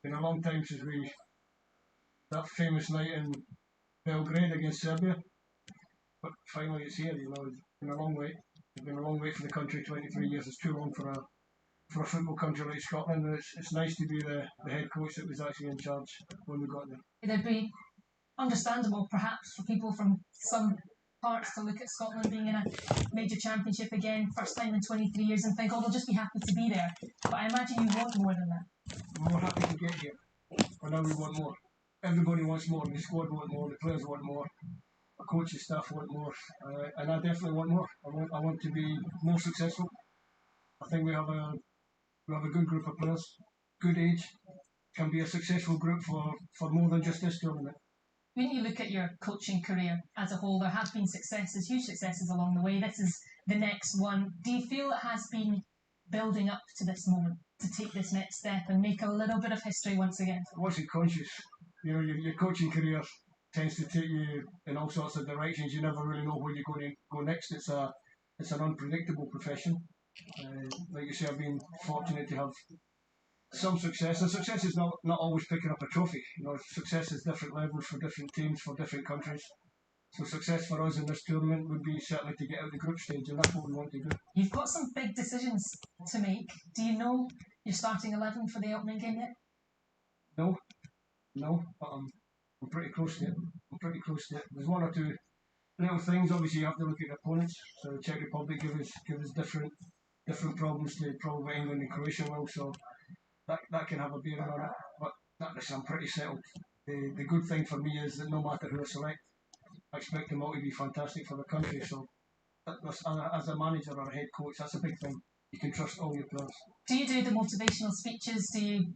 Been a long time since that famous night in Belgrade against Serbia, but finally it's here. It's been a long wait. It's been a long wait for the country. 23 years is too long for a football country like Scotland, and it's nice to be the head coach that was actually in charge when we got there. It'd be understandable, perhaps, for people from some parts to look at Scotland being in a major championship again, first time in 23 years, and think, oh, they'll just be happy to be there. But I imagine you want more than that. We're happy to get here, but now we want more. Everybody wants more. The squad want more. The players want more. The coaching staff want more, and I definitely want more. I want to be more successful. I think we have a good group of players, good age, can be a successful group for more than just this tournament. When you look at your coaching career as a whole, there have been successes, huge successes along the way. This is the next one. Do you feel it has been building up to this moment to take this next step and make a little bit of history once again? I wasn't conscious. Your coaching career tends to take you in all sorts of directions. You never really know where you're going to go next. It's an unpredictable profession. Like you say, I've been fortunate to have some success, and success is not always picking up a trophy. Success is different levels for different teams, for different countries. So success for us in this tournament would be certainly to get out the group stage, and that's what we want to do. You've got some big decisions to make. Do you know your starting 11 for the opening game yet? No, but I'm pretty close to it. There's one or two little things. Obviously, you have to look at the opponents. So the Czech Republic give us different problems to probably England and Croatia will. So that can have a bearing on it. But I'm pretty settled. The good thing for me is that no matter who I select, I expect them all to be fantastic for the country. So as a manager or a head coach, that's a big thing. You can trust all your players. Do you do the motivational speeches? Do you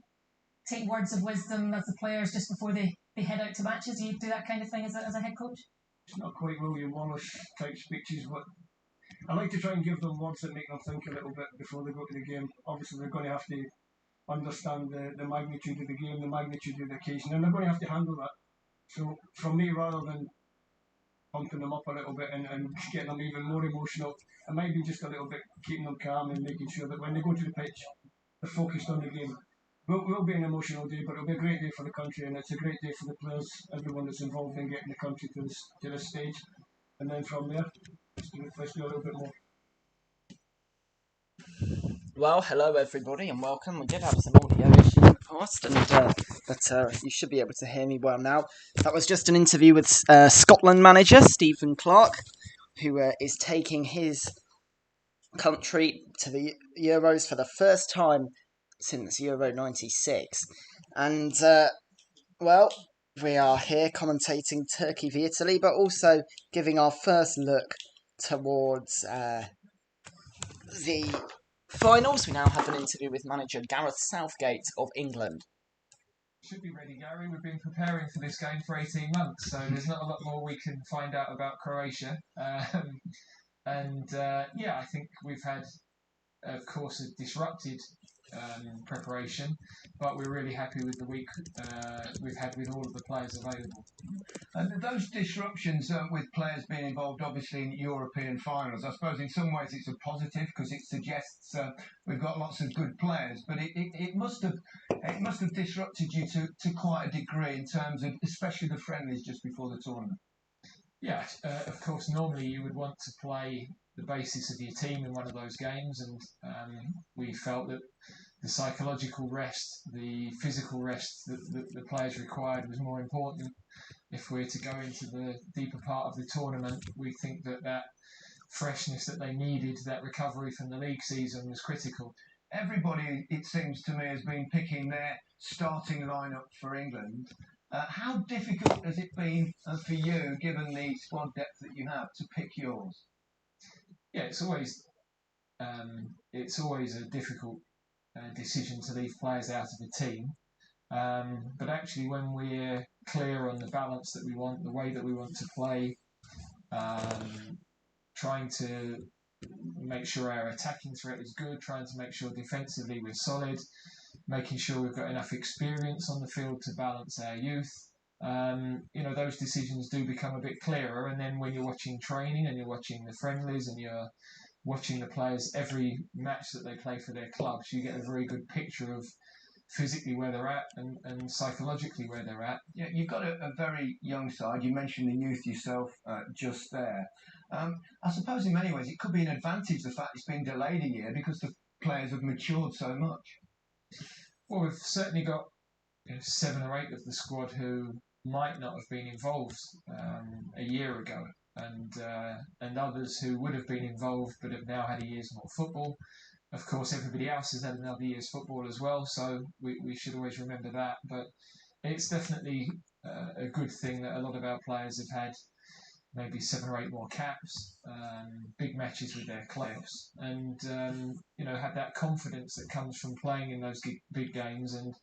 take words of wisdom as the players just before they head out to matches? Do you do that kind of thing as a head coach? It's not quite William Wallace type speeches, but I like to try and give them words that make them think a little bit before they go to the game. Obviously, they're going to have to understand the magnitude of the game, the magnitude of the occasion, and they're going to have to handle that. So from me, rather than pumping them up a little bit and getting them even more emotional, it might be just a little bit keeping them calm and making sure that when they go to the pitch, they're focused on the game. Will be an emotional day, but it'll be a great day for the country, and it's a great day for the players, everyone that's involved in getting the country to this stage. And then from there, let's do a little bit more. Well, hello everybody and welcome. We did have some audio issues in the past, but you should be able to hear me well now. That was just an interview with Scotland manager Stephen Clarke, who is taking his country to the Euros for the first time since Euro 96. And, well, we are here commentating Turkey v Italy, but also giving our first look towards the finals. We now have an interview with manager Gareth Southgate of England. Should be ready, Gary. We've been preparing for this game for 18 months, so there's not a lot more we can find out about Croatia. I think we've had, of course, a disrupted preparation, but we're really happy with the week we've had with all of the players available. And those disruptions with players being involved, obviously, in European finals, I suppose in some ways it's a positive because it suggests we've got lots of good players, but it must have disrupted you to quite a degree in terms of especially the friendlies just before the tournament. Yeah, of course, normally you would want to play the basis of your team in one of those games, and we felt that the psychological rest, the physical rest that the players required was more important. If we're to go into the deeper part of the tournament, we think that freshness that they needed, that recovery from the league season was critical. Everybody, it seems to me, has been picking their starting lineup for England. How difficult has it been for you, given the squad depth that you have, to pick yours? Yeah, it's always a difficult decision to leave players out of the team. But actually, when we're clear on the balance that we want, the way that we want to play, trying to make sure our attacking threat is good, trying to make sure defensively we're solid, making sure we've got enough experience on the field to balance our youth. Those decisions do become a bit clearer, and then when you're watching training and you're watching the friendlies and you're watching the players every match that they play for their clubs, you get a very good picture of physically where they're at and psychologically where they're at. Yeah, you've got a very young side. You mentioned the youth yourself just there. I suppose in many ways it could be an advantage, the fact it's been delayed a year, because the players have matured so much. Well, we've certainly got 7 or 8 of the squad who might not have been involved a year ago, and others who would have been involved but have now had a year's more football. Of course, everybody else has had another year's football as well, so we should always remember that. But it's definitely a good thing that a lot of our players have had maybe 7 or 8 more caps, big matches with their clubs, and have that confidence that comes from playing in those big games. And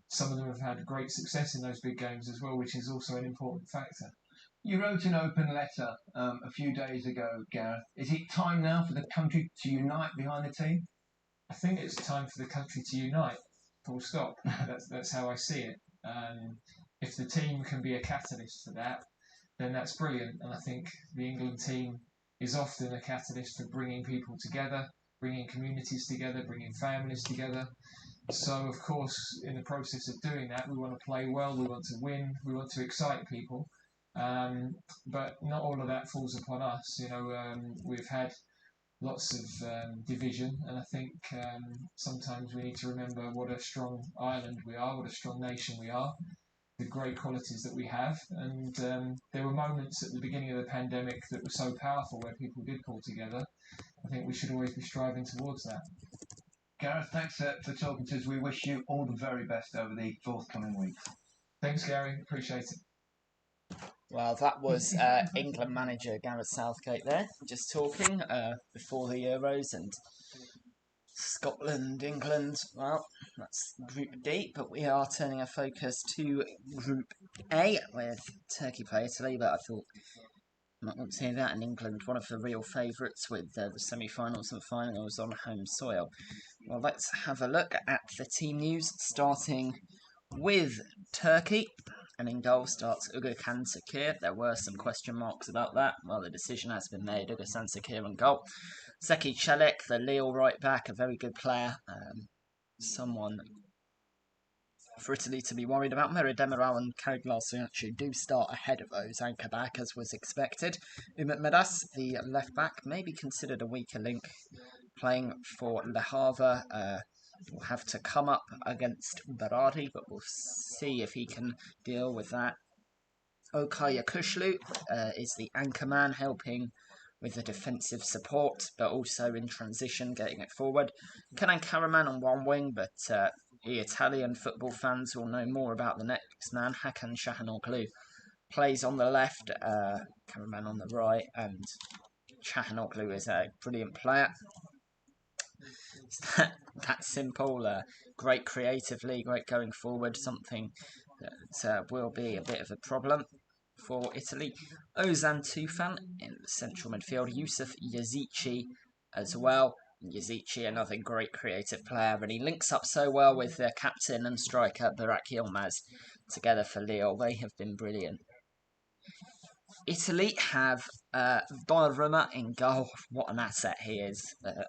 some of them have had great success in those big games as well, which is also an important factor. You wrote an open letter a few days ago, Gareth. Is it time now for the country to unite behind the team? I think it's time for the country to unite. Full stop. That's how I see it. If the team can be a catalyst for that, then that's brilliant. And I think the England team is often a catalyst for bringing people together, bringing communities together, bringing families together. So, of course, in the process of doing that, we want to play well, we want to win, we want to excite people. But not all of that falls upon us. We've had lots of division, and I think sometimes we need to remember what a strong island we are, what a strong nation we are, the great qualities that we have. And there were moments at the beginning of the pandemic that were so powerful where people did pull together. I think we should always be striving towards that. Gareth, thanks for talking to us. We wish you all the very best over the forthcoming weeks. Thanks, Gary. Appreciate it. Well, that was England manager Gareth Southgate there, just talking before the Euros, and Scotland, England, well, that's Group D, but we are turning our focus to Group A, with Turkey play Italy, but I thought I might want to hear that in England, one of the real favourites, with the semi-finals and finals on home soil. Well, let's have a look at the team news, starting with Turkey. And in goal starts Ugurcan Sakir. There were some question marks about that. Well, the decision has been made. Ugurcan Sakir in goal. Zeki Çelik, the Lille right back, a very good player. Someone for Italy to be worried about. Merih Demiral and Cariglasi actually do start ahead of those anchor back, as was expected. Umut Medas, the left back, may be considered a weaker link, playing for Le Havre. Will have to come up against Berardi, but we'll see if he can deal with that. Okay Yakuşlu is the anchor man, helping with the defensive support, but also in transition, getting it forward. Kenan Karaman on one wing, but the Italian football fans will know more about the next man. Hakan Çalhanoğlu plays on the left, Karaman on the right, and Çalhanoğlu is a brilliant player. It's that simple, great creatively, great going forward, something that will be a bit of a problem for Italy. Ozan Tufan in the central midfield, Yusuf Yazici as well. Yazici, another great creative player, and he links up so well with their captain and striker Burak Yilmaz together for Lille. They have been brilliant. Italy have Donnarumma in goal. What an asset he is.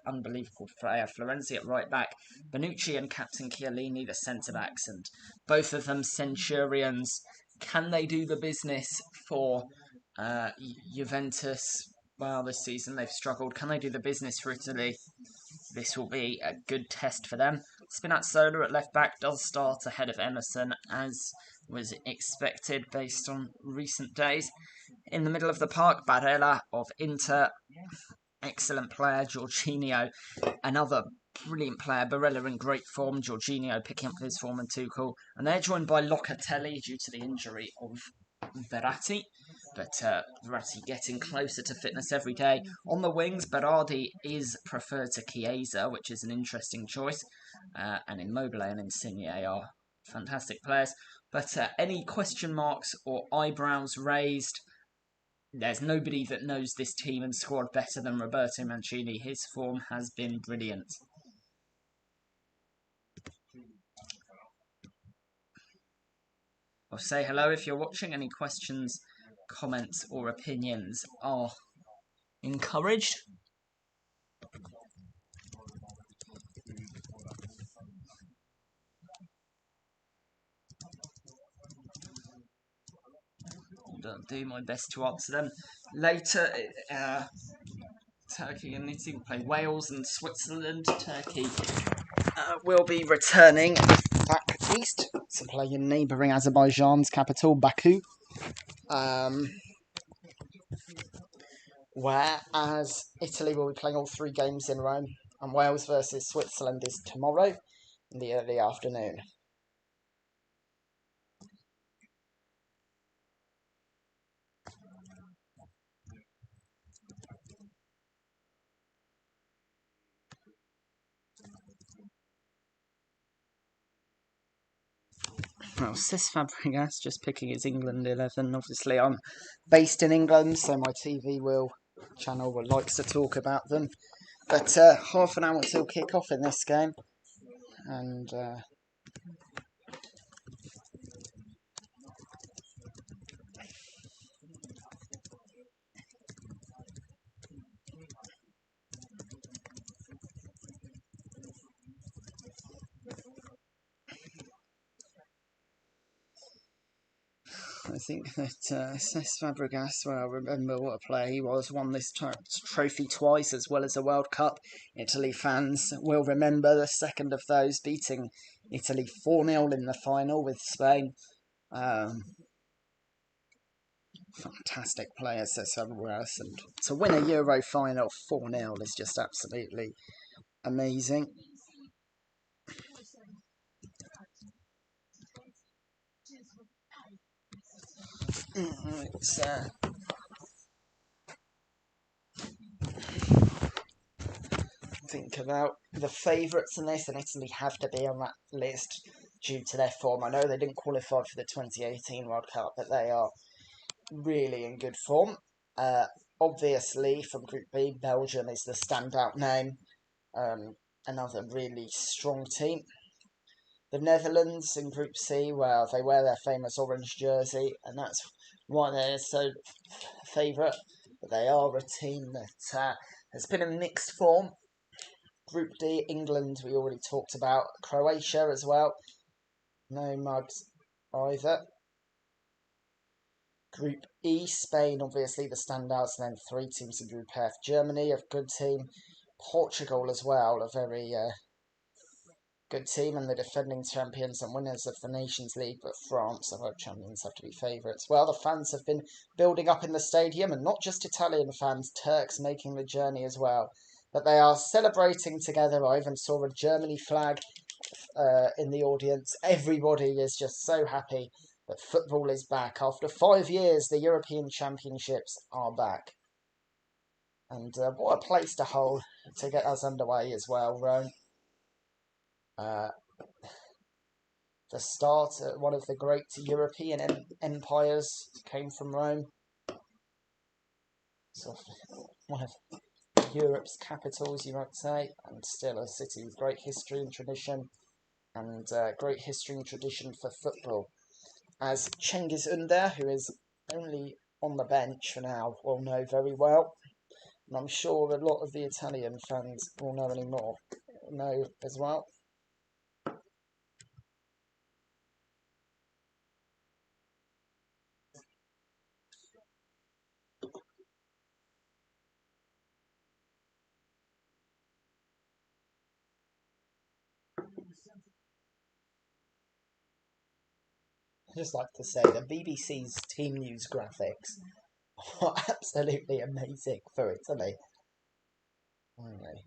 Unbelievable player. Florenzi at right back. Bonucci and Captain Chiellini, the centre-backs. And both of them centurions. Can they do the business for Juventus? Well, this season they've struggled. Can they do the business for Italy? This will be a good test for them. Spinazzola at left back does start ahead of Emerson, as was expected based on recent days. In the middle of the park, Barella of Inter, excellent player. Jorginho, another brilliant player. Barella in great form. Jorginho picking up his form in Tuchel. And they're joined by Locatelli due to the injury of Verratti. But Verratti getting closer to fitness every day. On the wings, Berardi is preferred to Chiesa, which is an interesting choice. And Immobile and Insigne are fantastic players. But any question marks or eyebrows raised? There's nobody that knows this team and squad better than Roberto Mancini. His form has been brilliant. Well, say hello if you're watching. Any questions, comments or opinions are encouraged. I'll do my best to answer them. Later, Turkey and Italy will play Wales and Switzerland. Turkey will be returning back east to play in neighbouring Azerbaijan's capital, Baku. Whereas Italy will be playing all 3 games in Rome, and Wales versus Switzerland is tomorrow in the early afternoon. Well, Cis Fabregas just picking his England 11. Obviously, I'm based in England, so my TV channel likes to talk about them. But half an hour till kick-off in this game. And I think that Cesc Fabregas, well, remember what a player he was, won this trophy twice as well as a World Cup. Italy fans will remember the second of those, beating Italy 4-0 in the final with Spain. Fantastic player, Cesc Fabregas, and to win a Euro final 4-0 is just absolutely amazing. Think about the favourites in this, and Italy have to be on that list due to their form. I know they didn't qualify for the 2018 World Cup, but they are really in good form. Obviously, from Group B, Belgium is the standout name. Another really strong team. The Netherlands in Group C, well, they wear their famous orange jersey, and that's why they're so favourite. But they are a team that has been in mixed form. Group D, England, we already talked about. Croatia as well. No mugs either. Group E, Spain, obviously the standouts, and then 3 teams in Group F. Germany, a good team. Portugal as well, a very good team, and the defending champions and winners of the Nations League, but France, the world champions, have to be favourites. Well, the fans have been building up in the stadium, and not just Italian fans, Turks making the journey as well. But they are celebrating together. I even saw a Germany flag in the audience. Everybody is just so happy that football is back. After 5 years, the European Championships are back. And what a place to hold to get us underway as well, Rome. The start, one of the great European empires came from Rome. So one of Europe's capitals, you might say, and still a city with great history and tradition, and great history and tradition for football. As Cengiz Ünder, who is only on the bench for now, will know very well, and I'm sure a lot of the Italian fans will know as well. I just like to say the BBC's team news graphics are absolutely amazing for Italy. Anyway.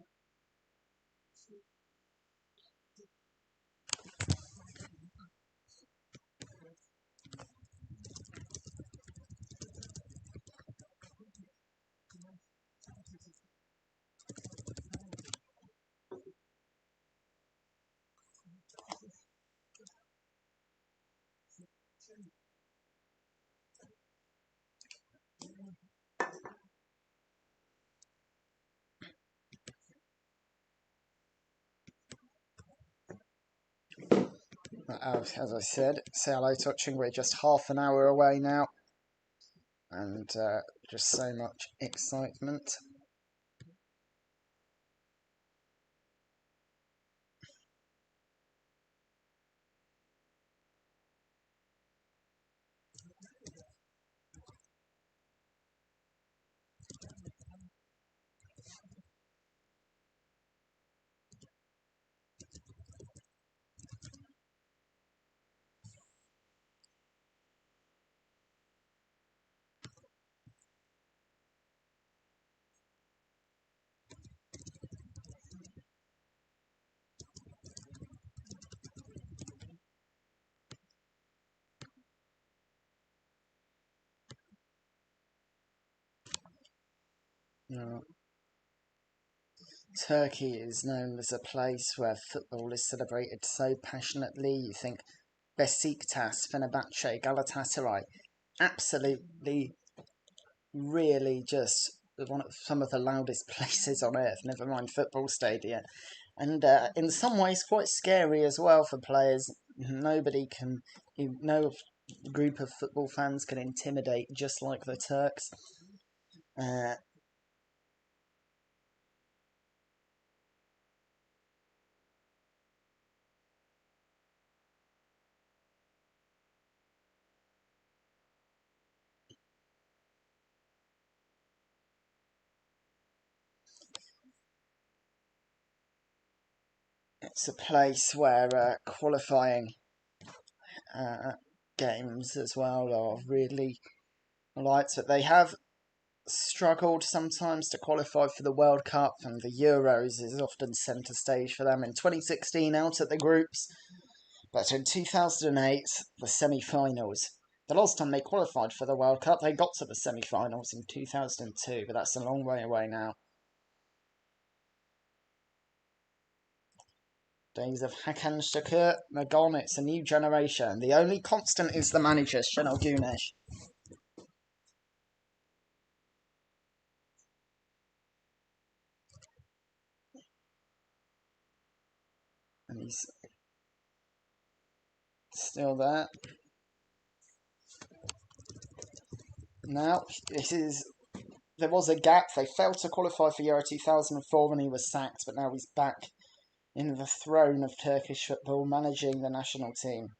As I said, say hello touching, we're just half an hour away now, and just so much excitement. Yeah. Turkey is known as a place where football is celebrated so passionately. You think Besiktas, Fenerbahce, Galatasaray, absolutely, really just some of the loudest places on earth, never mind football stadia. And in some ways quite scary as well for players. No group of football fans can intimidate just like the Turks. It's a place where qualifying games as well are really light, but they have struggled sometimes to qualify for the World Cup, and the Euros is often centre stage for them. In 2016, out at the groups, but in 2008, the semi-finals. The last time they qualified for the World Cup, they got to the semi-finals in 2002, but that's a long way away now. Days of Hakan Şükür are gone. It's a new generation. The only constant is the manager, Şenol Güneş. And he's still there. Now, there was a gap. They failed to qualify for Euro 2004 when he was sacked, but now he's back in the throne of Turkish football, managing the national team.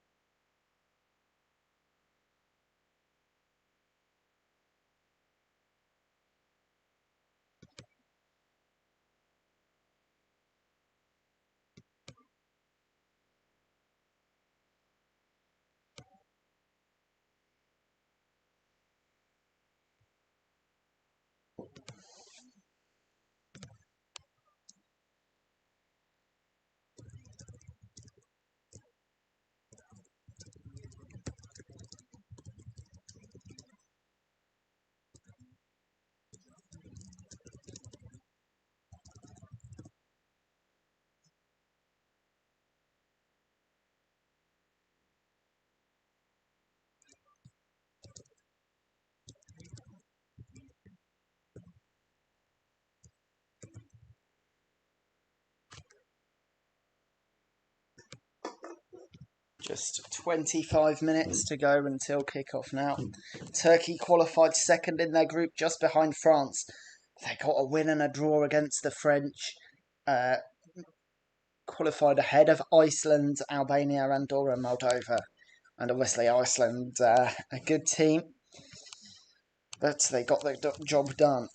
Just 25 minutes to go until kickoff now. Turkey qualified second in their group, just behind France. They got a win and a draw against the French. Qualified ahead of Iceland, Albania, Andorra, and Moldova. And obviously Iceland, a good team. But they got the job done.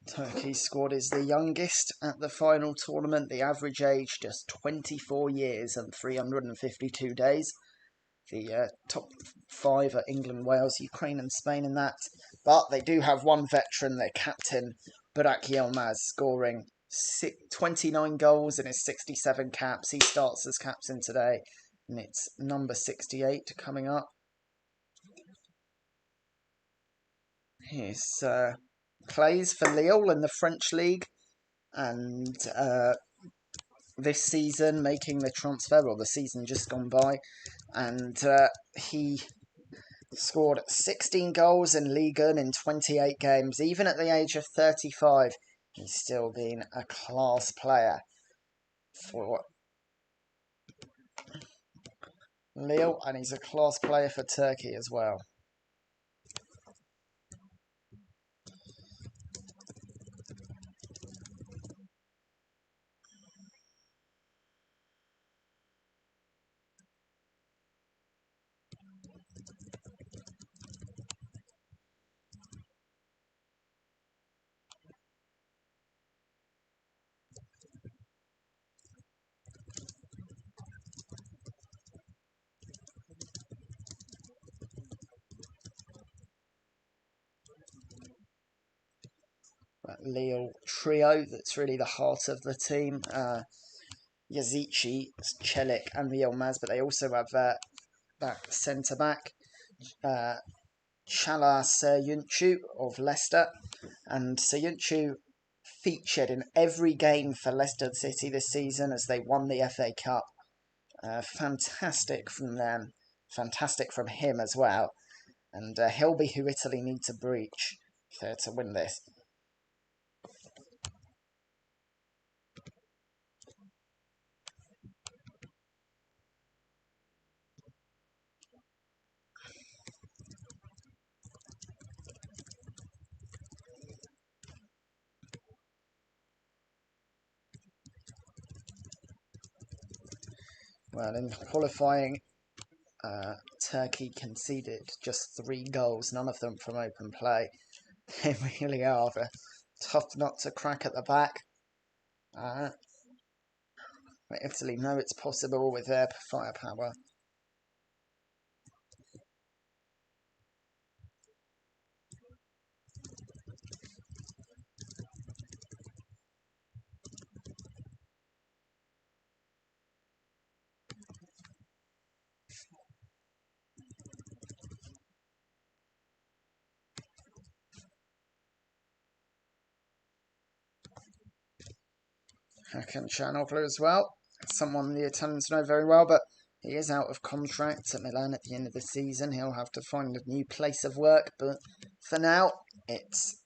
Turkey's squad is the youngest at the final tournament. The average age just 24 years and 352 days. The top five are England, Wales, Ukraine and Spain in that. But they do have one veteran, their captain, Burak Yilmaz, scoring 29 goals in his 67 caps. He starts as captain today, and it's number 68 coming up. He's plays for Lille in the French league, and this season making the transfer, or the season just gone by, and he scored 16 goals in Ligue 1 in 28 games. Even at the age of 35, he's still been a class player for Lille, and he's a class player for Turkey as well. that Lille trio that's really the heart of the team. Yazici, Celik and Yilmaz, but they also have that centre-back, Chala Seyuncu of Leicester. And Seyuncu featured in every game for Leicester City this season as they won the FA Cup. Fantastic from them, fantastic from him as well. And he'll be who Italy need to breach to win this. Well, in qualifying, Turkey conceded just 3 goals, none of them from open play. They really are a tough nut to crack at the back. But Italy know it's possible with their firepower. Hakan Çalhanoğlu as well. Someone the Italians know very well, but he is out of contract at Milan at the end of the season. He'll have to find a new place of work, but for now, it's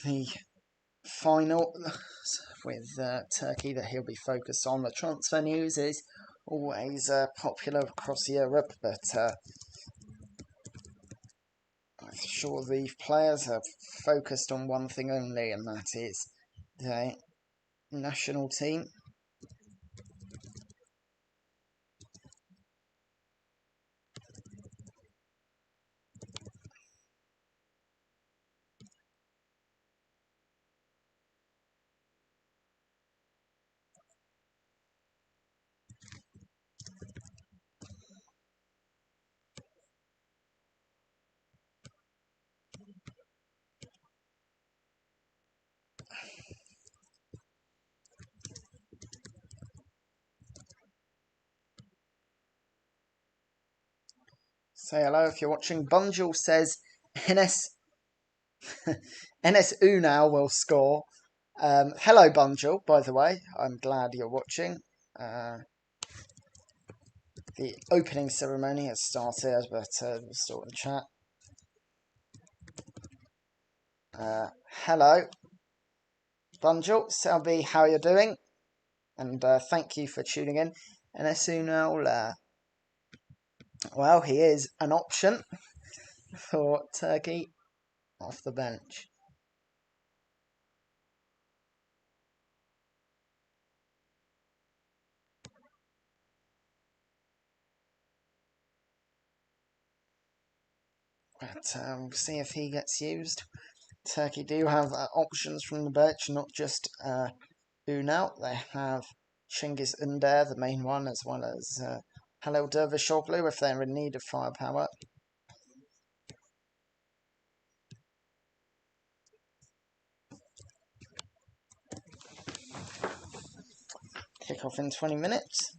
the final with Turkey that he'll be focused on. The transfer news is always popular across Europe, but I'm sure the players are focused on one thing only, and that is the national team. Say hello if you're watching. Bunjul says Enes Unal will score. Hello, Bunjul, by the way. I'm glad you're watching. The opening ceremony has started, but we'll start the chat. Hello, Bunjul, Selby, how you're doing? And thank you for tuning in. Enes Unal, well, he is an option for Turkey off the bench. But we'll see if he gets used. Turkey do have options from the bench, not just Unal. They have Cengiz Ünder, the main one, as well as Halil Dervishoglu if they're in need of firepower. Kick off in 20 minutes.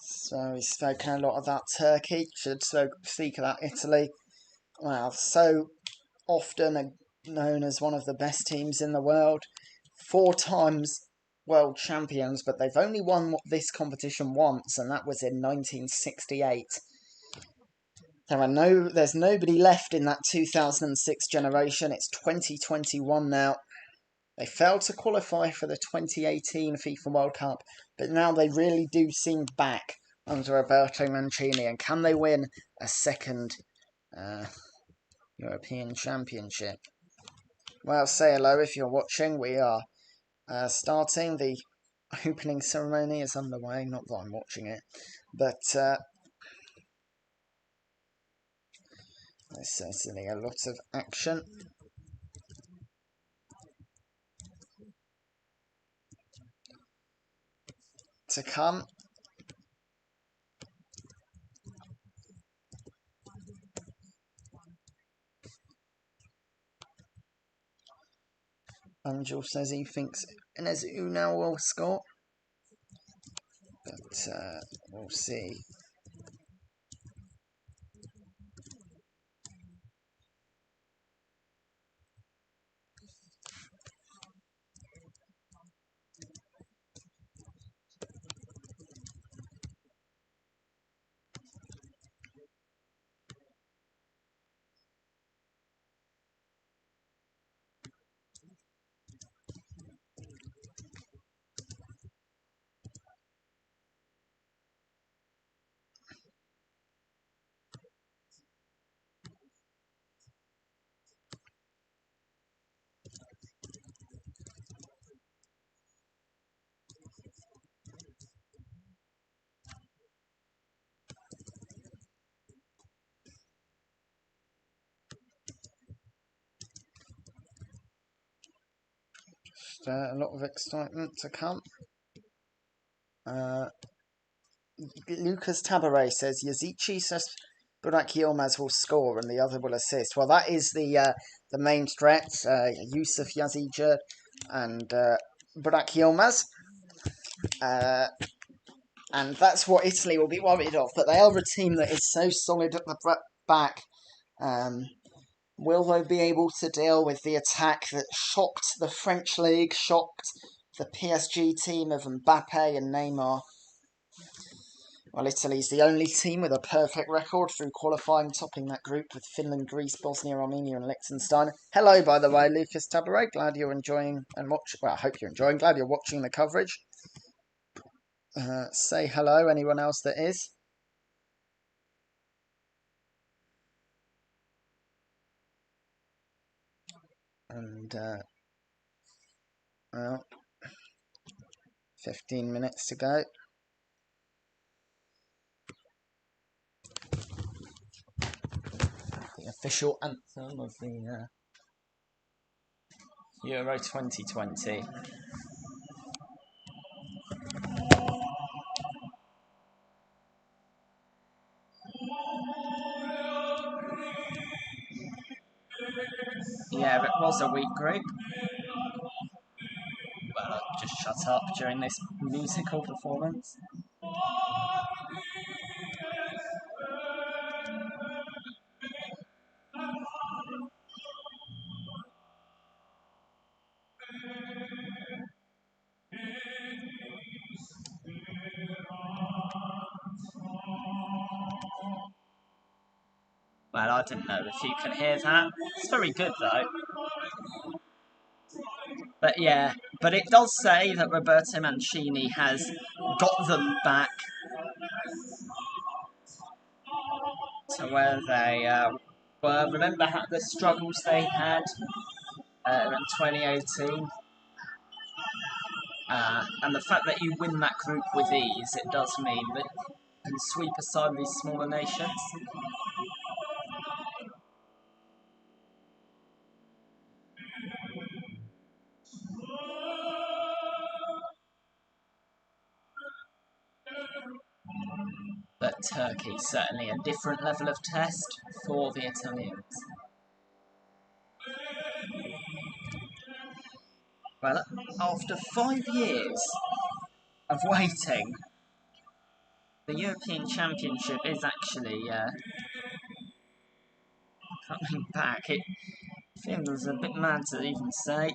So we've spoken a lot about Turkey, should speak about Italy. Well, so often known as one of the best teams in the world. 4 times world champions, but they've only won this competition once, and that was in 1968. There's nobody left in that 2006 generation. It's 2021 now. They failed to qualify for the 2018 FIFA World Cup, but now they really do seem back under Roberto Mancini, and can they win a second European Championship? Well, say hello if you're watching. We are starting. The opening ceremony is underway. Not that I'm watching it, but there's certainly a lot of action to come. Angel says he thinks Inez Unal will score, but we'll see. A lot of excitement to come. Lucas Tabaret says Yazici says Burak Yilmaz will score and the other will assist. Well, that is the main threat. Yusuf Yazici and Burak Yilmaz. And that's what Italy will be worried of. But they are a team that is so solid at the back. Will they be able to deal with the attack that shocked the French league, shocked the PSG team of Mbappe and Neymar? Well, Italy's the only team with a perfect record through qualifying, topping that group with Finland, Greece, Bosnia, Armenia and Liechtenstein. Hello, by the way, Lucas Tabaret. Glad you're enjoying and watching. Well, I hope you're enjoying. Glad you're watching the coverage. Say hello, anyone else that is. And, well, 15 minutes to go. The official anthem of the Euro 2020. Yeah, it was a weak group. Well, I'll just shut up during this musical performance. Well, I don't know if you can hear that. It's very good, though. But yeah, but it does say that Roberto Mancini has got them back to where they were. Remember the struggles they had in 2018? And the fact that you win that group with ease, it does mean that you can sweep aside these smaller nations. But Turkey's certainly a different level of test for the Italians. Well, after 5 years of waiting, the European Championship is actually coming back. It feels a bit mad to even say.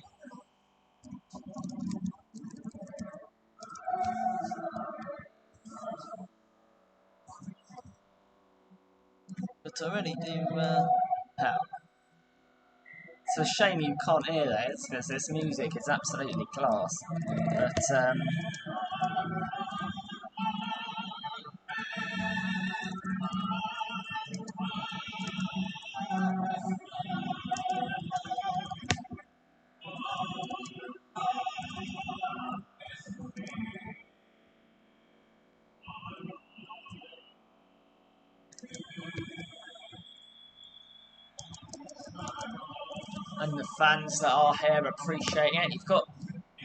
But I really do, it's a shame you can't hear this, because this music is absolutely class. But, and the fans that are here appreciating it. You've got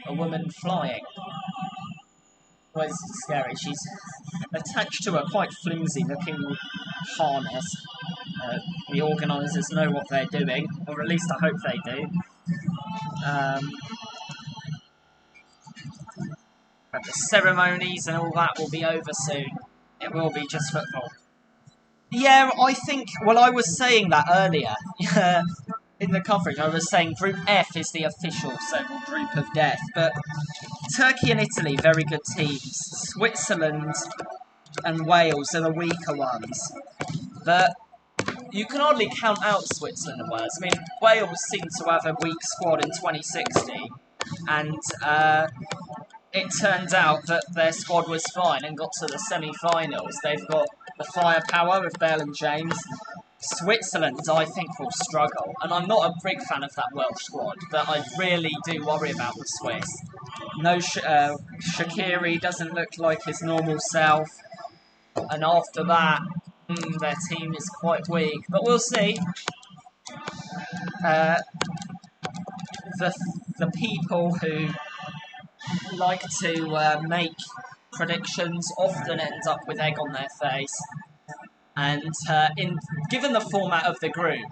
a woman flying. Well, it's scary. She's attached to a quite flimsy-looking harness. The organisers know what they're doing, or at least I hope they do. But the ceremonies and all that will be over soon. It will be just football. Yeah, I think. Well, I was saying that earlier in the coverage. I was saying Group F is the official so-called group of death, but Turkey and Italy, very good teams. Switzerland and Wales are the weaker ones. But you can hardly count out Switzerland and Wales. I mean, Wales seemed to have a weak squad in 2016, and it turned out that their squad was fine and got to the semi-finals. They've got the firepower of Bale and James. Switzerland, I think, will struggle. And I'm not a big fan of that Welsh squad, but I really do worry about the Swiss. No, Shaqiri doesn't look like his normal self. And after that, their team is quite weak. But we'll see. The people who like to make predictions often end up with egg on their face. And given the format of the group,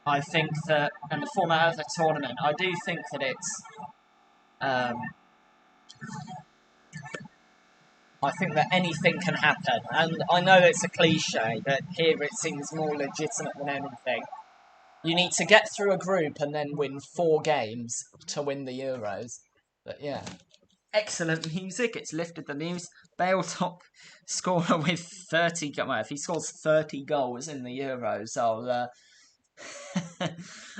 I think that, and the format of the tournament, I do think that it's, I think that anything can happen. And I know it's a cliche, but here it seems more legitimate than anything. You need to get through a group and then win 4 games to win the Euros. But yeah. Excellent music. It's lifted the news. Bale top scorer with 30 goals. Well, if he scores 30 goals in the Euros,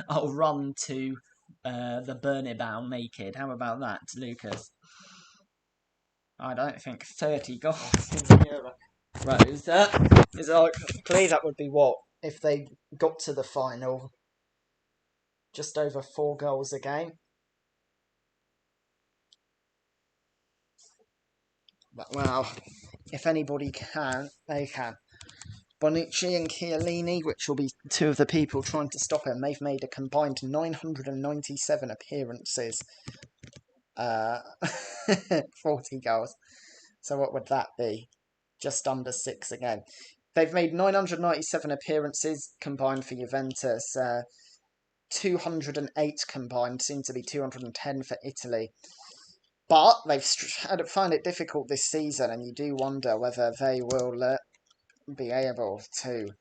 I'll run to the Bernabeu naked. How about that, Lucas? I don't think 30 goals in the Euros. Is likely that would be what? If they got to the final, just over 4 goals a game. But, well, if anybody can, they can. Bonucci and Chiellini, which will be 2 of the people trying to stop him, they've made a combined 997 appearances. 40 goals. So what would that be? Just under 6 again. They've made 997 appearances combined for Juventus. 208 combined, seem to be 210 for Italy. But they've found it difficult this season, and you do wonder whether they will be able to.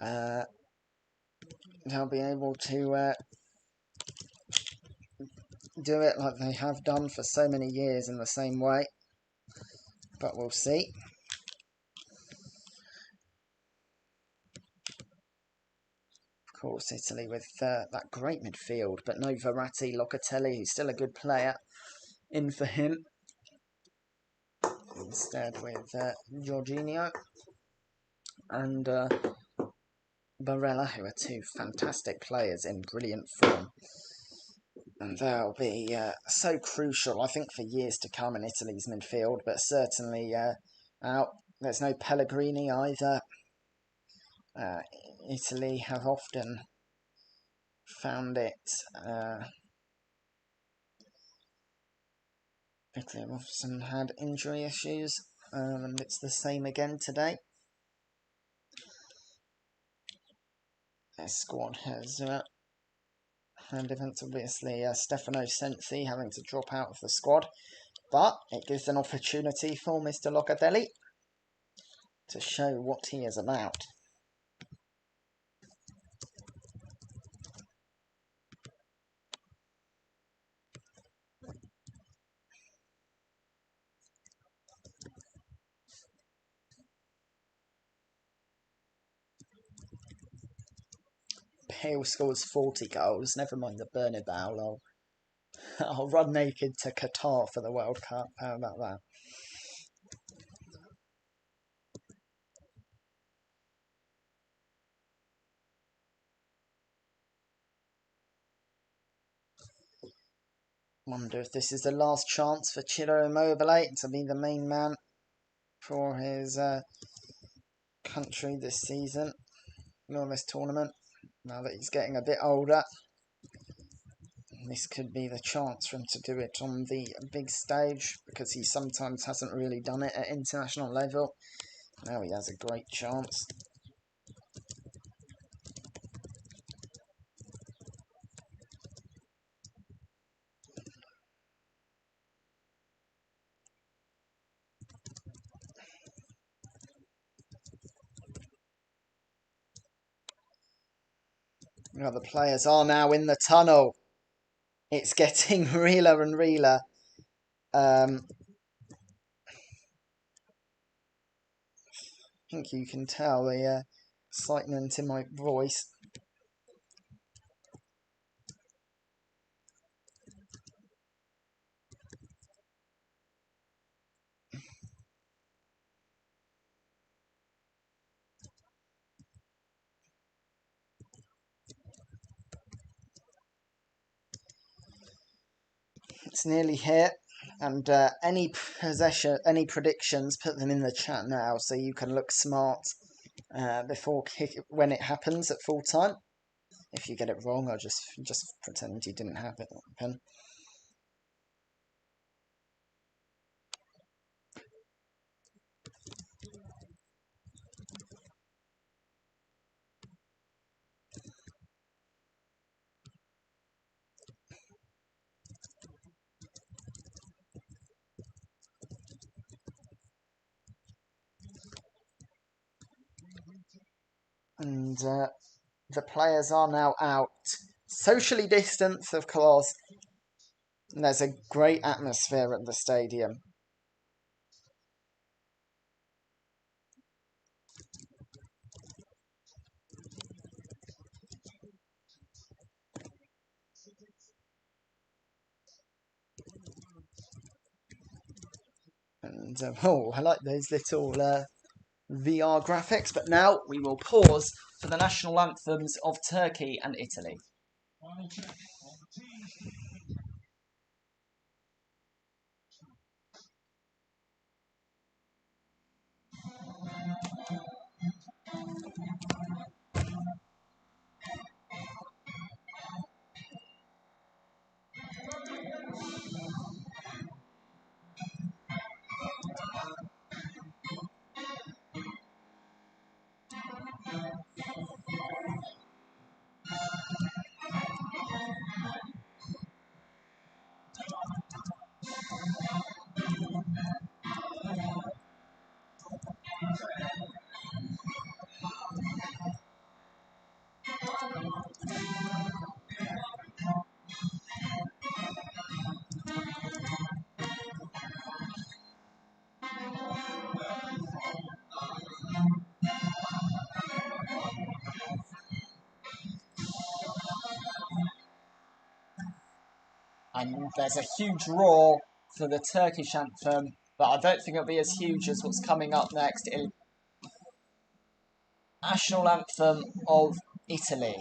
They'll be able to do it like they have done for so many years in the same way. But we'll see. Of course, Italy with that great midfield, but no Verratti, Locatelli, who's still a good player, in for him. Instead with Jorginho and Barella, who are 2 fantastic players in brilliant form. And they'll be so crucial, I think, for years to come in Italy's midfield, but certainly out. There's no Pellegrini either. Italy have often found it. Italy have often had injury issues, and it's the same again today. Their squad has had events, obviously, Stefano Sensi having to drop out of the squad, but it gives an opportunity for Mr. Locatelli to show what he is about. Bale scores 40 goals, never mind the Bernabeu. I'll run naked to Qatar for the World Cup. How about that? Wonder if this is the last chance for Ciro Immobile to be the main man for his country this season, or this tournament. Now that he's getting a bit older, this could be the chance for him to do it on the big stage, because he sometimes hasn't really done it at international level. Now he has a great chance. Now the players are now in the tunnel. It's getting realer and realer. I think you can tell the excitement in my voice. It's nearly here, and any predictions, put them in the chat now so you can look smart when it happens at full time. If you get it wrong, I'll just pretend you didn't happen. And the players are now out, socially distanced, of course. And there's a great atmosphere at the stadium. And I like those little VR graphics. But now we will pause for the national anthems of Turkey and Italy. And there's a huge roar for the Turkish anthem, but I don't think it'll be as huge as what's coming up next. National anthem of Italy.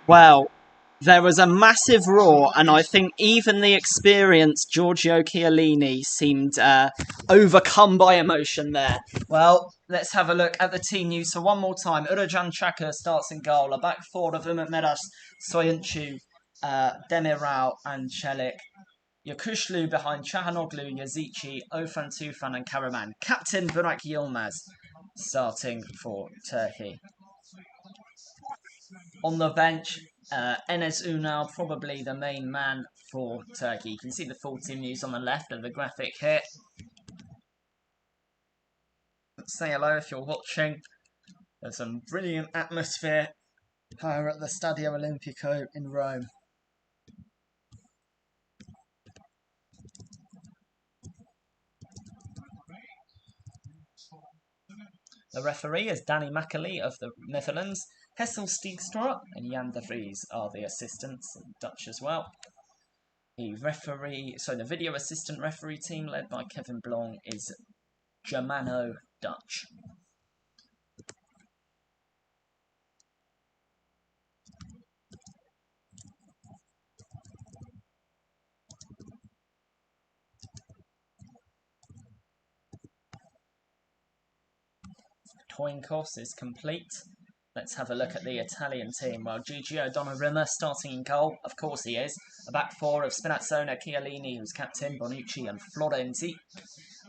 Well, there was a massive roar, and I think even the experienced Giorgio Chiellini seemed overcome by emotion there. Well, let's have a look at the team news. So one more time, Urajan Chaka starts in goal. A back four of Umut Meras, Soyuncu, Demirao and Çelik. Yakushlu behind Chahanoglu, Yazici, Ofan Tufan and Karaman. Captain Burak Yilmaz starting for Turkey. On the bench, Enes Ünal, probably the main man for Turkey. You can see the full team news on the left of the graphic here. Say hello if you're watching. There's some brilliant atmosphere here at the Stadio Olimpico in Rome. The referee is Danny Macaulay of the Netherlands. Hessel Steegstra and Jan de Vries are the assistants, Dutch as well. The video assistant referee team led by Kevin Blong is Germano Dutch. Coin toss is complete. Let's have a look at the Italian team. Well, Gigio Donnarumma starting in goal. Of course he is. A back four of Spinazzola, Chiellini, who's captain, Bonucci and Florenzi.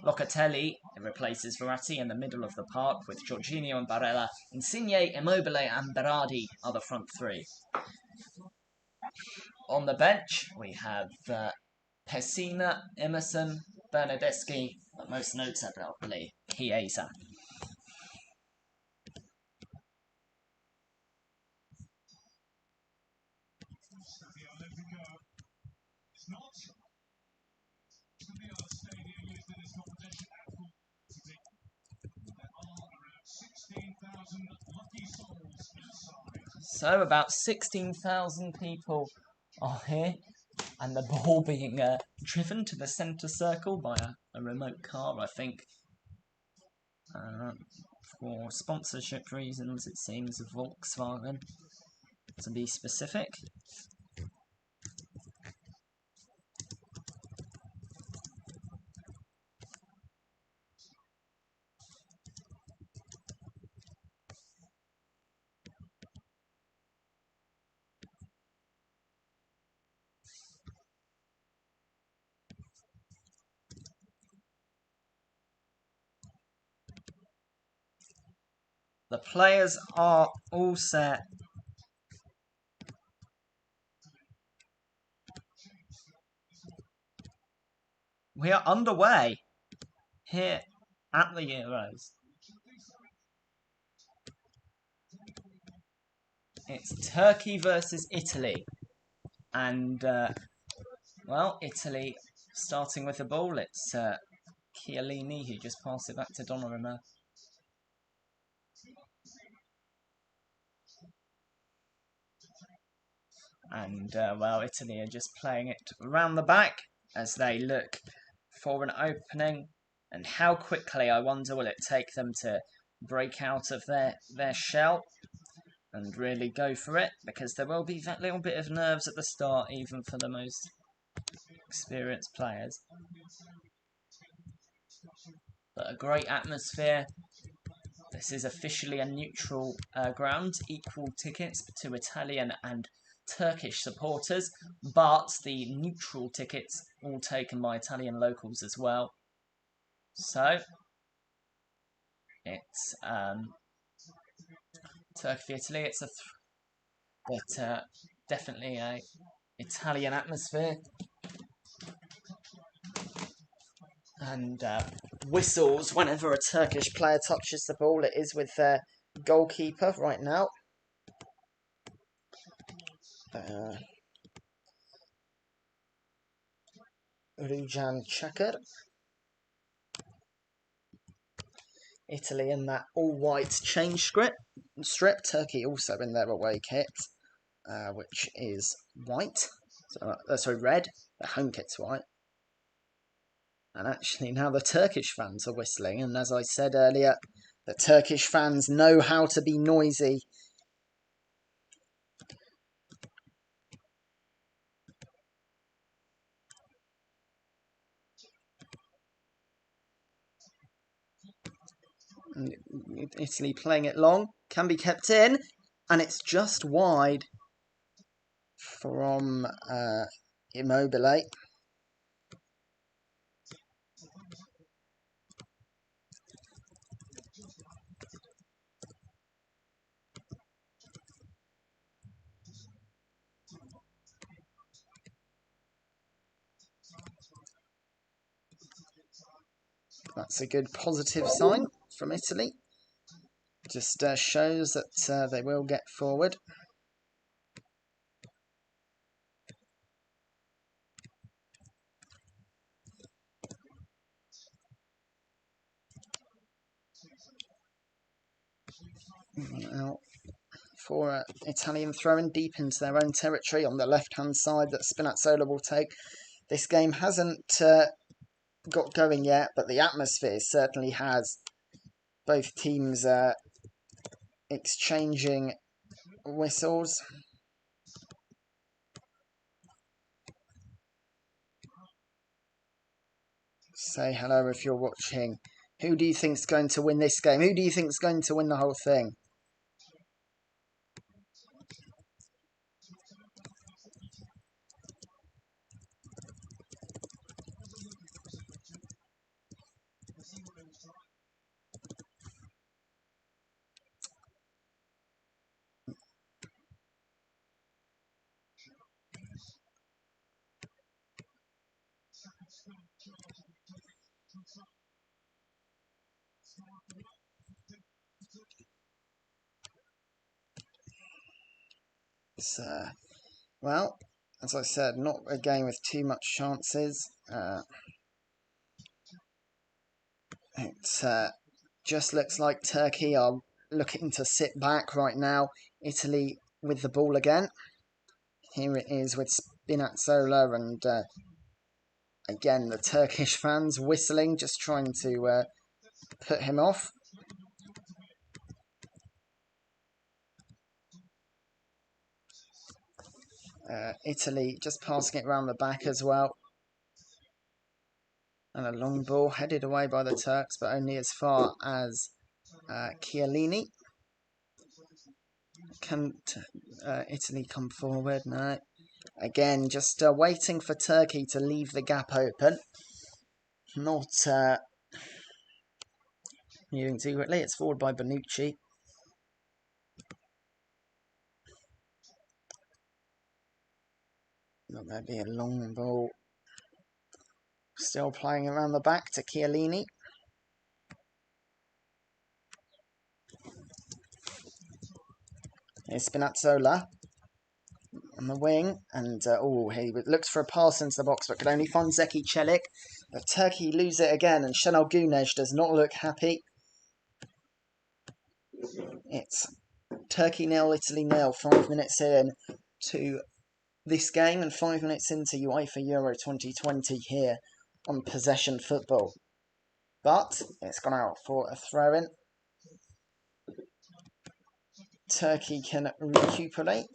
Locatelli replaces Verratti in the middle of the park with Jorginho and Barella. Insigne, Immobile and Berardi are the front three. On the bench, we have Pessina, Emerson, Bernardeschi, but most notably, Chiesa. So about 16,000 people are here, and the ball being driven to the centre circle by a remote car, I think. For sponsorship reasons, it seems Volkswagen, to be specific. The players are all set. We are underway here at the Euros. It's Turkey versus Italy. And, well, Italy starting with the ball. It's Chiellini who just passed it back to Donnarumma. And, well, Italy are just playing it around the back as they look for an opening. And how quickly, I wonder, will it take them to break out of their shell and really go for it? Because there will be that little bit of nerves at the start, even for the most experienced players. But a great atmosphere. This is officially a neutral ground, equal tickets to Italian and Turkish supporters, but the neutral tickets all taken by Italian locals as well. So it's Turkey, Italy. It's definitely a Italian atmosphere, and whistles whenever a Turkish player touches the ball. It is with their goalkeeper right now. Urajan Çakır. Italy in that all-white chain strip. Turkey also in their away kit, which is white. Sorry, red. The home kit's white. And actually now the Turkish fans are whistling, and as I said earlier, the Turkish fans know how to be noisy. And Italy playing it long, can be kept in, and it's just wide from Immobile. That's a good positive sign from Italy. Just shows that they will get forward. Now for Italian throw-in deep into their own territory on the left-hand side that Spinazzola will take. This game hasn't got going yet, but the atmosphere certainly has. Both teams exchanging whistles. Say hello if you're watching. Who do you think's going to win this game? Who do you think's going to win the whole thing? So, well, as I said, not a game with too much chances. It just looks like Turkey are looking to sit back right now. Italy with the ball again. Here it is with Spinazzola and again the Turkish fans whistling, just trying to put him off. Italy just passing it around the back as well. And a long ball headed away by the Turks, but only as far as Chiellini. Can Italy come forward? No. Again, just waiting for Turkey to leave the gap open. Not moving too quickly. It's forward by Bonucci. Not there be a long ball. Still playing around the back to Chiellini. Here's Spinazzola on the wing, and he looks for a pass into the box, but could only find Zeki Celik. But Turkey lose it again, and Şenol Güneş does not look happy. It's Turkey 0, Italy 0, 5 minutes in to this game, and 5 minutes into UEFA Euro 2020 here on Possession Football. But it's gone out for a throw-in. Turkey can recuperate.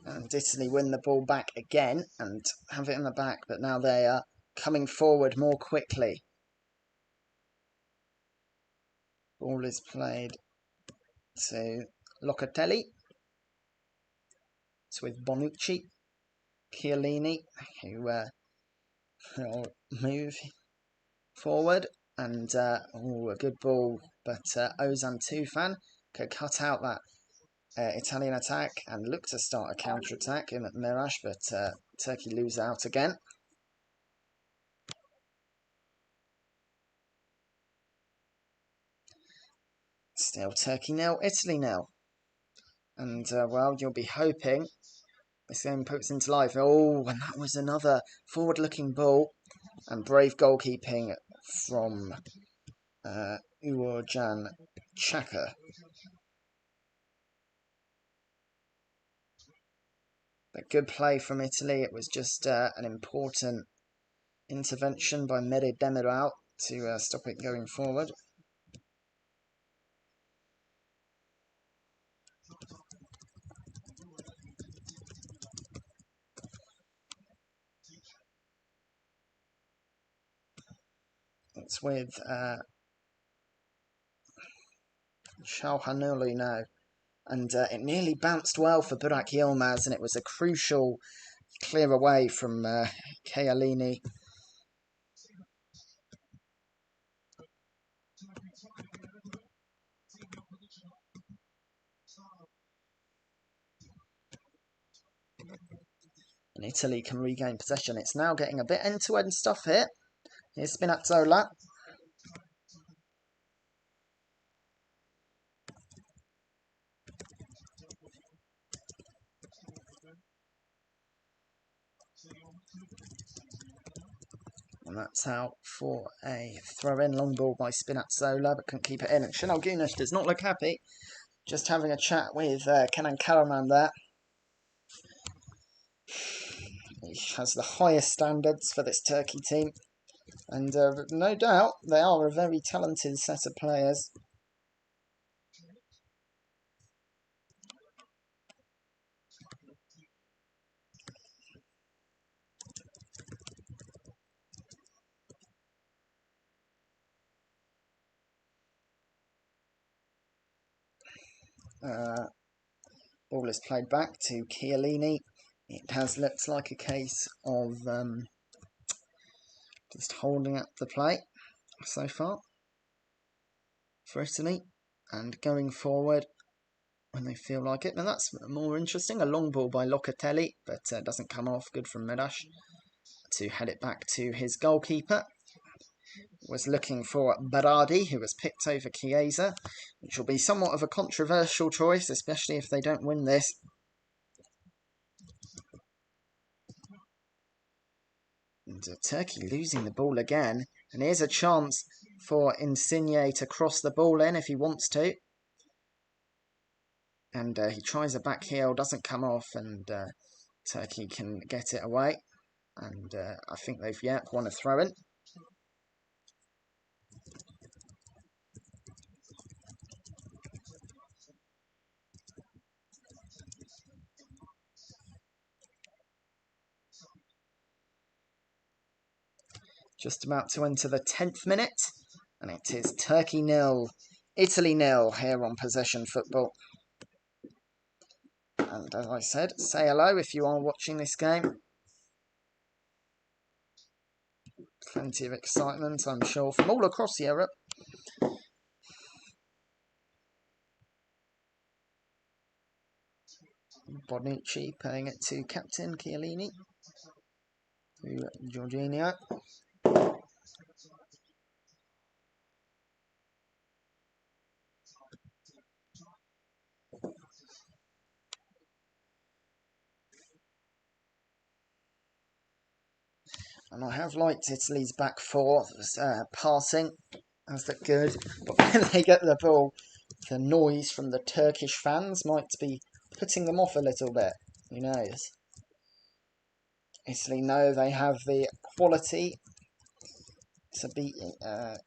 And Italy win the ball back again and have it in the back, but now they are coming forward more quickly. Ball is played to Locatelli. It's with Bonucci. Chiellini, who will move forward. And a good ball, but Ozan Tufan could cut out that Italian attack and look to start a counter-attack in Mirash, but Turkey lose out again. Still Turkey 0, Italy 0. And, well, you'll be hoping this game puts into life. Oh, and that was another forward-looking ball. And brave goalkeeping from Urojan Chaka. But good play from Italy. It was just an important intervention by Mere Demiral to stop it going forward. It's with Çalhanoğlu now. And it nearly bounced well for Burak Yilmaz, and it was a crucial clear away from Chiellini. And Italy can regain possession. It's now getting a bit end-to-end stuff here. Here's Spinazzola. And that's out for a throw-in. Long ball by Spinazzola, but couldn't keep it in. And Şenol Güneş does not look happy. Just having a chat with Kenan Karaman there. He has the highest standards for this Turkey team. And no doubt, they are a very talented set of players. Ball is played back to Chiellini. It has looked like a case of just holding up the play so far for Italy, and going forward when they feel like it. Now that's more interesting. A long ball by Locatelli, but doesn't come off. Good from Medash to head it back to his goalkeeper. Was looking for Berardi, who was picked over Chiesa, which will be somewhat of a controversial choice, especially if they don't win this. And Turkey losing the ball again. And here's a chance for Insigne to cross the ball in if he wants to. And he tries a back heel, doesn't come off, and Turkey can get it away. And I think they've won a throw-in. Just about to enter the 10th minute, and it is Turkey 0, Italy 0 here on Possession Football. And as I said, say hello if you are watching this game. Plenty of excitement, I'm sure, from all across Europe. Bonucci paying it to captain Chiellini, to Jorginho. And I have liked Italy's back four. Passing has looked good, but when they get the ball, the noise from the Turkish fans might be putting them off a little bit. Who knows? Italy know they have the quality to beat the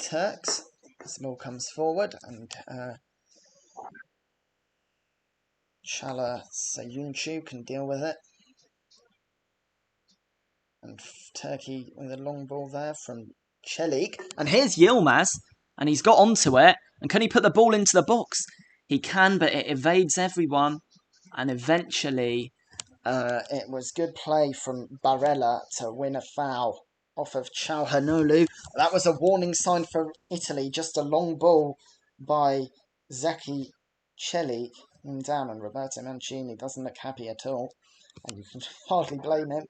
Turks. This ball comes forward, and Chala Sayuncu can deal with it. And Turkey with a long ball there from Çelik. And here's Yilmaz, and he's got onto it. And can he put the ball into the box? He can, but it evades everyone. And eventually, it was good play from Barella to win a foul off of Çalhanoğlu. That was a warning sign for Italy. Just a long ball by Zeki Çelik. And down, and Roberto Mancini doesn't look happy at all. And you can hardly blame him.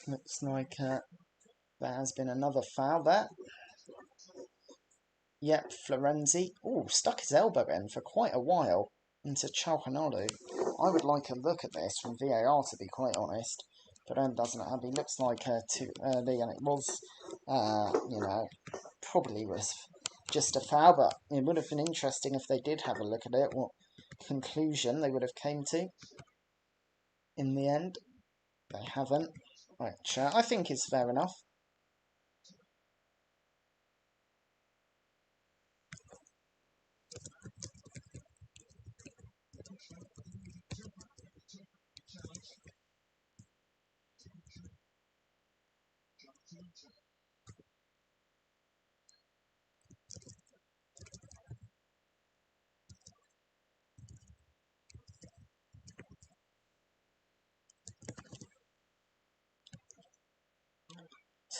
Looks like there has been another foul there. Yep, Florenzi. Oh, stuck his elbow in for quite a while into Chalhanoglu. I would like a look at this from VAR, to be quite honest. But doesn't it? It looks like too early, and it was, probably was just a foul. But it would have been interesting if they did have a look at it, what conclusion they would have came to in the end. They haven't, which I think is fair enough.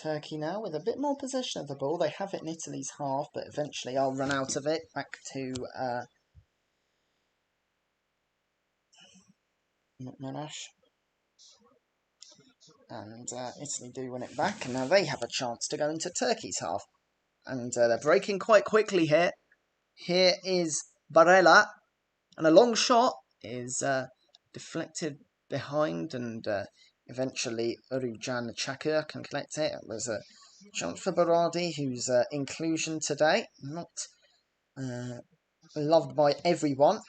Turkey now with a bit more possession of the ball. They have it in Italy's half, but eventually I'll run out of it. Back to Manash. And Italy do win it back, and now they have a chance to go into Turkey's half. And they're breaking quite quickly here. Here is Barella, and a long shot is deflected behind, and eventually Urujan Çakır can collect it. It was a chance for Berardi, whose inclusion today, not loved by everyone.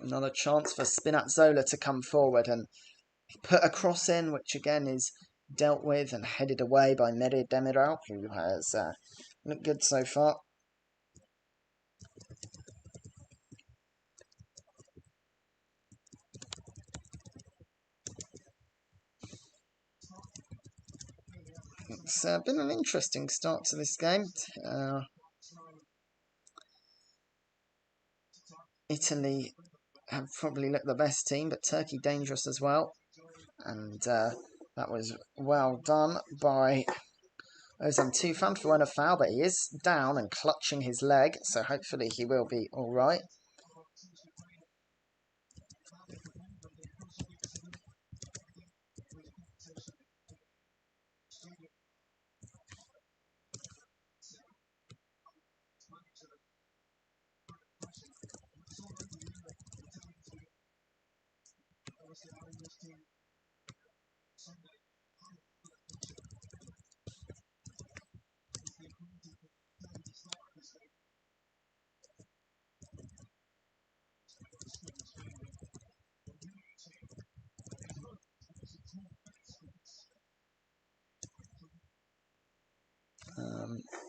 Another chance for Spinazzola to come forward and put a cross in, which again is dealt with and headed away by Meri Demiral, who has looked good so far. It's been an interesting start to this game. Italy have probably looked the best team, but Turkey dangerous as well. And that was well done by Ozan Tufan for a foul, but he is down and clutching his leg, so hopefully he will be alright.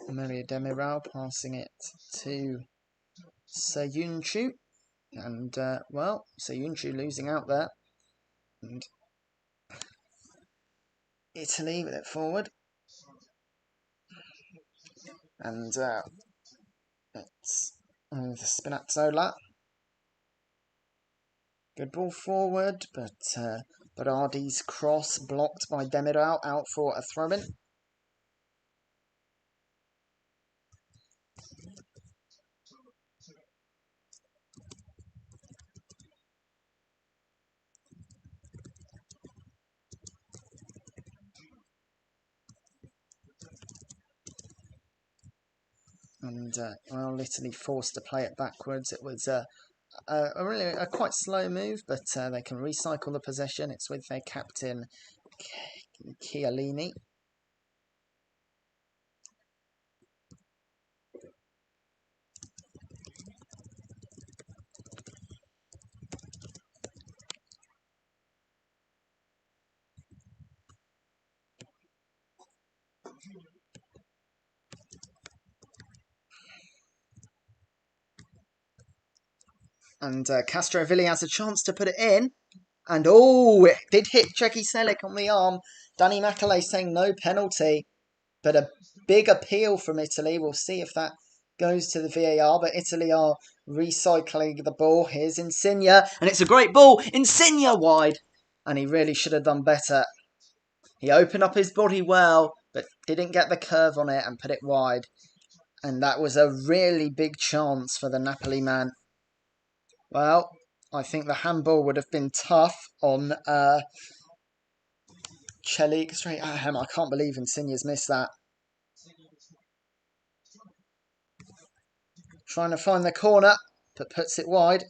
Meri Demiral passing it to Sayuncu, and Sayuncu losing out there, and Italy with it forward, and it's Spinazzola. Good ball forward, but Berardi's cross blocked by Demiral, out for a throw-in. And Italy forced to play it backwards. It was a quite slow move, but they can recycle the possession. It's with their captain Chiellini. And Castrovilli has a chance to put it in. And it did hit Czeki Selic on the arm. Danny Macaulay saying no penalty. But a big appeal from Italy. We'll see if that goes to the VAR, but Italy are recycling the ball. Here's Insigne, and it's a great ball. Insigne wide, and he really should have done better. He opened up his body well, but didn't get the curve on it and put it wide. And that was a really big chance for the Napoli man. Well, I think the handball would have been tough on Celik straight at him. I can't believe Insigne's missed that. Trying to find the corner, but puts it wide.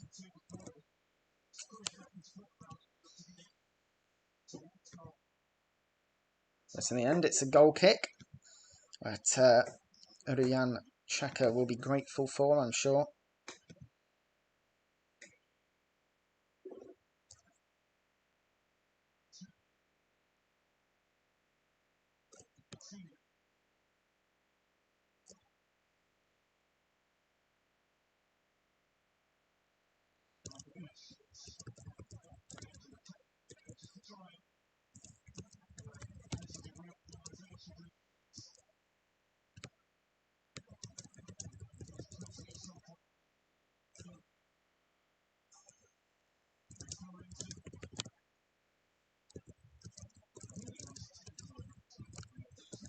But in the end, it's a goal kick. But Urian Chaka will be grateful for, I'm sure.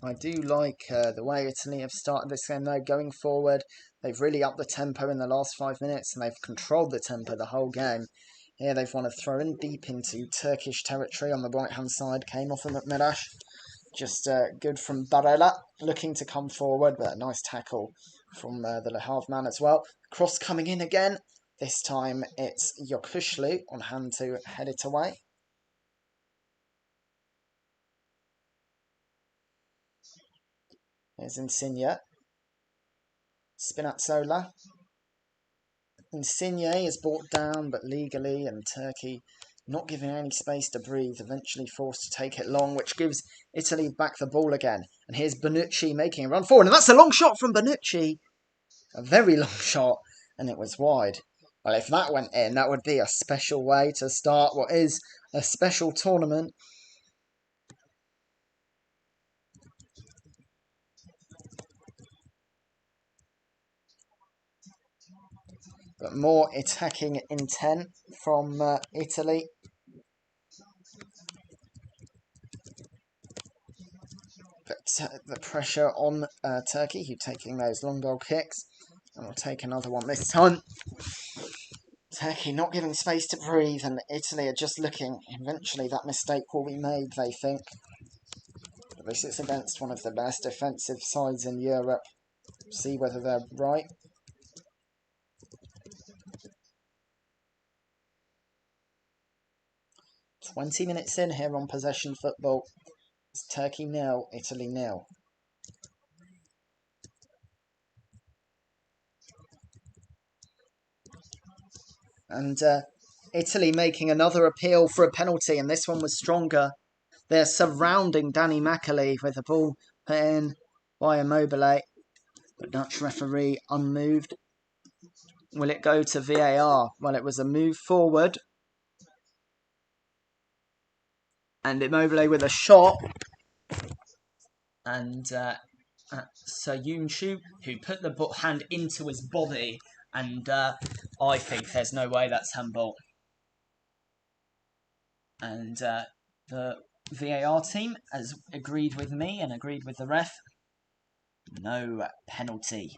I do like the way Italy have started this game though, going forward. They've really upped the tempo in the last 5 minutes and they've controlled the tempo the whole game. Here they've won a throw in deep into Turkish territory on the right hand side. Came off of Mirash. Just good from Barella, looking to come forward, but a nice tackle from the Le Havre man as well. Cross coming in again. This time it's Yokushlu on hand to head it away. There's Insigne. Spinazzola. Insigne is brought down, but legally, and Turkey not giving any space to breathe, eventually forced to take it long, which gives Italy back the ball again. And here's Bonucci making a run forward, and that's a long shot from Bonucci. A very long shot, and it was wide. Well, if that went in, that would be a special way to start what is a special tournament. But more attacking intent from Italy. But the pressure on Turkey, who taking those long goal kicks. And we'll take another one this time. Turkey not giving space to breathe, and Italy are just looking. Eventually that mistake will be made, they think. But this is against one of the best defensive sides in Europe. See whether they're right. "20 minutes in here on possession football. It's Turkey 0, Italy 0. And Italy making another appeal for a penalty, and this one was stronger. They're surrounding Danny Macaulay with the ball put in by Immobile. The Dutch referee unmoved. Will it go to VAR? Well, it was a move forward. And Immobile with a shot. And Soyuncu, who put the hand into his body. And I think there's no way that's handball. And the VAR team has agreed with me and agreed with the ref. No penalty.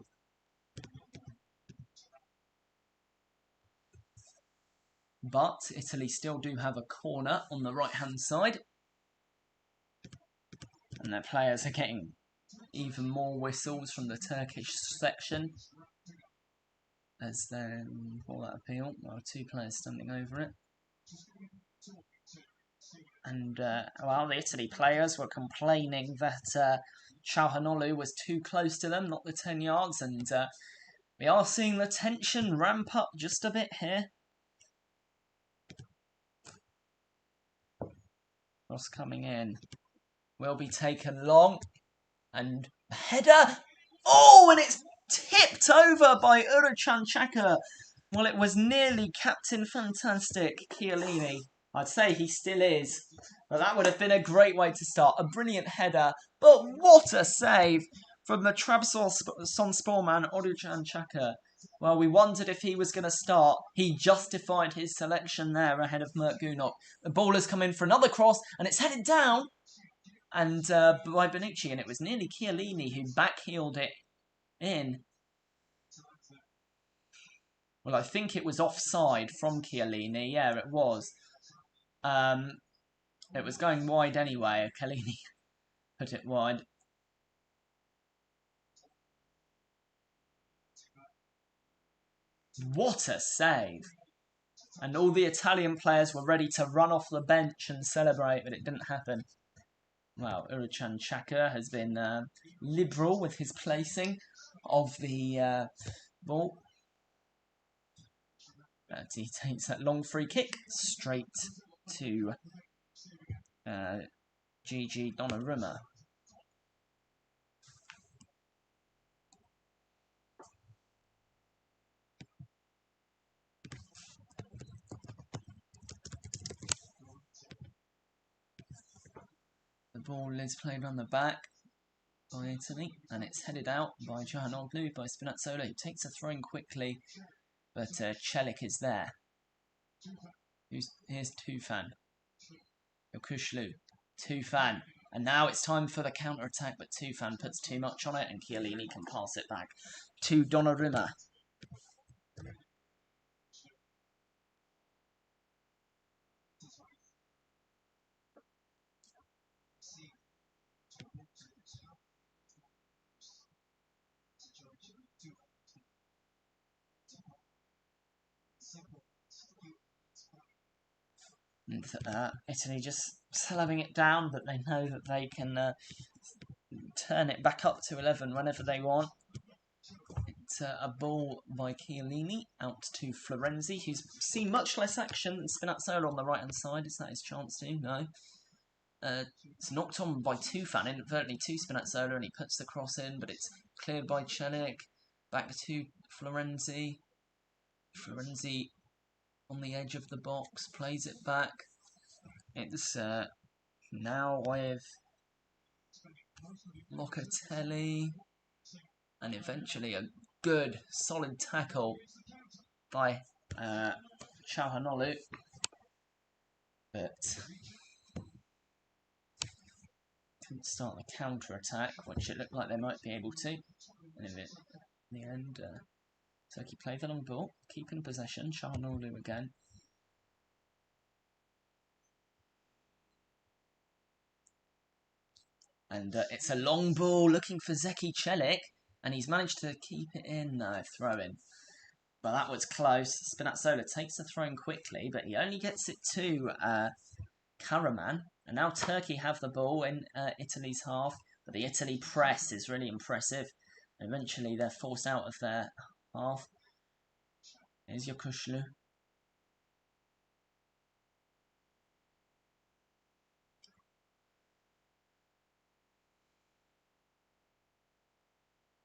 But Italy still do have a corner on the right-hand side. And their players are getting even more whistles from the Turkish section. As they call that appeal. Well, 2 players standing over it. And, well, the Italy players were complaining that Çalhanoğlu was too close to them, not the 10 yards. And we are seeing the tension ramp up just a bit here. Cross coming in. Will be taken long. And header. Oh, and it's tipped over by Urian Chaka. Well, it was nearly Captain Fantastic Chiellini. I'd say he still is. But that would have been a great way to start. A brilliant header. But what a save from the Trabzonspor man, Orucan Çakır. Well, we wondered if he was going to start. He justified his selection there ahead of Mert Günok. The ball has come in for another cross, and it's headed down and by Bonucci, and it was nearly Chiellini who backheeled it in. Well, I think it was offside from Chiellini. Yeah, it was. It was going wide anyway. Chiellini put it wide. What a save! And all the Italian players were ready to run off the bench and celebrate, but it didn't happen. Well, Orucan Çakır has been liberal with his placing of the ball. But he takes that long free kick straight to Gigi Donnarumma. The ball is played on the back by Italy, and it's headed out by Çalhanoğlu, by Spinazzola, who takes a throw in quickly, but Çelik is there. Here's Tufan. Yokuşlu. Tufan. And now it's time for the counter-attack, but Tufan puts too much on it, and Chiellini can pass it back to Donnarumma. And Italy just slamming it down, but they know that they can turn it back up to 11 whenever they want. It's a ball by Chiellini out to Florenzi, who's seen much less action than Spinazzola on the right-hand side. Is that his chance to? No. It's knocked on by Tufan, inadvertently to Spinazzola, and he puts the cross in, but it's cleared by Çelik. Back to Florenzi. Florenzi on the edge of the box, plays it back. It's now with Locatelli, and eventually a good, solid tackle by Çalhanoğlu, but couldn't start the counter-attack, which it looked like they might be able to. And in the end, Turkey play the long ball, keeping possession. Çalhanoğlu again. And it's a long ball looking for Zeki Çelik, and he's managed to keep it in. No, throw in. But that was close. Spinazzola takes the throw in quickly, but he only gets it to Karaman. And now Turkey have the ball in Italy's half, but the Italy press is really impressive. Eventually they're forced out of their half. Here's Yokuşlu.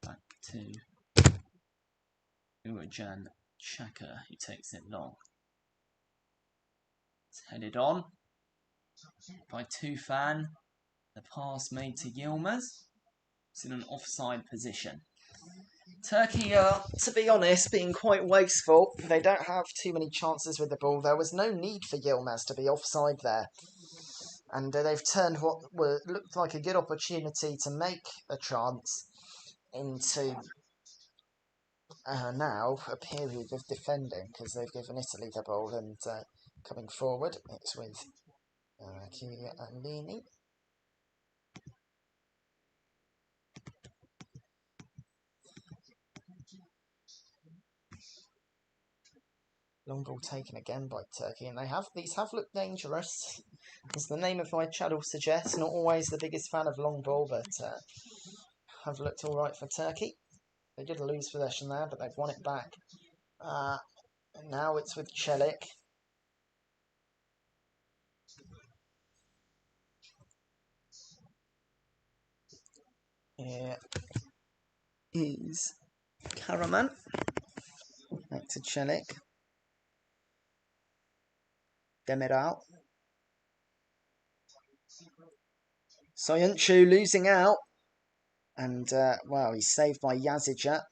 Back to Orucan Çakır, who takes it long. It's headed on by Tufan. The pass made to Yilmaz. It's in an offside position. Turkey are, to be honest, being quite wasteful. They don't have too many chances with the ball. There was no need for Yilmaz to be offside there. And they've turned what looked like a good opportunity to make a chance into now a period of defending, because they've given Italy the ball, and coming forward, it's with Chiellini. Long ball taken again by Turkey, and these have looked dangerous. As the name of my channel suggests, not always the biggest fan of long ball, but have looked alright for Turkey. They did lose possession there, but they've won it back. And now it's with Çelik. Here is Karaman. Back to Çelik. Demiral. Soyuncu losing out. And, well, he's saved by Yazija.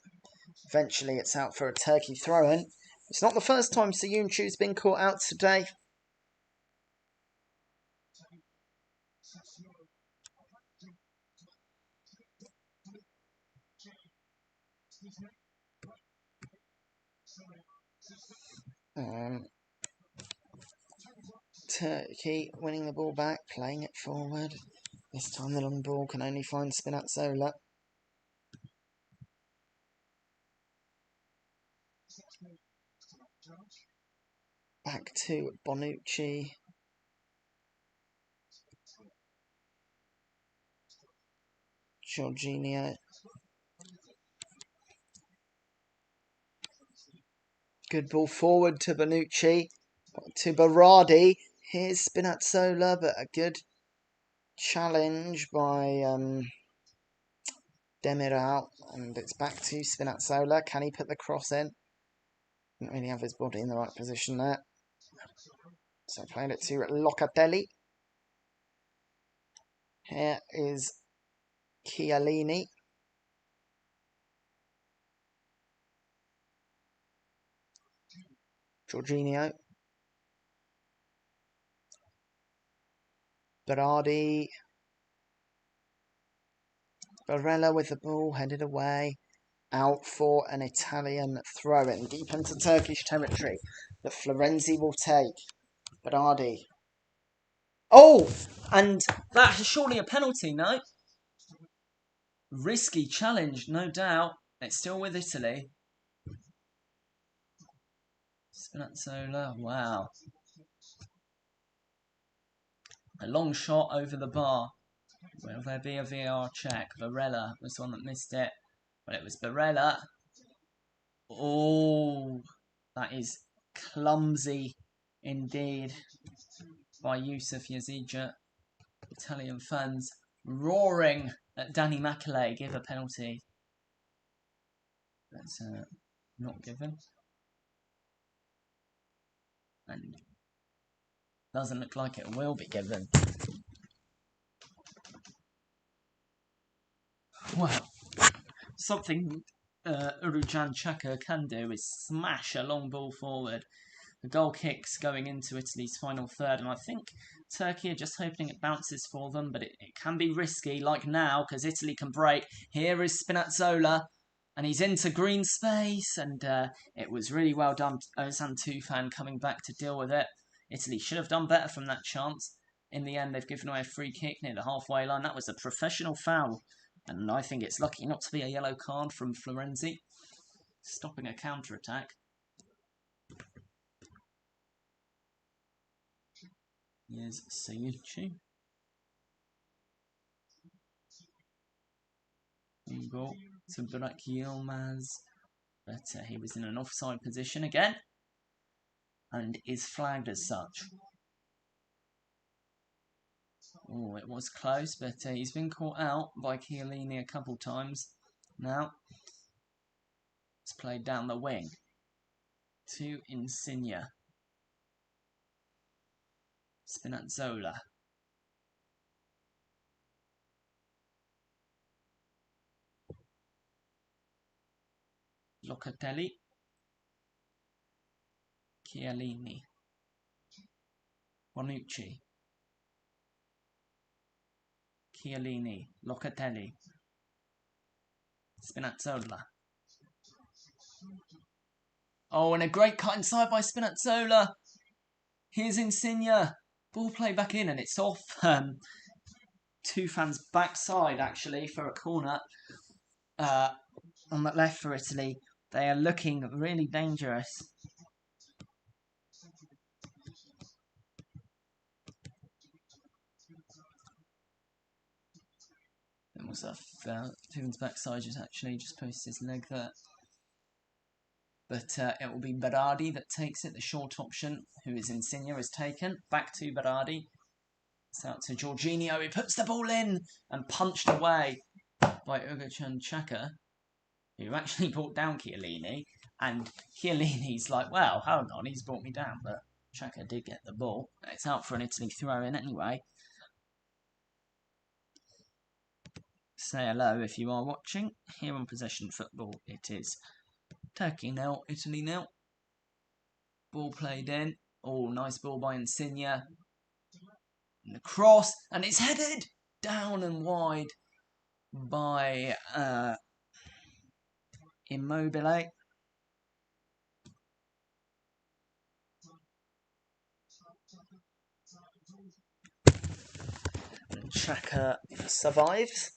Eventually, it's out for a Turkey throw-in. It's not the first time Soyuncu's been caught out today. Turkey winning the ball back, playing it forward. This time the long ball can only find Spinazzola. Back to Bonucci. Jorginho. Good ball forward to Bonucci. To Berardi. Here's Spinazzola, but a good challenge by Demiral. And it's back to Spinazzola. Can he put the cross in? Didn't really have his body in the right position there. So playing it to Locatelli. Here is Chiellini. Jorginho. Berardi. Barella with the ball, headed away. Out for an Italian throw-in, deep into Turkish territory that Florenzi will take. Berardi. Oh! And that is surely a penalty, no? Risky challenge, no doubt. It's still with Italy. Spinazzola, wow. A long shot over the bar. Will there be a VAR check? Barella was the one that missed it. But it was Barella. Oh, that is clumsy indeed by Yusuf Yazija. Italian fans roaring at Danny Macaulay. Give a penalty. That's not given. And doesn't look like it will be given. Well, something Urujan Chaka can do is smash a long ball forward. The goal kick's going into Italy's final third, and I think Turkey are just hoping it bounces for them, but it can be risky, like now, because Italy can break. Here is Spinazzola, and he's into green space, and it was really well done. Ozan Tufan coming back to deal with it. Italy should have done better from that chance. In the end, they've given away a free kick near the halfway line. That was a professional foul, and I think it's lucky not to be a yellow card from Florenzi, stopping a counter-attack. Here's Soyuncu. Goal to Burak Yilmaz, but he was in an offside position again, and is flagged as such. Oh, it was close, but he's been caught out by Chiellini a couple times. Now, it's played down the wing to Insigne. Spinazzola. Locatelli. Chiellini. Bonucci. Chiellini. Locatelli. Spinazzola. Oh, and a great cut inside by Spinazzola. Here's Insigne. Ball play back in, and it's off Tufan's backside, actually, for a corner. On the left for Italy. They are looking really dangerous. It was Tufan's backside just posted his leg there. But it will be Berardi that takes it, the short option, who is Insigne, is taken. Back to Berardi. It's out to Jorginho, he puts the ball in and punched away by Urujan Chaka, who actually brought down Chiellini. And Chiellini's like, well, hold on, he's brought me down, but Chaka did get the ball. It's out for an Italy throw-in anyway. say hello if you are watching. Here on Possession Football, it is Turkey 0, Italy 0. Ball played in. Oh, nice ball by Insigne. And the cross, and it's headed down and wide by Immobile. And Xhaka survives.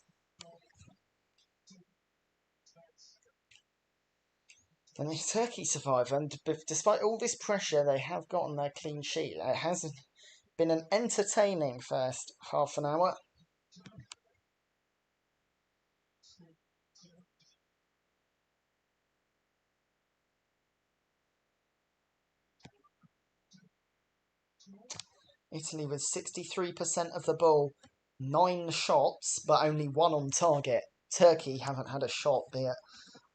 And Turkey survive, and despite all this pressure, they have gotten their clean sheet. It has been an entertaining first half an hour. Italy with 63% of the ball, 9 shots, but only 1 on target. Turkey haven't had a shot, be it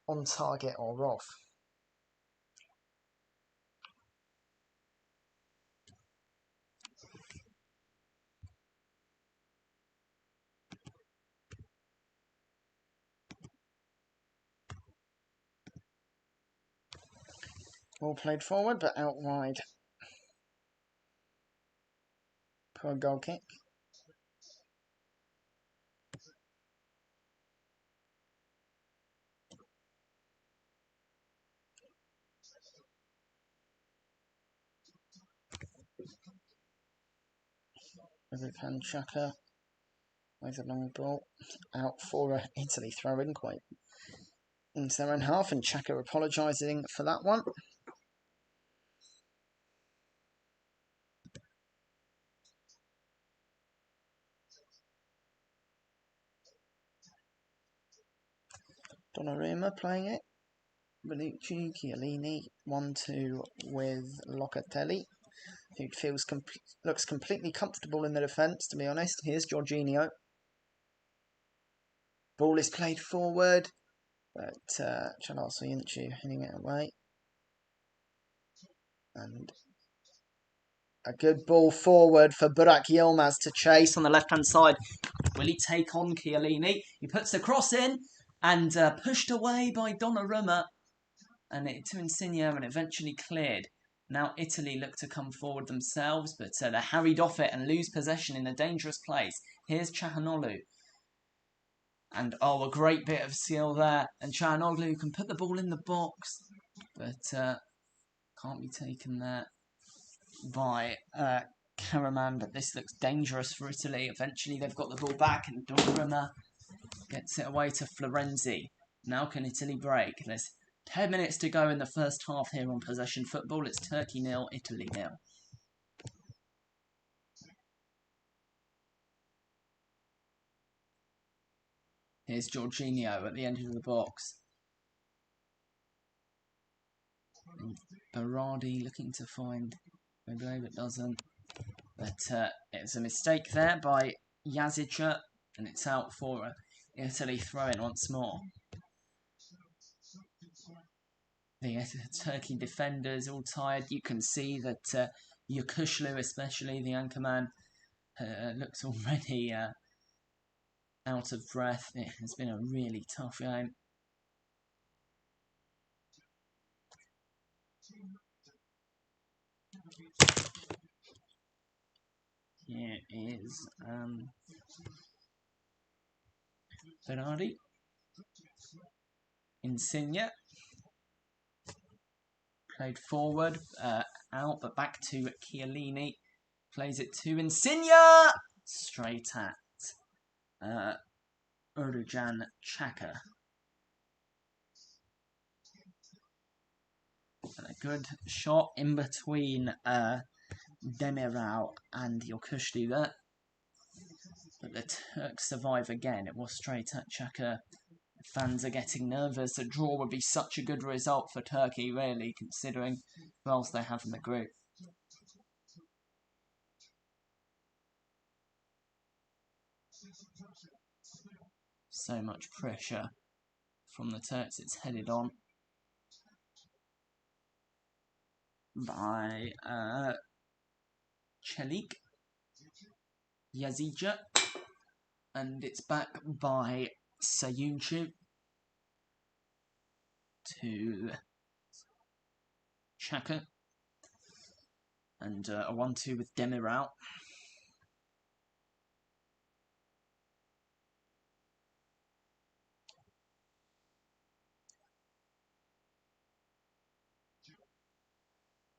on target or off. Ball played forward, but out wide. Poor goal kick. Overhand Xhaka with a long ball. Out for Italy throw-in quite into their own half, and Xhaka apologising for that one. Donnarumma playing it. Bonucci, Chiellini, 1-2 with Locatelli, who looks completely comfortable in the defence, to be honest. Here's Jorginho. Ball is played forward, but Chalal Soyuncu hitting it away. And a good ball forward for Burak Yilmaz to chase on the left-hand side. Will he take on Chiellini? He puts the cross in and pushed away by Donnarumma. And it to Insigne and eventually cleared. Now Italy look to come forward themselves, but they're harried off it and lose possession in a dangerous place. Here's Çalhanoğlu. And a great bit of skill there. And Çalhanoğlu can put the ball in the box, but can't be taken there by Karaman. But this looks dangerous for Italy. Eventually they've got the ball back and Donnarumma gets it away to Florenzi. Now can Italy break? There's 10 minutes to go in the first half here on Possession Football. It's Turkey 0, Italy 0. Here's Jorginho at the end of the box. Berardi looking to find Ogo, but doesn't. But it's a mistake there by Yazica, and it's out for Italy throw-in once more. The Turkey defenders all tired. You can see that Yokuşlu, especially the anchorman, looks already out of breath. It has been a really tough game. Here is Berardi. Insigne. Played forward, out, but back to Chiellini. Plays it to Insigne! Straight at Urucan Xhaka. And a good shot in between Demiral and Yokuşlu there. But the Turks survive again. It was straight at Xhaka. Fans are getting nervous. A draw would be such a good result for Turkey, really, considering who else they have in the group. So much pressure from the Turks. It's headed on by Çelik, Yazica, and it's back by Sayunchu to Chaka. And a 1-2 with Demir out.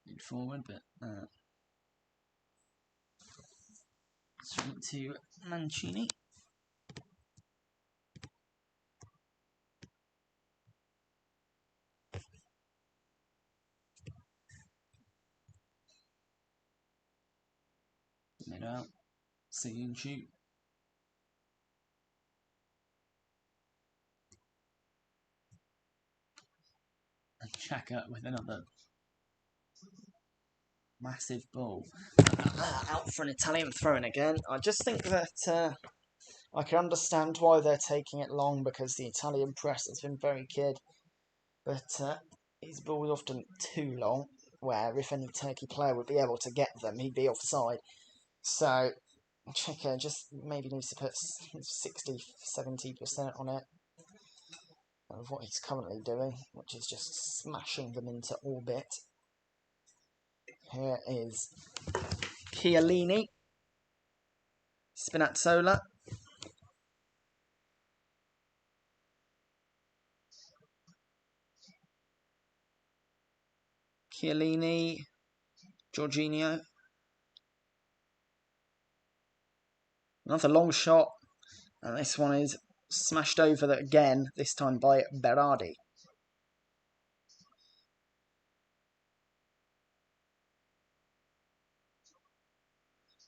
Lead forward, but straight to Mancini. Mid out. Sayunchu. And Chaka with another massive ball. Out for an Italian throw-in again. I just think that I can understand why they're taking it long, because the Italian press has been very good. But his ball is often too long, where if any Turkey player would be able to get them, he'd be offside. So Cheka just maybe needs to put 60-70% on it of what he's currently doing, which is just smashing them into orbit. Here is Chiellini, Spinazzola, Chiellini, Jorginho. Another long shot, and this one is smashed over again, this time by Berardi.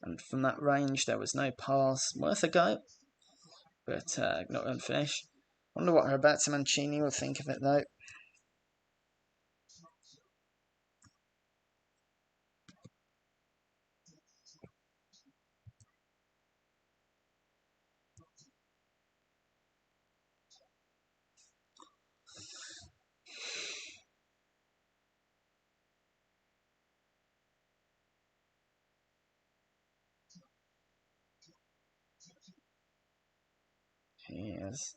And from that range, there was no pass worth a go, but not going to finish. Wonder what Roberto Mancini will think of it, though. Here's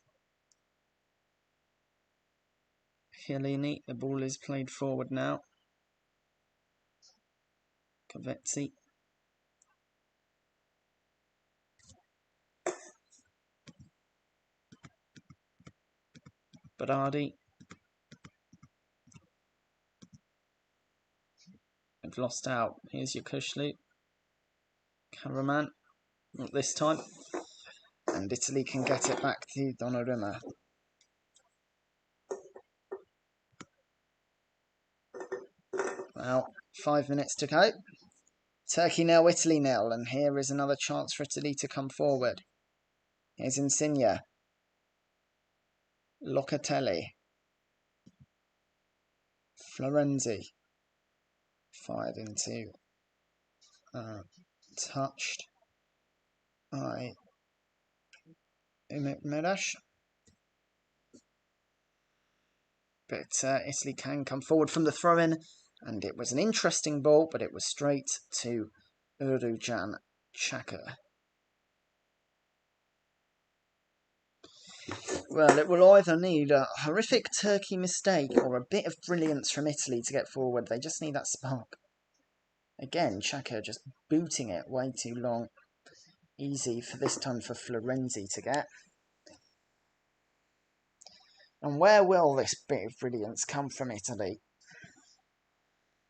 Chiellini. The ball is played forward now. Cavezzi. Berardi. They've lost out. Here's Yokushlu. Karaman. Not this time. And Italy can get it back to Donnarumma. Well, 5 minutes to go. Turkey 0, Italy 0, and here is another chance for Italy to come forward. Here's Insigne. Locatelli. Florenzi. Fired into. Touched. Merash. But Italy can come forward from the throw-in, and it was an interesting ball, but it was straight to Urujan Chaka. Well, it will either need a horrific Turkey mistake or a bit of brilliance from Italy to get forward. They just need that spark. Again, Chaka just booting it way too long. Easy for this time for Florenzi to get. And where will this bit of brilliance come from Italy?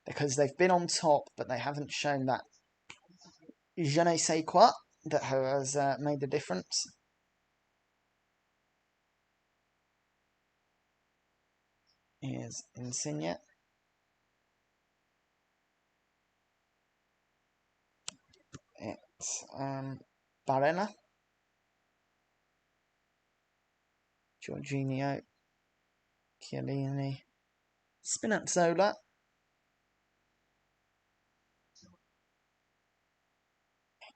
Because they've been on top, but they haven't shown that je ne sais quoi that has made the difference. Here's Insigne. It's Barella. Jorginho. Chiellini. Spinazzola.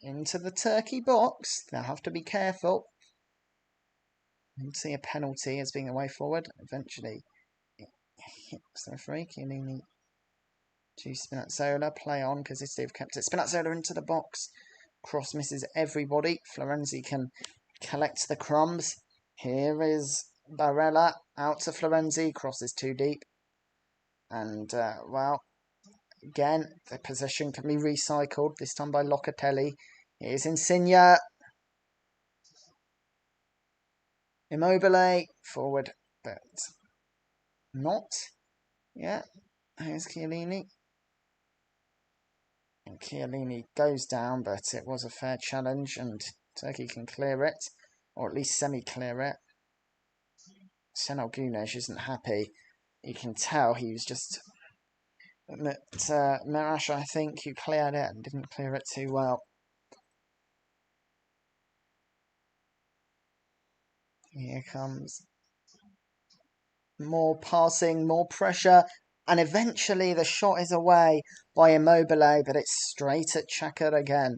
Into the Turkey box. They'll have to be careful. You see a penalty as being the way forward. Eventually, it hits the referee. Chiellini to Spinazzola. Play on because Italy have kept it. Spinazzola into the box. Cross misses everybody. Florenzi can collect the crumbs. Here is Barella out to Florenzi, crosses too deep. And, well, again, the position can be recycled, this time by Locatelli. Here's Insigne. Immobile, forward, but not. Yeah, here's Chiellini. And Chiellini goes down, but it was a fair challenge, and Turkey can clear it, or at least semi-clear it. Şenol Güneş isn't happy. You can tell he was just... Merash, I think, who cleared it and didn't clear it too well. Here comes more passing, more pressure, and eventually the shot is away by Immobile, but it's straight at Xhaka again.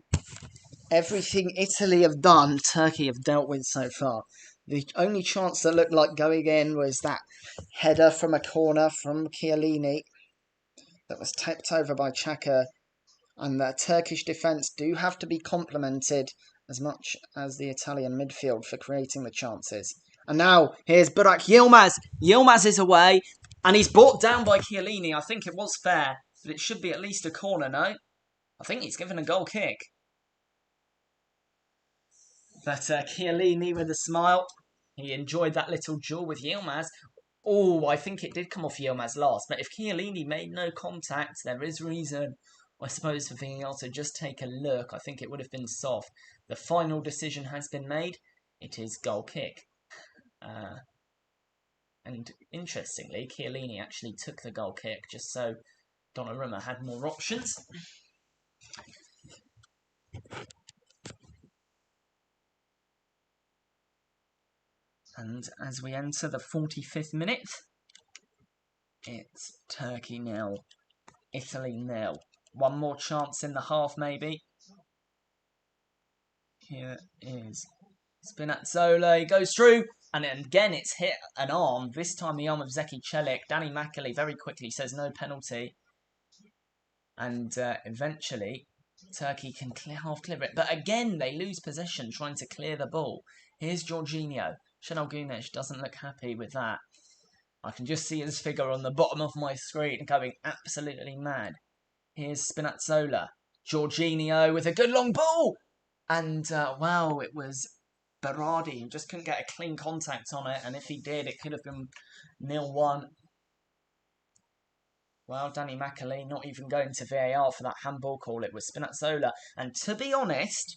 Everything Italy have done, Turkey have dealt with so far. The only chance that looked like going in was that header from a corner from Chiellini that was tipped over by Xhaka, and the Turkish defence do have to be complimented as much as the Italian midfield for creating the chances. And now, here's Burak Yilmaz. Yilmaz is away, and he's brought down by Chiellini. I think it was fair, but it should be at least a corner, no? I think he's given a goal kick. But Chiellini with a smile. He enjoyed that little duel with Yilmaz. Oh, I think it did come off Yilmaz last. But if Chiellini made no contact, there is reason, I suppose, for VAR to just take a look. I think it would have been soft. The final decision has been made. It is goal kick. And interestingly, Chiellini actually took the goal kick just so Donnarumma had more options. And as we enter the 45th minute, it's Turkey 0, Italy 0. One more chance in the half, maybe. Here is Spinazzola. He goes through, and again it's hit an arm. This time the arm of Zeki Çelik. Danny Macaulay very quickly says no penalty. And eventually, Turkey can half clear it. But again, they lose possession trying to clear the ball. Here's Jorginho. Şenol Güneş doesn't look happy with that. I can just see his figure on the bottom of my screen going absolutely mad. Here's Spinazzola. Jorginho with a good long ball. And, wow, it was Berardi who just couldn't get a clean contact on it. And if he did, it could have been 0-1. Well, Danny Macaulay not even going to VAR for that handball call. It was Spinazzola. And to be honest,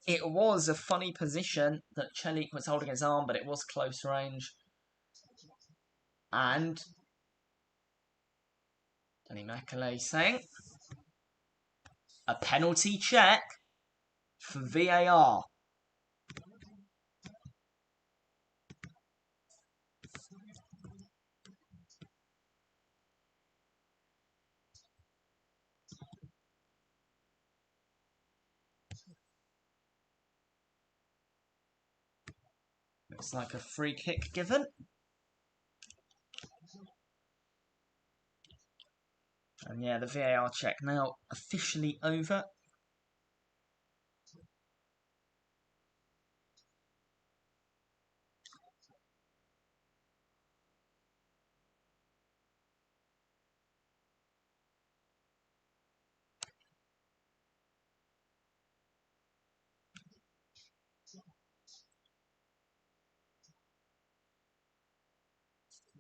it was a funny position that Çelik was holding his arm, but it was close range. And Danny Macaulay saying a penalty check for VAR. Looks like a free kick given. And yeah, the VAR check now officially over.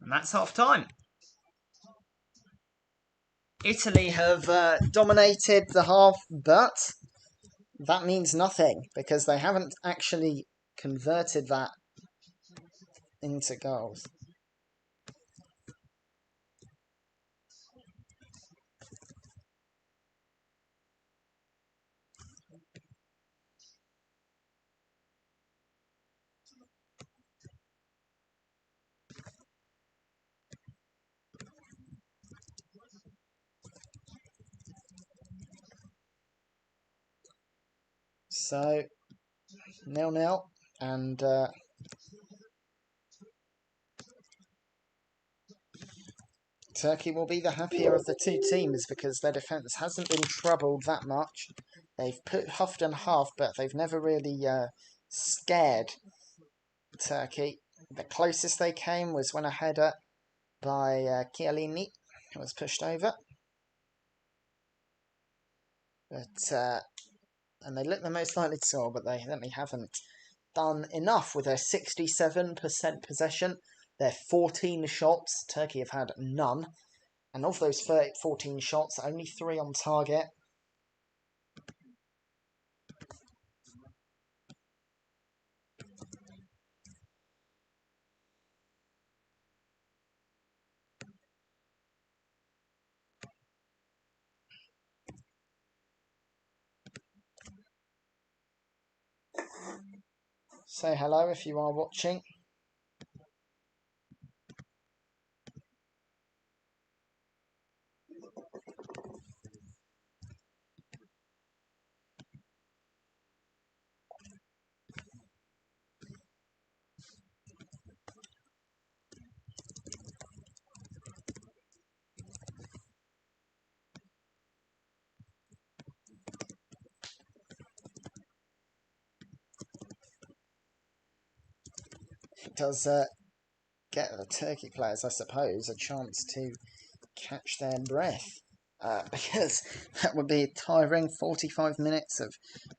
And that's half time. Italy have dominated the half, but that means nothing because they haven't actually converted that into goals. So, 0-0, and Turkey will be the happier of the two teams because their defence hasn't been troubled that much. They've huffed and huffed, but they've never really scared Turkey. The closest they came was when a header by Chiellini was pushed over. But and they look the most likely to score, but they haven't done enough with their 67% possession. Their 14 shots, Turkey have had none. And of those 14 shots, only 3 on target. Say hello if you are watching. It does get the Turkey players, I suppose, a chance to catch their breath. Because that would be a tiring 45 minutes of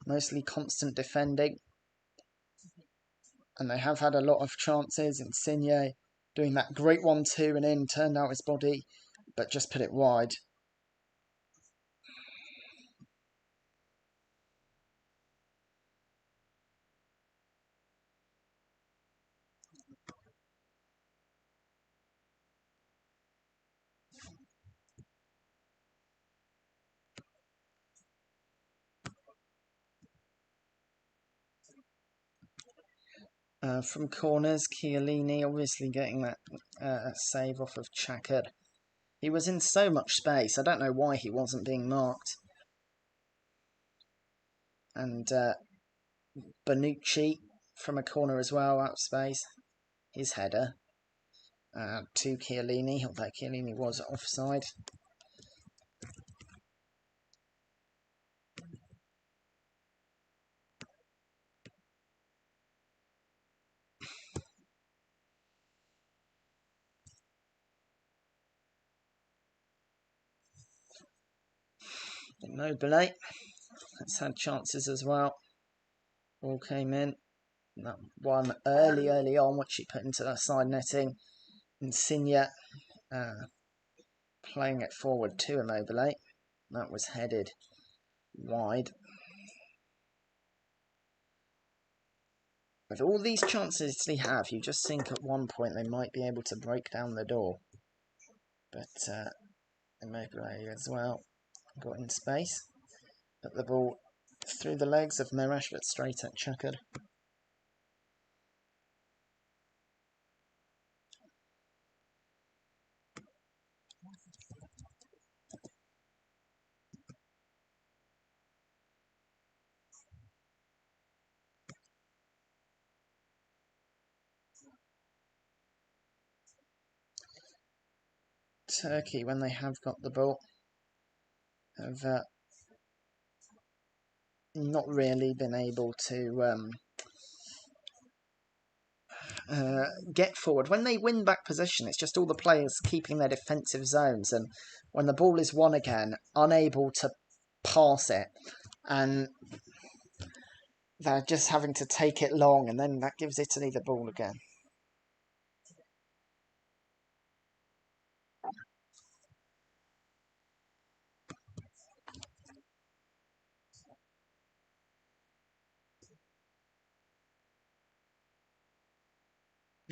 mostly constant defending. And they have had a lot of chances. Insigne doing that great 1-2 and in, turned out his body, but just put it wide. From corners, Chiellini obviously getting that save off of Chakad. He was in so much space, I don't know why he wasn't being marked. And Bonucci from a corner as well, out of space. His header to Chiellini, although Chiellini was offside. Immobile has had chances as well. All came in. That one early on, which he put into the side netting. Insigne playing it forward to Immobile. That was headed wide. With all these chances they have, you just think at one point they might be able to break down the door. But Immobile as well got in space. Put the ball through the legs of Merash, but straight at Chakad. Turkey, when they have got the ball, have not really been able to get forward. When they win back possession, it's just all the players keeping their defensive zones, and when the ball is won again, unable to pass it, and they're just having to take it long, and then that gives Italy the ball again.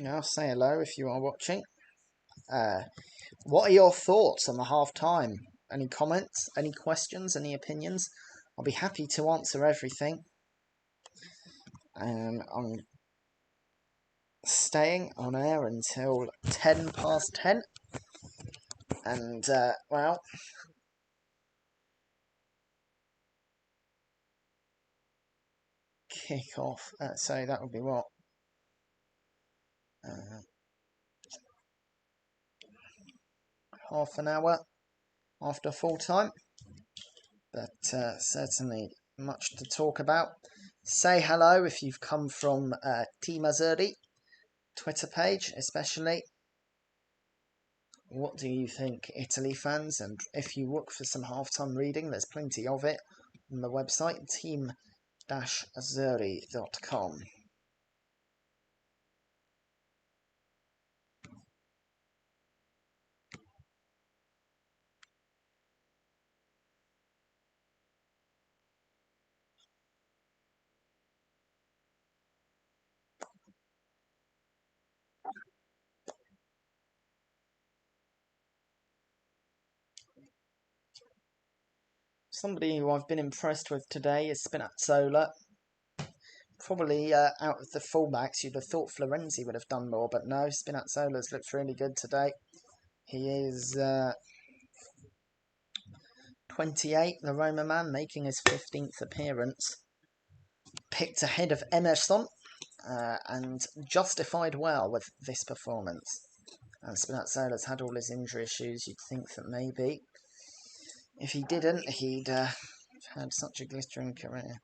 Now, say hello if you are watching. What are your thoughts on the half-time? Any comments, any questions, any opinions? I'll be happy to answer everything. I'm staying on air until 10 past 10. And, well, kick off. So that would be what? Half an hour after full time. But certainly much to talk about. Say hello if you've come from Team Azzurri. Twitter page, especially. What do you think, Italy fans? And if you look for some halftime reading, there's plenty of it on the website, team-azzurri.com. Somebody who I've been impressed with today is Spinazzola. Probably out of the fullbacks, you'd have thought Florenzi would have done more, but no, Spinazzola's looked really good today. He is 28, the Roma man, making his 15th appearance. Picked ahead of Emerson, and justified well with this performance. And Spinazzola's had all his injury issues. You'd think that maybe if he didn't, he'd had such a glittering career.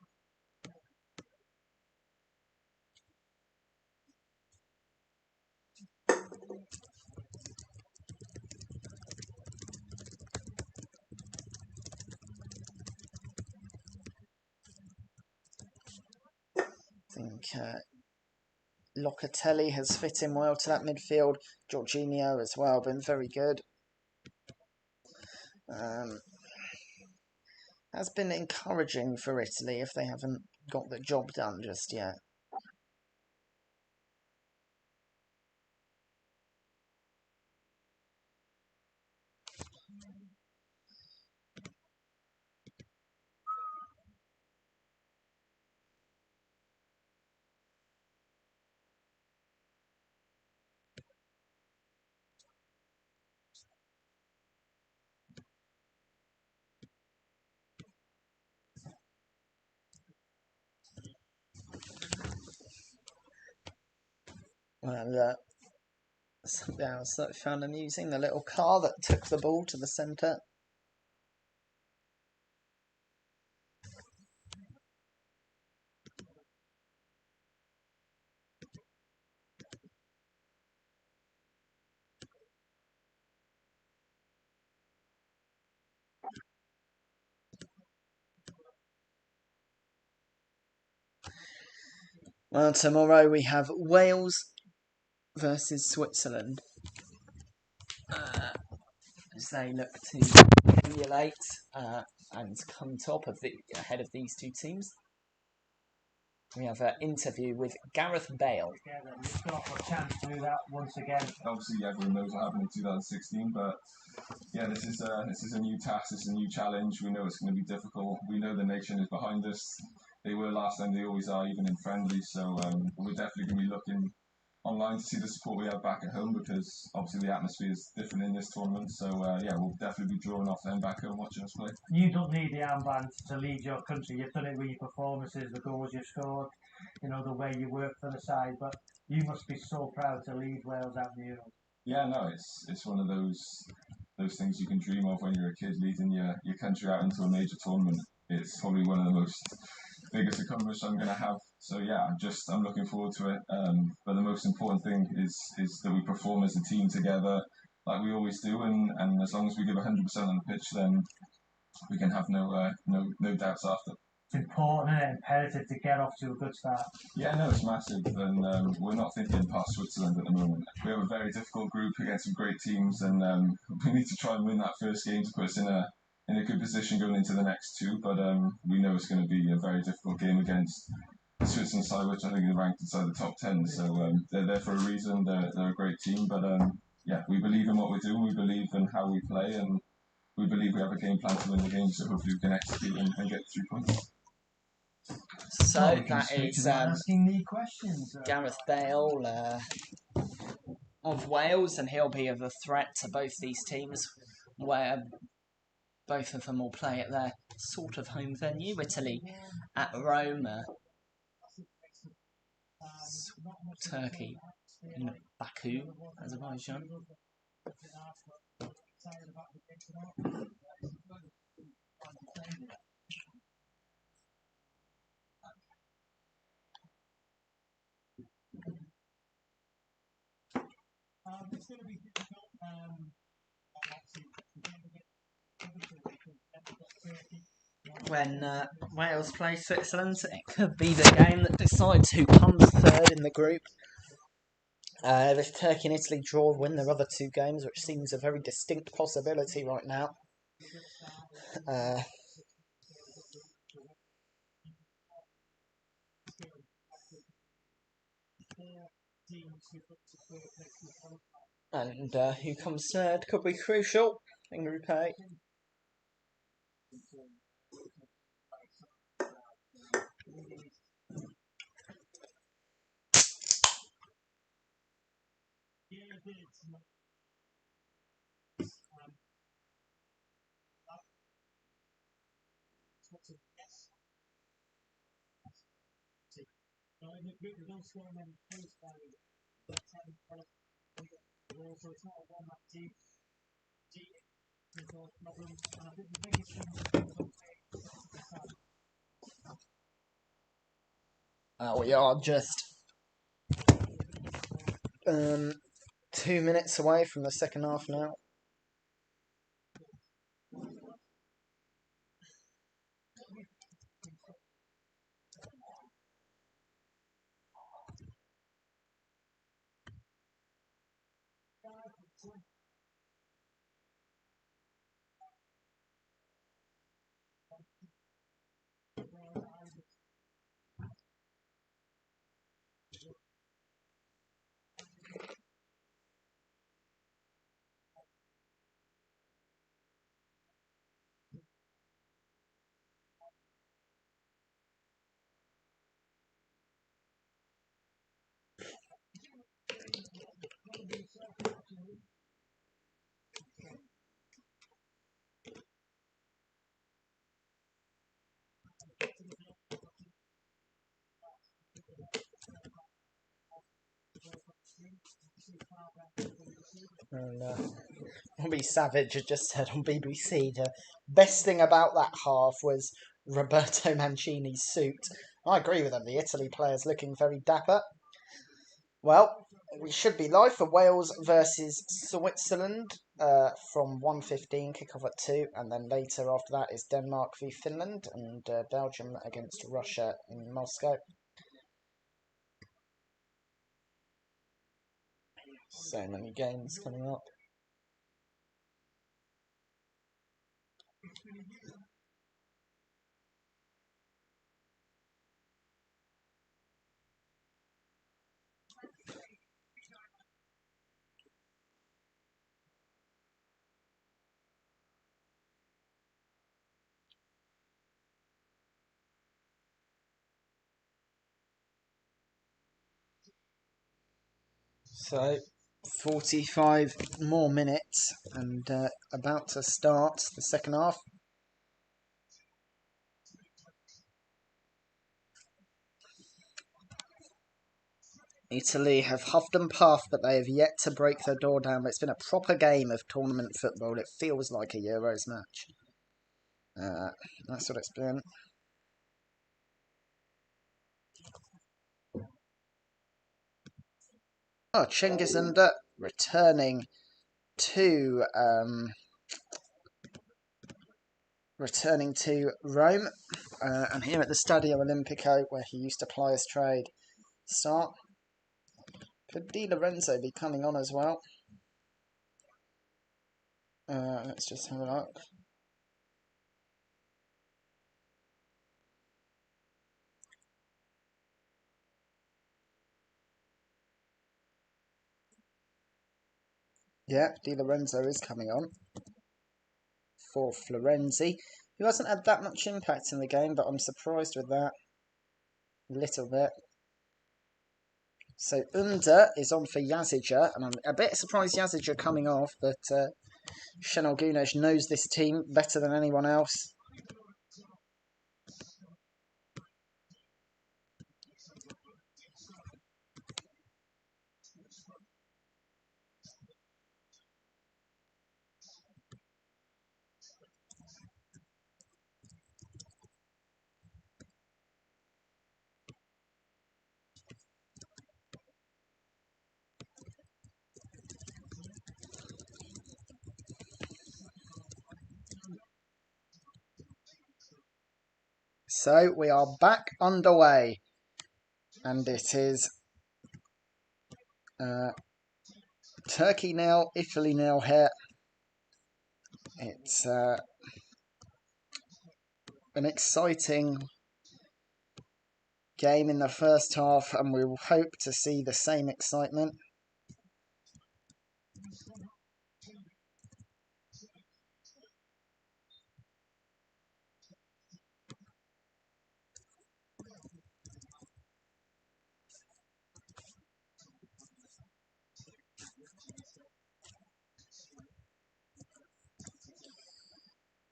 I think Locatelli has fit in well to that midfield. Jorginho as well, been very good. Has been encouraging for Italy if they haven't got the job done just yet. Well, something else that I found amusing, the little car that took the ball to the centre. Well, tomorrow we have Wales versus Switzerland. As they look to emulate and come top of ahead of these two teams. We have an interview with Gareth Bale. You've got a chance to do that once again. Obviously, everyone knows what happened in 2016, but yeah, this is a new task, this is a new challenge. We know it's going to be difficult. We know the nation is behind us. They were last time, they always are, even in friendlies. So we're definitely going to be looking online to see the support we have back at home, because obviously the atmosphere is different in this tournament. So yeah, we'll definitely be drawing off them back home watching us play. You don't need the armband to lead your country. You've done it with your performances, the goals you've scored, you know, the way you work for the side. But you must be so proud to lead Wales out in the Euros. Yeah, no, it's one of those things you can dream of when you're a kid, leading your country out into a major tournament. It's probably one of the biggest accomplishments I'm going to have. So yeah, I'm looking forward to it. But the most important thing is that we perform as a team together, like we always do, and as long as we give 100% on the pitch, then we can have no doubts after. It's important and imperative to get off to a good start. Yeah, no, it's massive, and we're not thinking past Switzerland at the moment. We have a very difficult group against some great teams, and we need to try and win that first game to put us in a good position going into the next two. But we know it's going to be a very difficult game against the Switzerland side, which I think is ranked inside the top 10. So they're there for a reason. They're a great team, but yeah, we believe in what we do. We believe in how we play, and we believe we have a game plan to win the game. So hopefully we can execute and get 3 points. So that is asking the questions. Gareth Bale of Wales, and he'll be of a threat to both these teams, where both of them will play at their sort of home venue. Italy at Rome, Turkey in Baku, Azerbaijan. When Wales play Switzerland, it could be the game that decides who comes third in the group. If Turkey and Italy draw or win their other two games, which seems a very distinct possibility right now. And who comes third could be crucial in Group A. We are just 2 minutes away from the second half now. And Robbie Savage had just said on BBC the best thing about that half was Roberto Mancini's suit. I agree with him. The Italy players looking very dapper. Well, we should be live for Wales versus Switzerland from 1:15, kickoff at 2, and then later after that is Denmark v Finland and Belgium against Russia in Moscow. So many games coming up. So, 45 more minutes and about to start the second half. Italy have huffed and puffed, but they have yet to break their door down. It's been a proper game of tournament football. It feels like a Euros match. That's what it's been. Oh, Cengiz Under returning to Rome, and here at the Stadio Olimpico, where he used to ply his trade. Start. Could Di Lorenzo be coming on as well? Let's just have a look. Yeah, Di Lorenzo is coming on for Florenzi, who hasn't had that much impact in the game, but I'm surprised with that. A little bit. So Under is on for Yazidja, and I'm a bit surprised Yazidja coming off, but Şenol Güneş knows this team better than anyone else. So we are back underway, and it is Turkey 0, Italy 0 here. It's an exciting game in the first half, and we will hope to see the same excitement.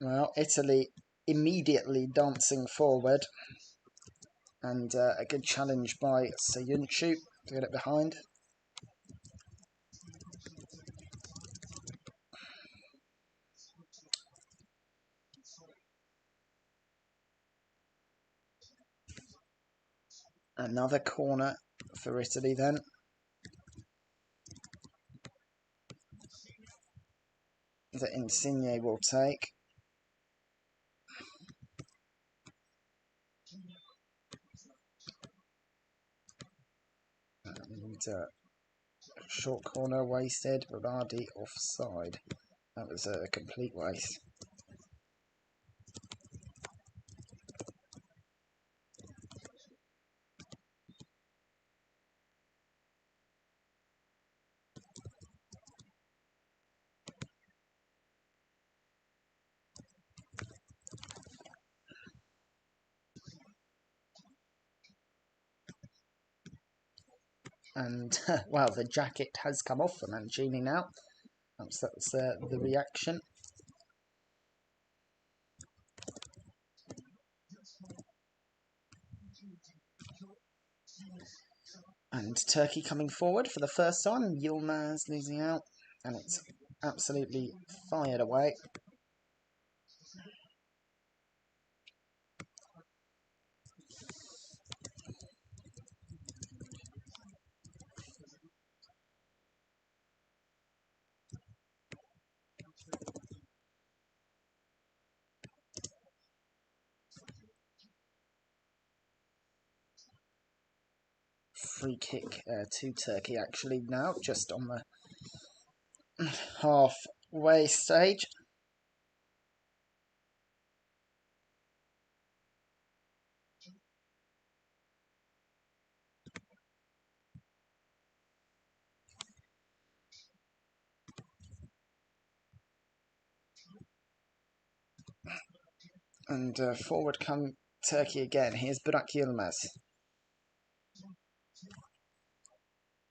Well, Italy immediately dancing forward, and a good challenge by Sayuncu to get it behind. Another corner for Italy then. That Insigne will take. And short corner wasted. Berardi offside. That was a complete waste. And, well, the jacket has come off for Mancini now. That's the reaction. And Turkey coming forward for the first time. Yilmaz losing out. And it's absolutely fired away. Free kick to Turkey actually now, just on the halfway stage. And forward come Turkey again. Here's Burak Yilmaz.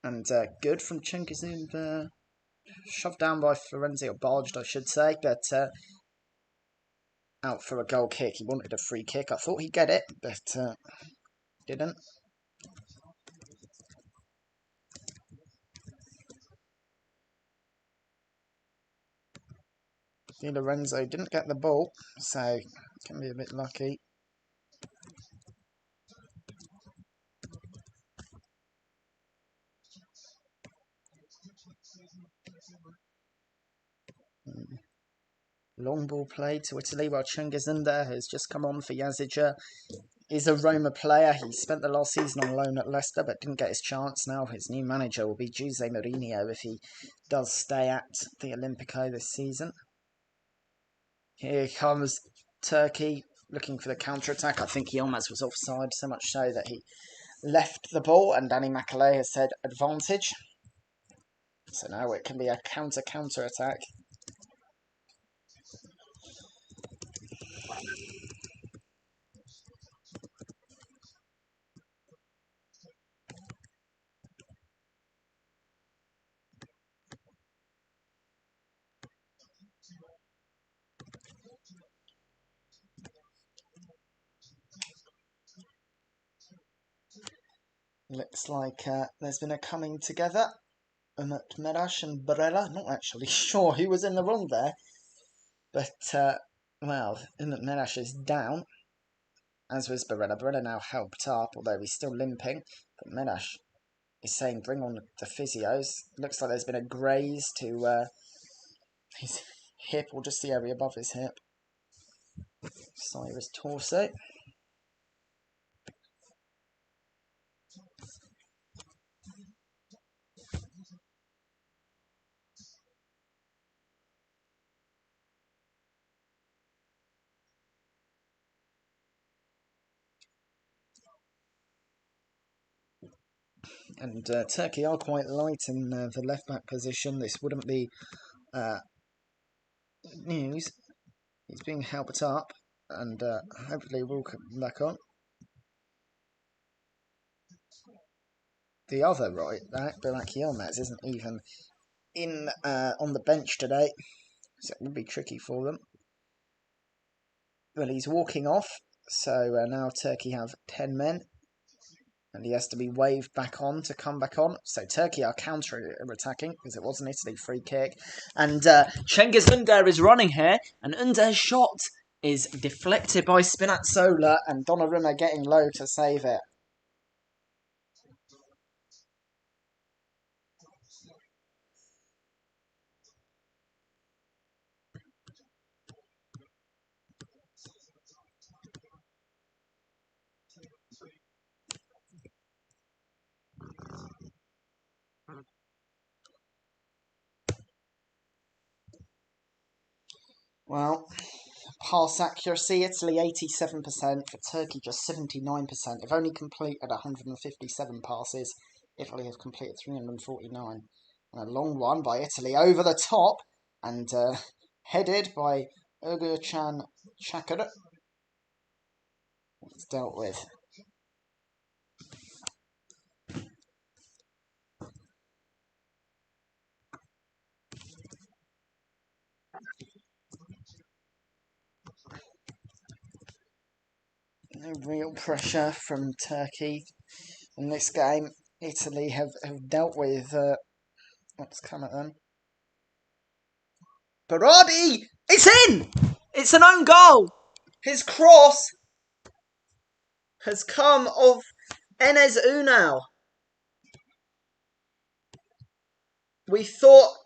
And good from Cengiz, shoved down by Florenzi, or barged I should say, but out for a goal kick. He wanted a free kick. I thought he'd get it, but didn't. Di Lorenzo didn't get the ball, so can be a bit lucky. Long ball played to Italy, while Cengiz has just come on for Yazidja. He's a Roma player. He spent the last season on loan at Leicester, but didn't get his chance. Now his new manager will be Jose Mourinho if he does stay at the Olimpico this season. Here comes Turkey looking for the counter-attack. I think Yilmaz was offside, so much so that he left the ball, and Danny Makale has said advantage. So now it can be a counter-attack. Looks like there's been a coming together. Umut Merash and Barella. Not actually sure who was in the wrong there. But, well, Umut Merash is down, as was Barella. Barella now helped up, although he's still limping. But Merash is saying, bring on the physios. Looks like there's been a graze to his hip, or just the area above his hip. Cyrus torso. And Turkey are quite light in the left back position. This wouldn't be news. He's being helped up, and hopefully will come back on. The other right back, Burak Yilmaz, isn't even in on the bench today, so it would be tricky for them. Well, he's walking off, so now Turkey have 10 men, and he has to be waved back on to come back on. So Turkey are counter-attacking, because it was an Italy free kick. And Cengiz Ünder is running here, and Under's shot is deflected by Spinazzola, and Donnarumma getting low to save it. Well, pass accuracy, Italy 87%, for Turkey just 79%. They've only completed 157 passes. Italy have completed 349. And a long one by Italy over the top, and headed by Özcan Çakır. It's dealt with. No real pressure from Turkey in this game. Italy have dealt with what's come at them. Berardi! It's in! It's an own goal! His cross has come off Enes Ünal. We thought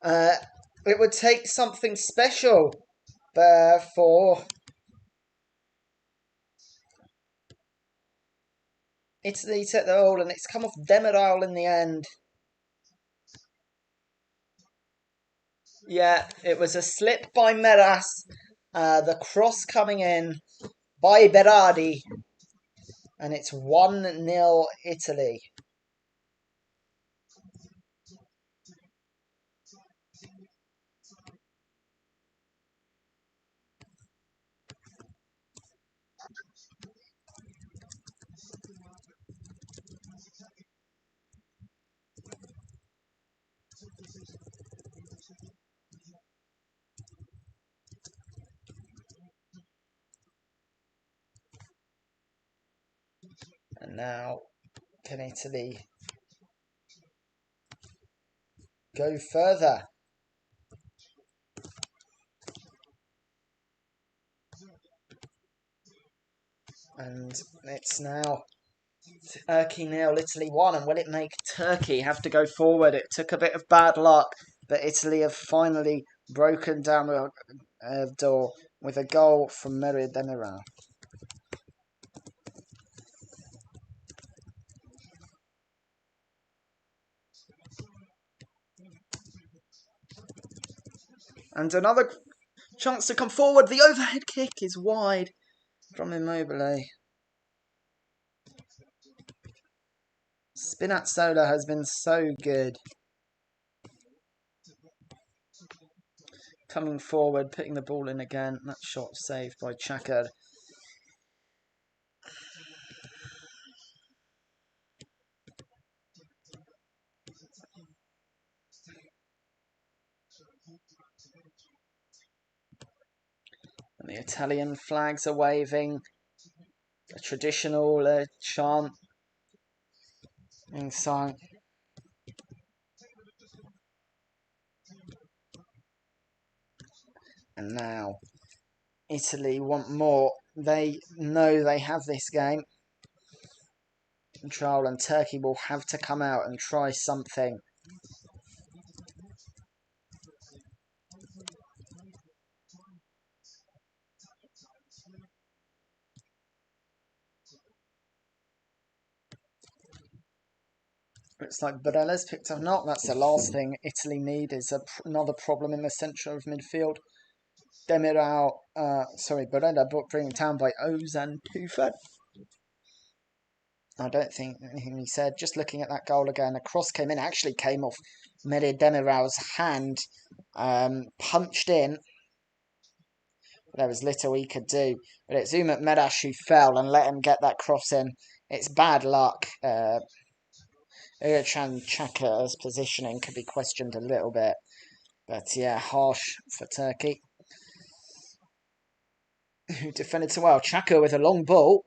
it would take something special for Italy to take the goal, and it's come off Demiral in the end. Yeah, it was a slip by Meras. The cross coming in by Berardi, and it's 1-0 Italy. And now, can Italy go further? And it's now Turkey 0, Italy 1. And will it make Turkey have to go forward? It took a bit of bad luck, but Italy have finally broken down the door with a goal from Merih Demiral. And another chance to come forward. The overhead kick is wide from Immobile. Spinazzola has been so good. Coming forward, putting the ball in again. That shot saved by Çakır. And the Italian flags are waving. A traditional chant being sung. And now Italy want more. They know they have this game control, and Turkey will have to come out and try something. Looks like Barella's picked up a knock. That's the last thing Italy need, is another problem in the centre of midfield. Barella brought down by Ozan Tufan. I don't think anything he said. Just looking at that goal again, a cross came in. Actually came off Mehdi Demiral's hand, punched in. There was little he could do. But it's Umut Medash who fell and let him get that cross in. It's bad luck. Urchan Chaka's positioning could be questioned a little bit. But yeah, harsh for Turkey. Who defended so well. Chaka with a long ball.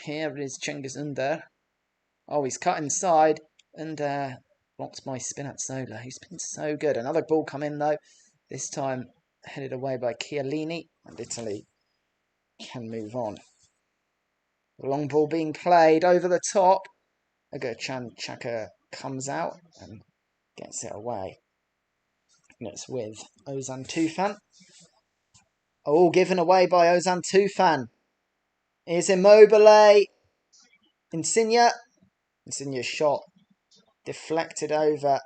Here is Cengiz Under. Oh, he's cut inside. And blocked by Spinazzola. He's been so good. Another ball come in though. This time headed away by Chiellini. And Italy can move on. The long ball being played over the top. Urchan Chaka comes out and gets it away. And it's with Ozan Tufan. All given away by Ozan Tufan. Here's Immobile. Insigne. Insigne's shot deflected over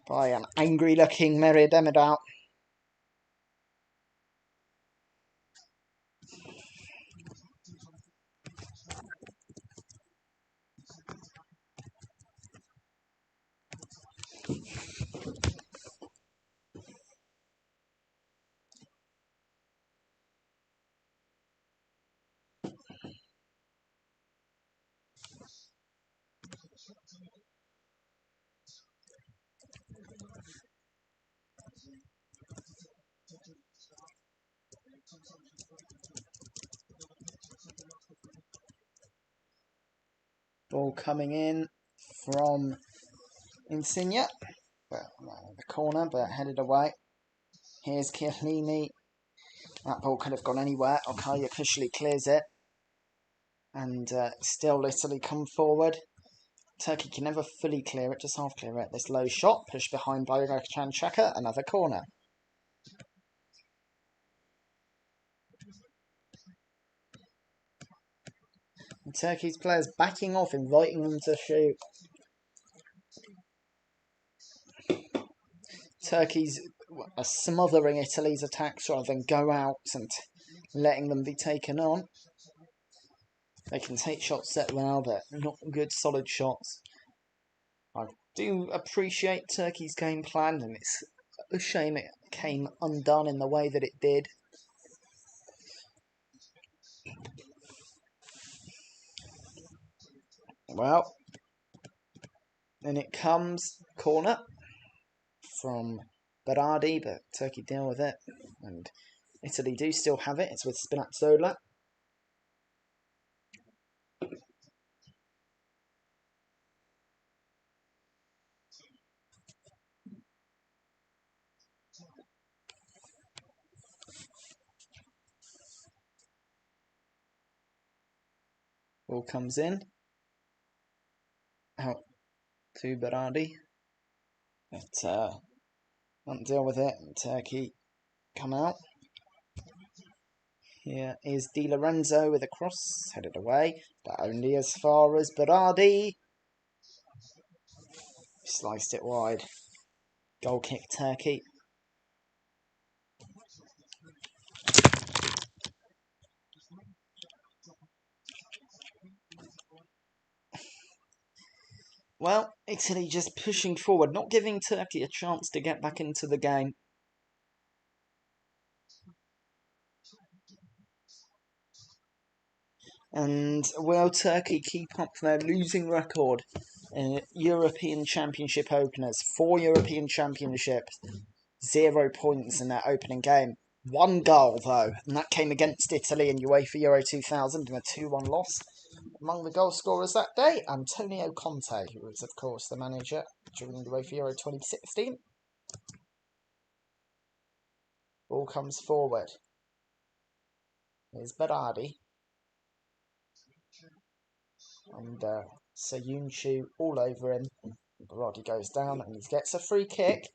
by an angry-looking Mehdi Demiral. Ball coming in from Insigne. Well, the corner, but headed away. Here's Chiellini. That ball could have gone anywhere. Okay, officially clears it. And still Italy come forward. Turkey can never fully clear it, just half clear it. This low shot, pushed behind by Urchan Chaka. Another corner. And Turkey's players backing off, inviting them to shoot. Turkey's smothering Italy's attacks rather than go out and letting them be taken on. They can take shots set well, but not good solid shots. I do appreciate Turkey's game plan, and it's a shame it came undone in the way that it did. Well, then it comes corner from Berardi, but Turkey deal with it, and Italy do still have it. It's with Spinazzola. Ball comes in. Out to Berardi. But can't deal with it. And Turkey come out. Here is Di Lorenzo with a cross. Headed away. But only as far as Berardi. Sliced it wide. Goal kick Turkey. Well, Italy just pushing forward, not giving Turkey a chance to get back into the game. And will Turkey keep up their losing record in European Championship openers? 4 European Championships, 0 points in their opening game. 1 goal, though, and that came against Italy in UEFA Euro 2000 in a 2-1 loss. Among the goal scorers that day, Antonio Conte, who was, of course, the manager during the UEFA Euro 2016. Ball comes forward. Here's Berardi. And Sayuncu all over him. Berardi goes down and he gets a free kick.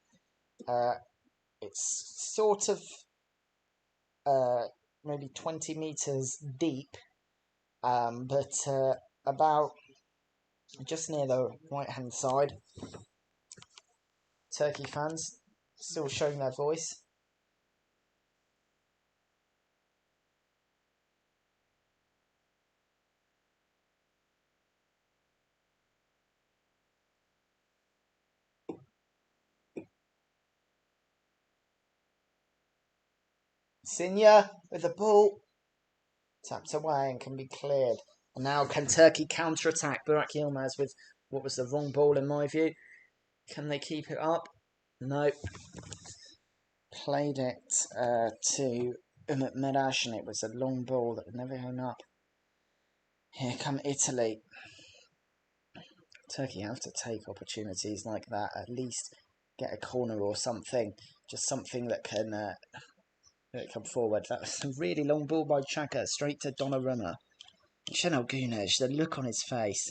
It's sort of maybe 20 metres deep, but about just near the right-hand side. Turkey fans still showing their voice. Insigne with the ball. Tapped away and can be cleared. And now can Turkey counter-attack? Burak Yilmaz with what was the wrong ball in my view. Can they keep it up? No. Played it to Umut Merash, and it was a long ball that would never hang up. Here come Italy. Turkey have to take opportunities like that, at least get a corner or something. Just something that can come forward. That was a really long ball by Xhaka, straight to Donnarumma. Şenol Güneş, the look on his face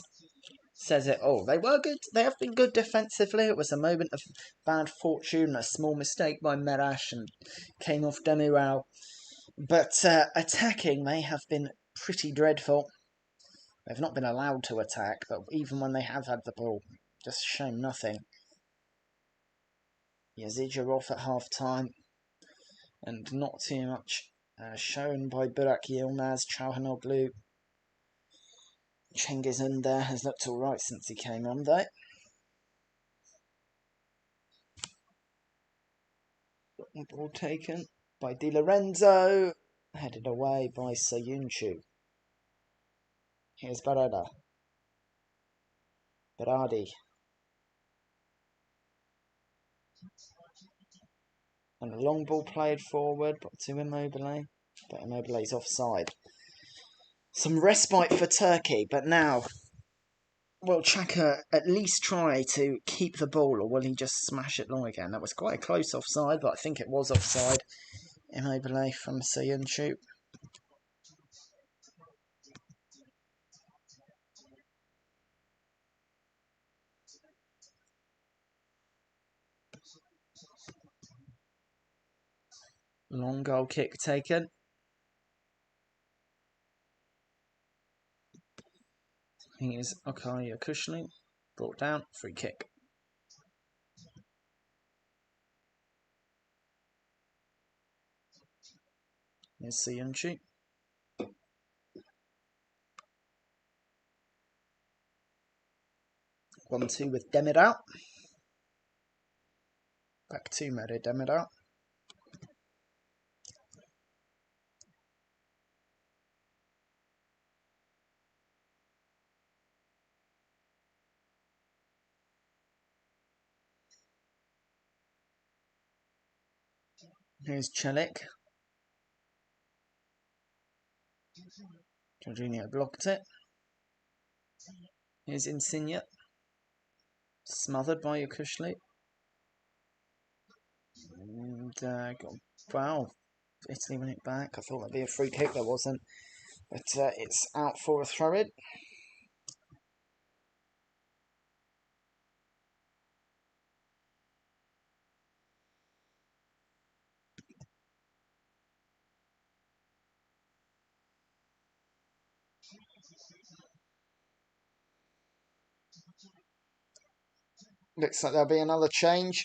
says it all. They were good. They have been good defensively. It was a moment of bad fortune, a small mistake by Merash, and came off Demiral. But attacking, they have been pretty dreadful. They've not been allowed to attack, but even when they have had the ball, just shown nothing. Yazid off at half-time, and not too much shown by Burak Yilmaz. Çalhanoğlu. Cengiz Ünder has looked alright since he came on, though. Ball taken by Di Lorenzo, headed away by Soyuncu. Here's Berardi. And a long ball played forward, but to Immobile. But Immobile's offside. Some respite for Turkey, but now will Xhaka at least try to keep the ball, or will he just smash it long again? That was quite a close offside, but I think it was offside. Immobile from Soyuncu. Long goal kick taken. Here's Okay Yakushli. Brought down. Free kick. Here's Soyuncu. 1-2 with Demiral. Back to Mehdi Demiral. Here's Celik. Jorginho blocked it. Here's Insigne. Smothered by Yakushli. And wow, Italy win it back. I thought that'd be a free kick, there wasn't. But it's out for a throw-in. Looks like there'll be another change.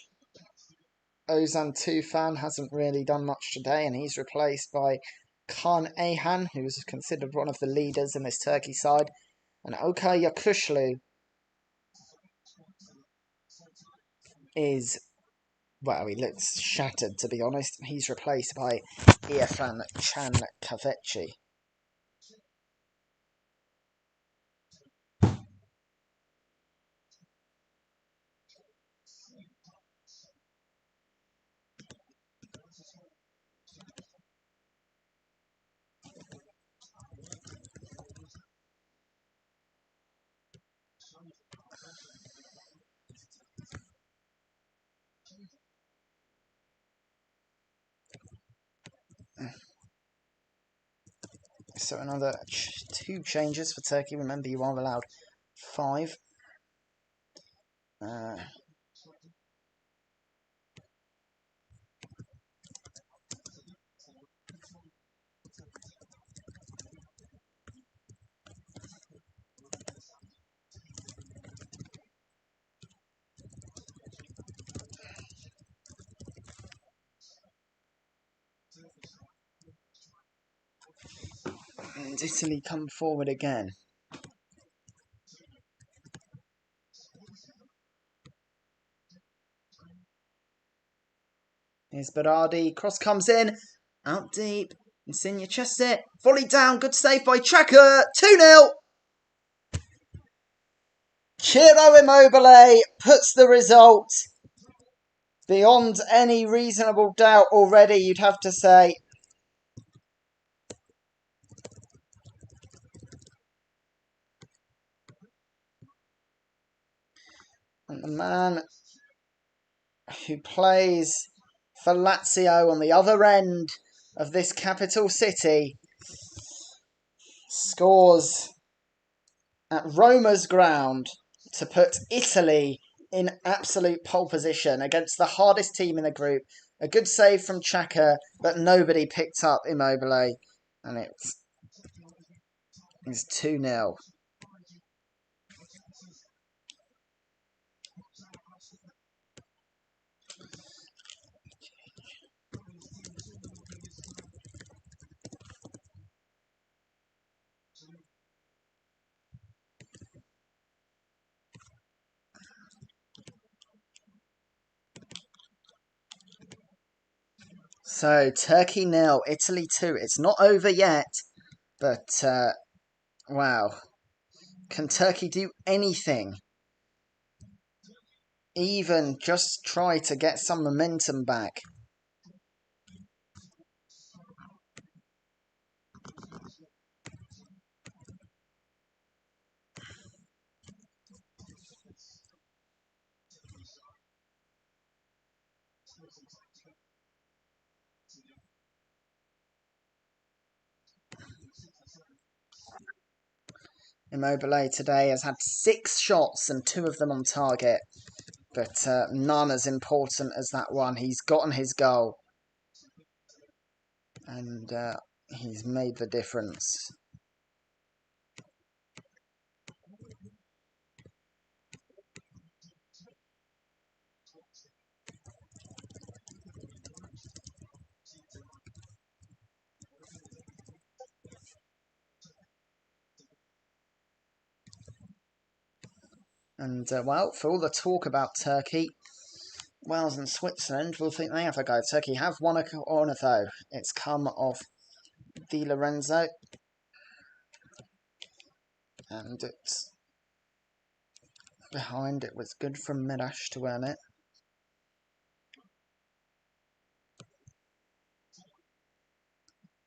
Ozan Tufan hasn't really done much today, and he's replaced by Kaan Ayhan, who's considered one of the leaders in this Turkey side. And Okay Yakushlu is, well, he looks shattered, to be honest. He's replaced by Irfan Can Kavechi. So another 2 changes for Turkey. Remember, you are allowed 5. And Italy come forward again. Here's Berardi. Cross comes in. Out deep. Insigne chests it. Volley down. Good save by Chaka. 2-0. Ciro Immobile puts the result beyond any reasonable doubt already, you'd have to say. And the man who plays for Lazio on the other end of this capital city scores at Roma's ground to put Italy in absolute pole position against the hardest team in the group. A good save from Chaka, but nobody picked up Immobile, and it's 2-0. So, Turkey 0, Italy 2. It's not over yet, but, wow. Can Turkey do anything? Even just try to get some momentum back? Immobile today has had 6 shots and 2 of them on target, but none as important as that one. He's gotten his goal, and he's made the difference. And, well, for all the talk about Turkey, Wales and Switzerland will think they have a go. Turkey have won a corner, though. It's come off Di Lorenzo. And it's behind. It was good from Mirash to earn it.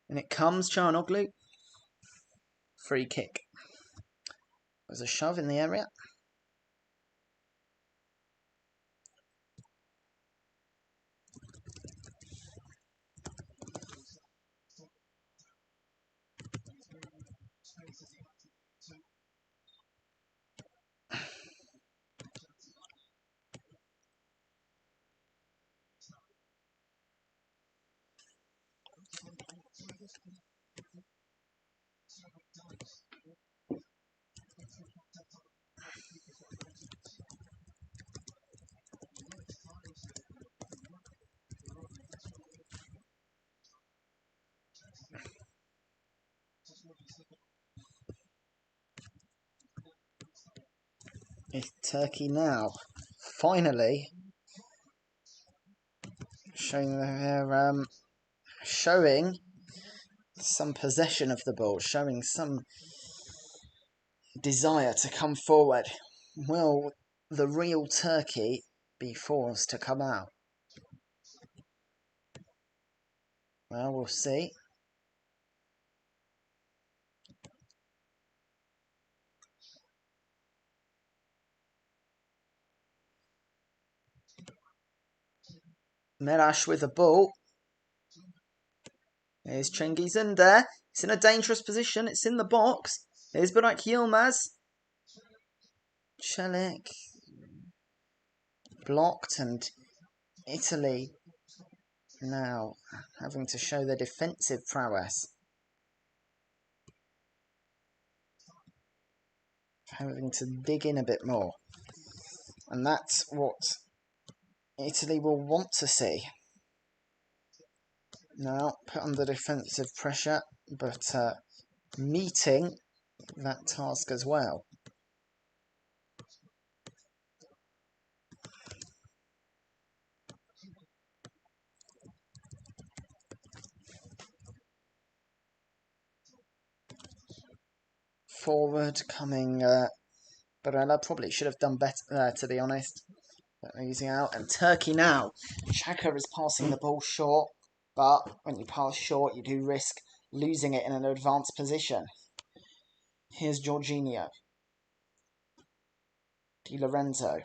And it comes, Çalhanoğlu. Free kick. There's a shove in the area. It's Turkey now, finally, showing some possession of the ball, showing some desire to come forward. Will the real Turkey be forced to come out? Well, we'll see. Merash with the ball. Here's Cengiz Ünder. It's in a dangerous position. It's in the box. Here's Burak Yilmaz. Celik. Blocked, and Italy now having to show their defensive prowess. Having to dig in a bit more. And that's what Italy will want to see. Now, put under defensive pressure, but meeting that task as well. forward coming. Barella probably should have done better there, to be honest. But easy out. And Turkey now. Xhaka is passing the ball short. But when you pass short, you do risk losing it in an advanced position. Here's Jorginho. Di Lorenzo.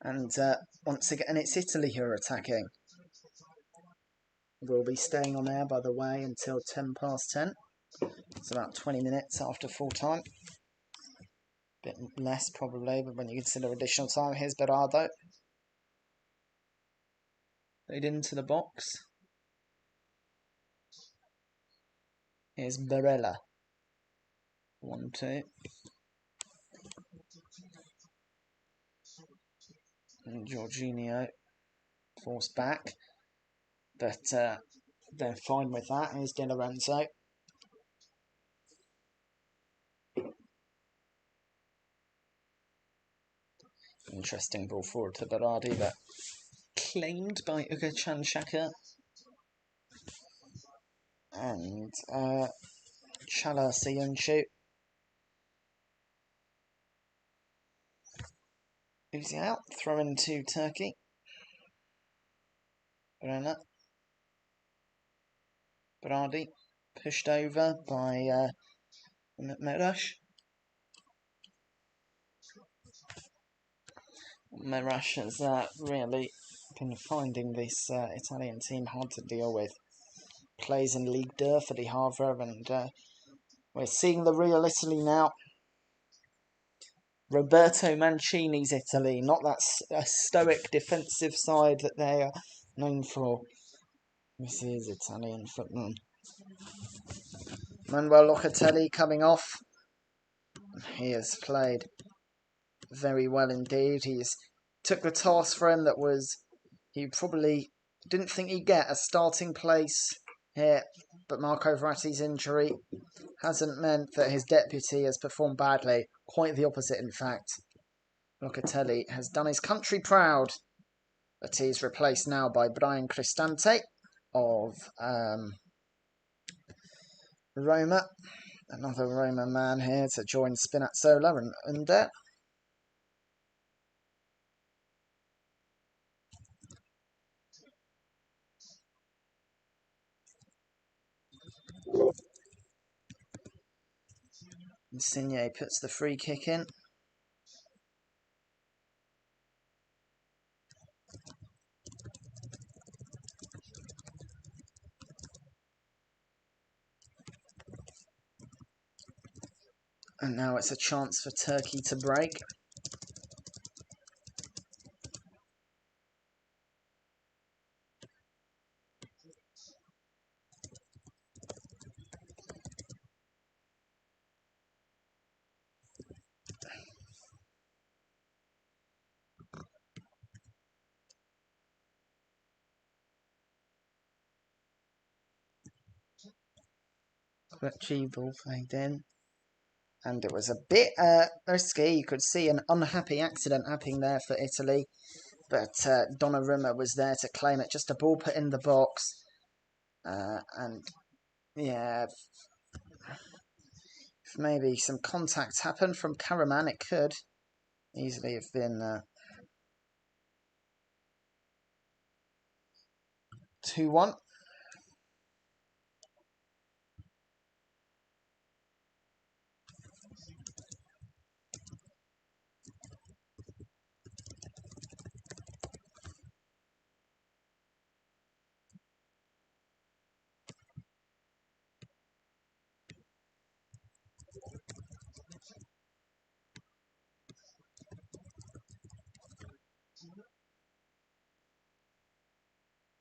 And once again, it's Italy who are attacking. We'll be staying on air, by the way, until 10:10. It's about 20 minutes after full time. Bit less, probably, but when you consider additional time, here's Berardo. Played into the box. Here's Barella. 1-2. And Jorginho forced back. But they're fine with that. Here's Di Lorenzo. Interesting ball forward to Berardi, but claimed by Ugo-chan Xhaka. And Chala Siyunchu. Easy out. Throw into Turkey. Berardi pushed over by Merash. Merash has really been finding this Italian team hard to deal with. Plays in Ligue 2 for the Havre, and we're seeing the real Italy now. Roberto Mancini's Italy, not that stoic defensive side that they are known for. This is Italian football. Manuel Locatelli coming off. He has played very well indeed. He's took the task for him that was, he probably didn't think he'd get a starting place here, but Marco Verratti's injury hasn't meant that his deputy has performed badly. Quite the opposite, in fact. Locatelli has done his country proud, but he's replaced now by Brian Cristante of Roma. Another Roma man here to join Spinazzola and Under. Insigne puts the free kick in. And now it's a chance for Turkey to break. Ball played in. And it was a bit risky. You could see an unhappy accident happening there for Italy. But Donnarumma was there to claim it. Just a ball put in the box. And yeah, if maybe some contact happened from Karaman, it could easily have been 2-1.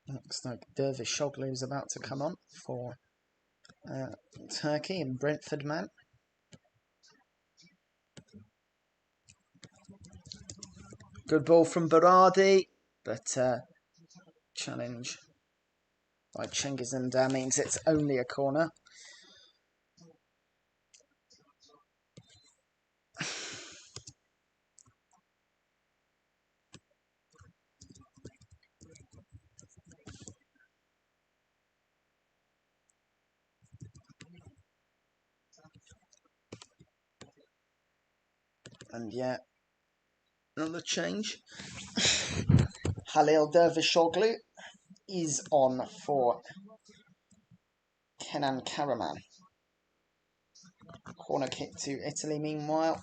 Looks like Dervishoglu is about to come on for Turkey and Brentford man. Good ball from Berardi, but challenge by Cengiz Ünder means it's only a corner. And yeah, another change. Halil Dervishoglu is on for Kenan Karaman. Corner kick to Italy meanwhile.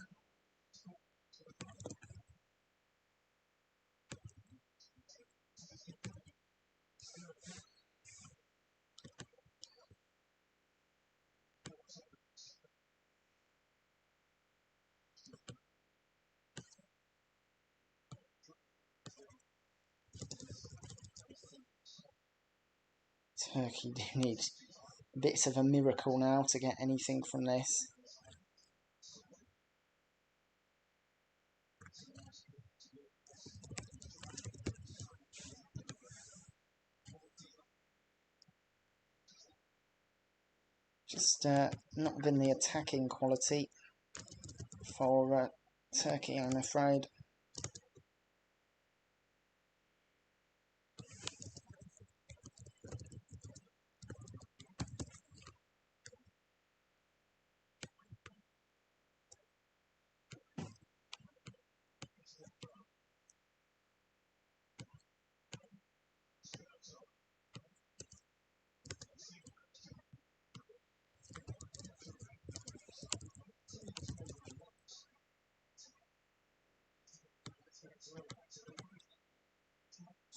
Turkey do need bits of a miracle now to get anything from this. Just not been the attacking quality for Turkey, I'm afraid.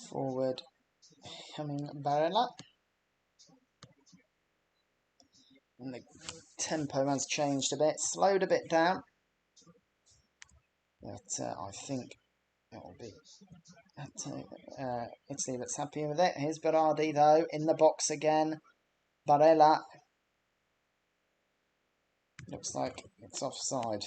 Forward coming Barella. And the tempo has changed a bit, slowed a bit down. But I think it will be Italy that's happy with it. Here's Berardi though, in the box again. Barella. Looks like it's offside.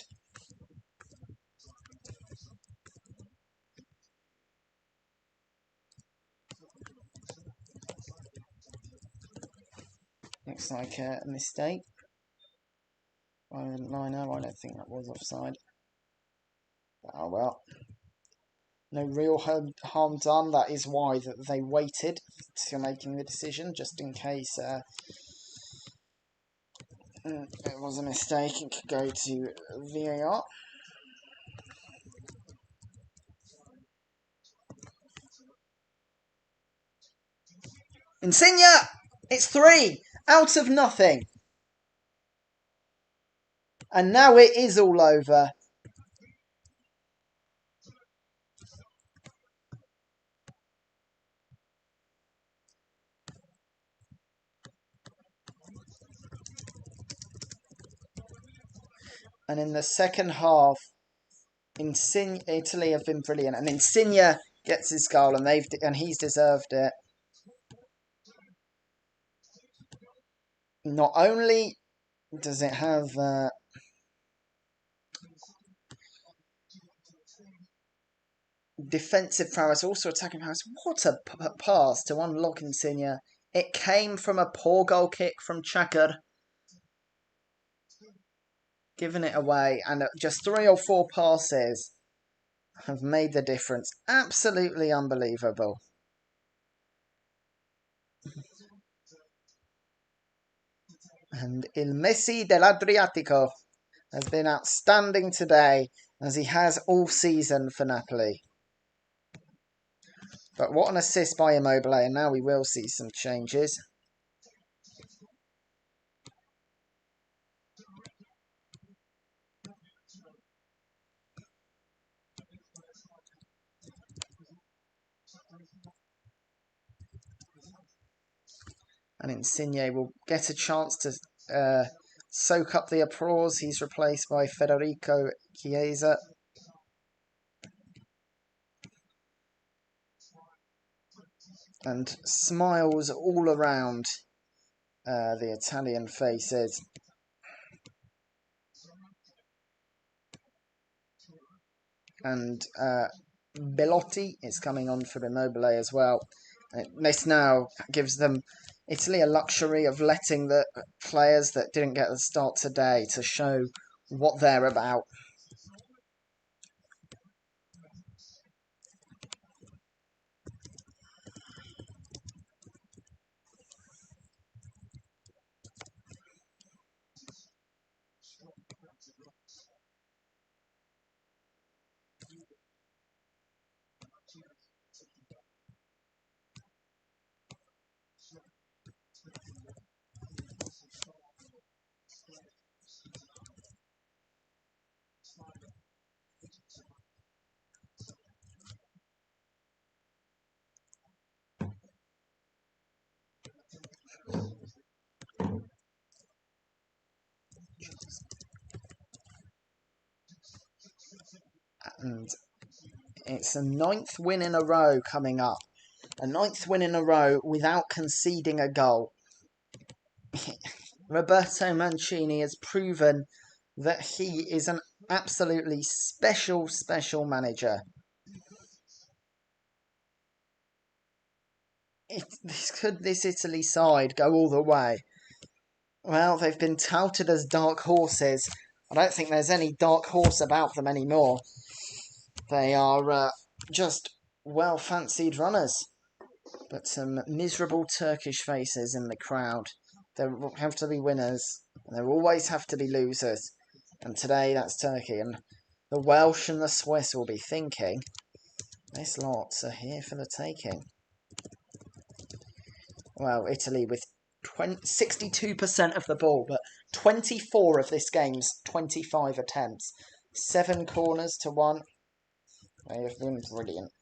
Looks like a mistake. I don't think that was offside. Oh well. No real harm done. That is why that they waited to making the decision, just in case it was a mistake. It could go to VAR. Insigne! It's 3 out of nothing. And now it is all over. And in the second half, Italy have been brilliant, and Insigne gets his goal, and he's deserved it. Not only does it have defensive prowess, also attacking prowess. What a pass to unlock Insigne. It came from a poor goal kick from Çakır. Giving it away, and just 3 or 4 passes have made the difference. Absolutely unbelievable. And Il Messi dell'Adriatico has been outstanding today, as he has all season for Napoli. But what an assist by Immobile, and now we will see some changes. And Insigne will get a chance to soak up the applause. He's replaced by Federico Chiesa. And smiles all around the Italian faces. And Belotti is coming on for Immobile as well. This now gives them Italy a luxury of letting the players that didn't get the start today to show what they're about. And it's a 9th win in a row coming up. A 9th win in a row without conceding a goal. Roberto Mancini has proven that he is an absolutely special manager. Could this Italy side go all the way? Well, they've been touted as dark horses. I don't think there's any dark horse about them anymore. They are just well-fancied runners. But some miserable Turkish faces in the crowd. There have to be winners. And there always have to be losers. And today that's Turkey. And the Welsh and the Swiss will be thinking, this lot are here for the taking. Well, Italy with 62% of the ball, but 24 of this game's 25 attempts. 7 corners to 1. They have been brilliant.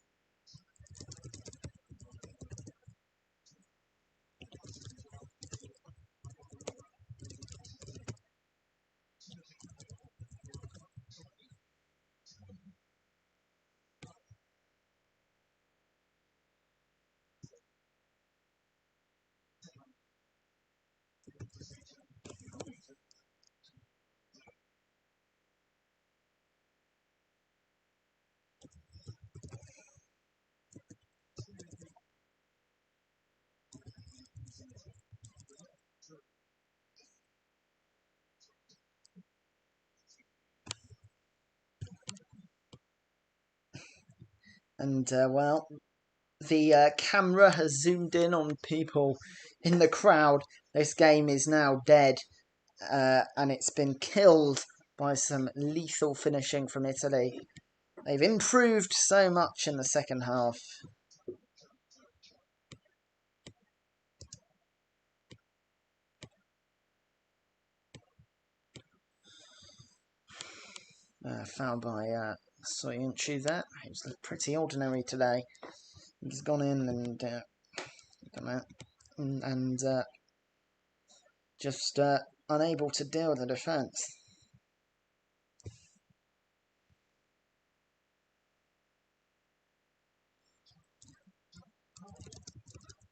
And, well, the camera has zoomed in on people in the crowd. This game is now dead, and it's been killed by some lethal finishing from Italy. They've improved so much in the second half. Foul by Soyuncu there. He was pretty ordinary today. He's gone in and just unable to deal with the defence.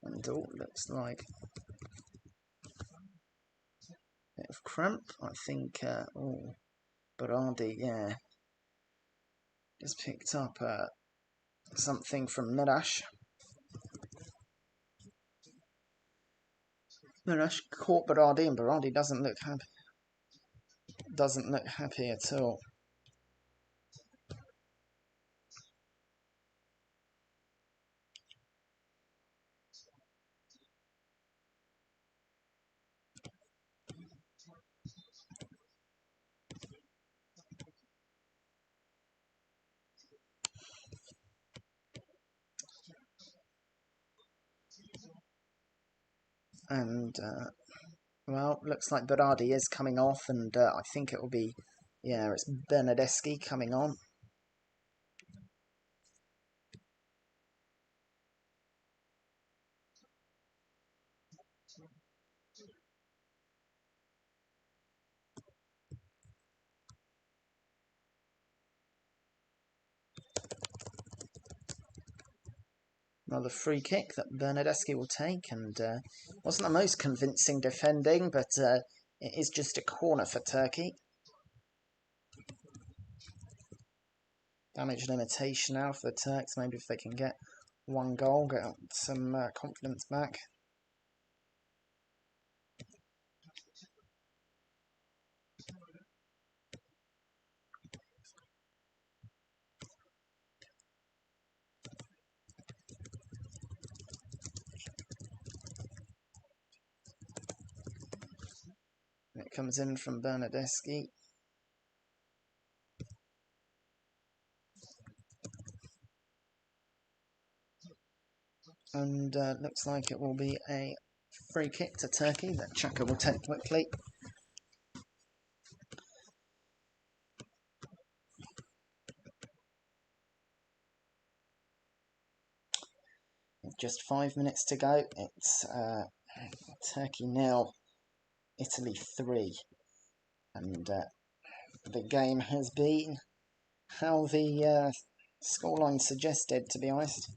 And all looks like a bit of cramp. I think, Berardi, yeah, just picked up something from Mirash. Mirash caught Berardi, and Berardi doesn't look happy. Doesn't look happy at all. And, well, looks like Berardi is coming off, and I think it will be, yeah, it's Bernardeschi coming on. Another free kick that Bernardeschi will take, and wasn't the most convincing defending, but it is just a corner for Turkey. Damage limitation now for the Turks. Maybe if they can get one goal, get some confidence back. It comes in from Bernardeschi. And looks like it will be a free kick to Turkey that Chaka will take quickly. Just 5 minutes to go. It's Turkey 0, Italy 3. And the game has been how the scoreline suggested, to be honest.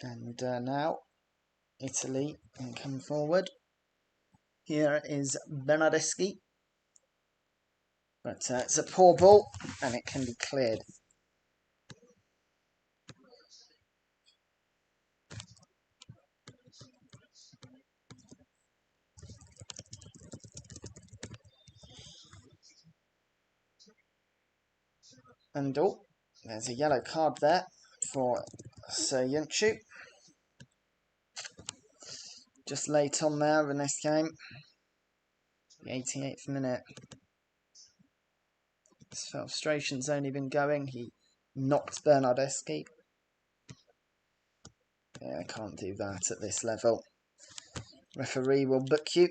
And now Italy can come forward. Here is Bernardeschi. But it's a poor ball and it can be cleared. And oh, there's a yellow card there for Soyuncu. Just late on there in this game. The 88th minute. His frustration's only been going. He knocked Bernardeschi. Yeah, can't do that at this level. Referee will book you.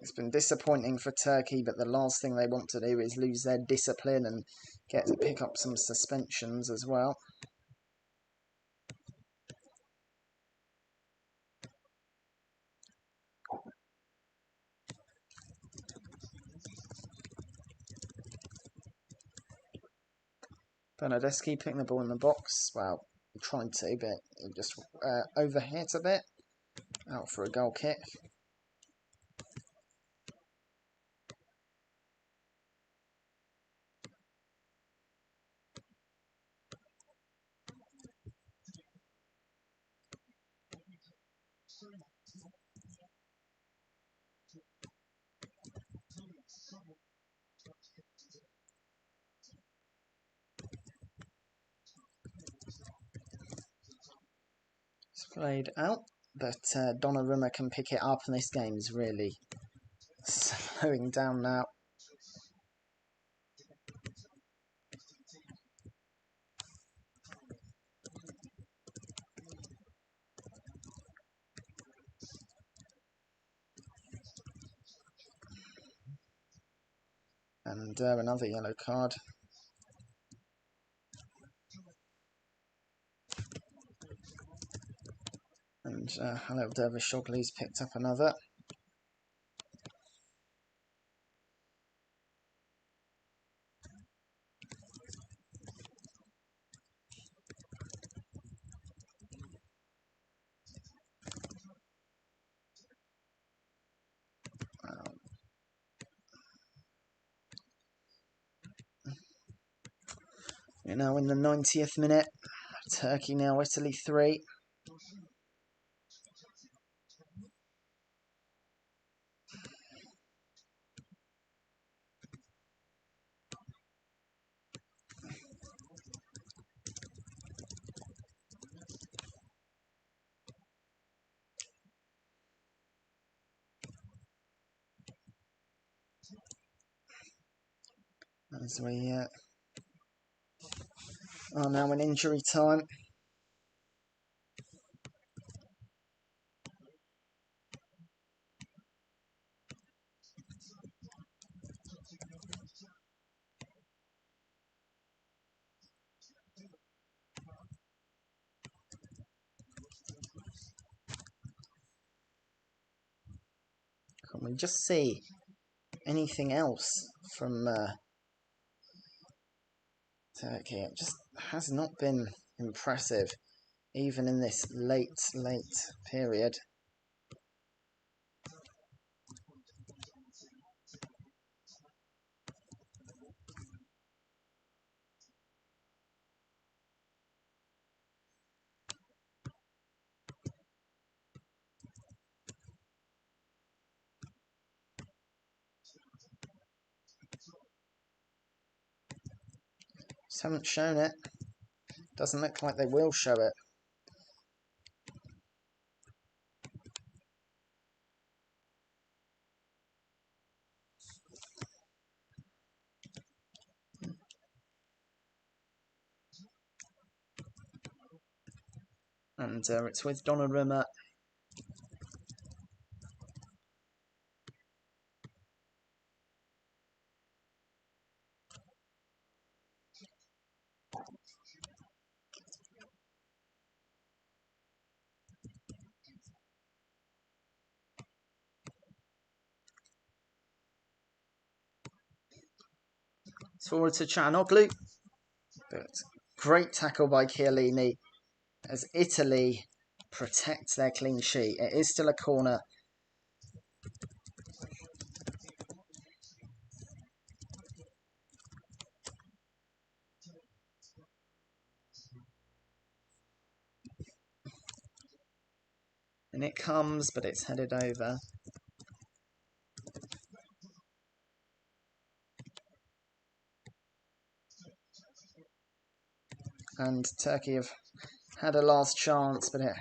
It's been disappointing for Turkey, but the last thing they want to do is lose their discipline and get to pick up some suspensions as well. Bernardeschi putting the ball in the box. Well, he tried to, but he just overhit a bit. Out for a goal kick. It's played out, but Donnarumma can pick it up, and this game's really slowing down now. And another yellow card. And Halil Dervishoglu's picked up another. We're now in the 90th minute. Turkey 0, Italy 3. As we are now in injury time. Can we just see anything else from Turkey? It just has not been impressive, even in this late period. Just haven't shown it. Doesn't look like they will show it. And it's with Donnarumma. It's forward to Çalhanoğlu. But great tackle by Chiellini as Italy protect their clean sheet. It is still a corner. And it comes, but it's headed over. And Turkey have had a last chance, but it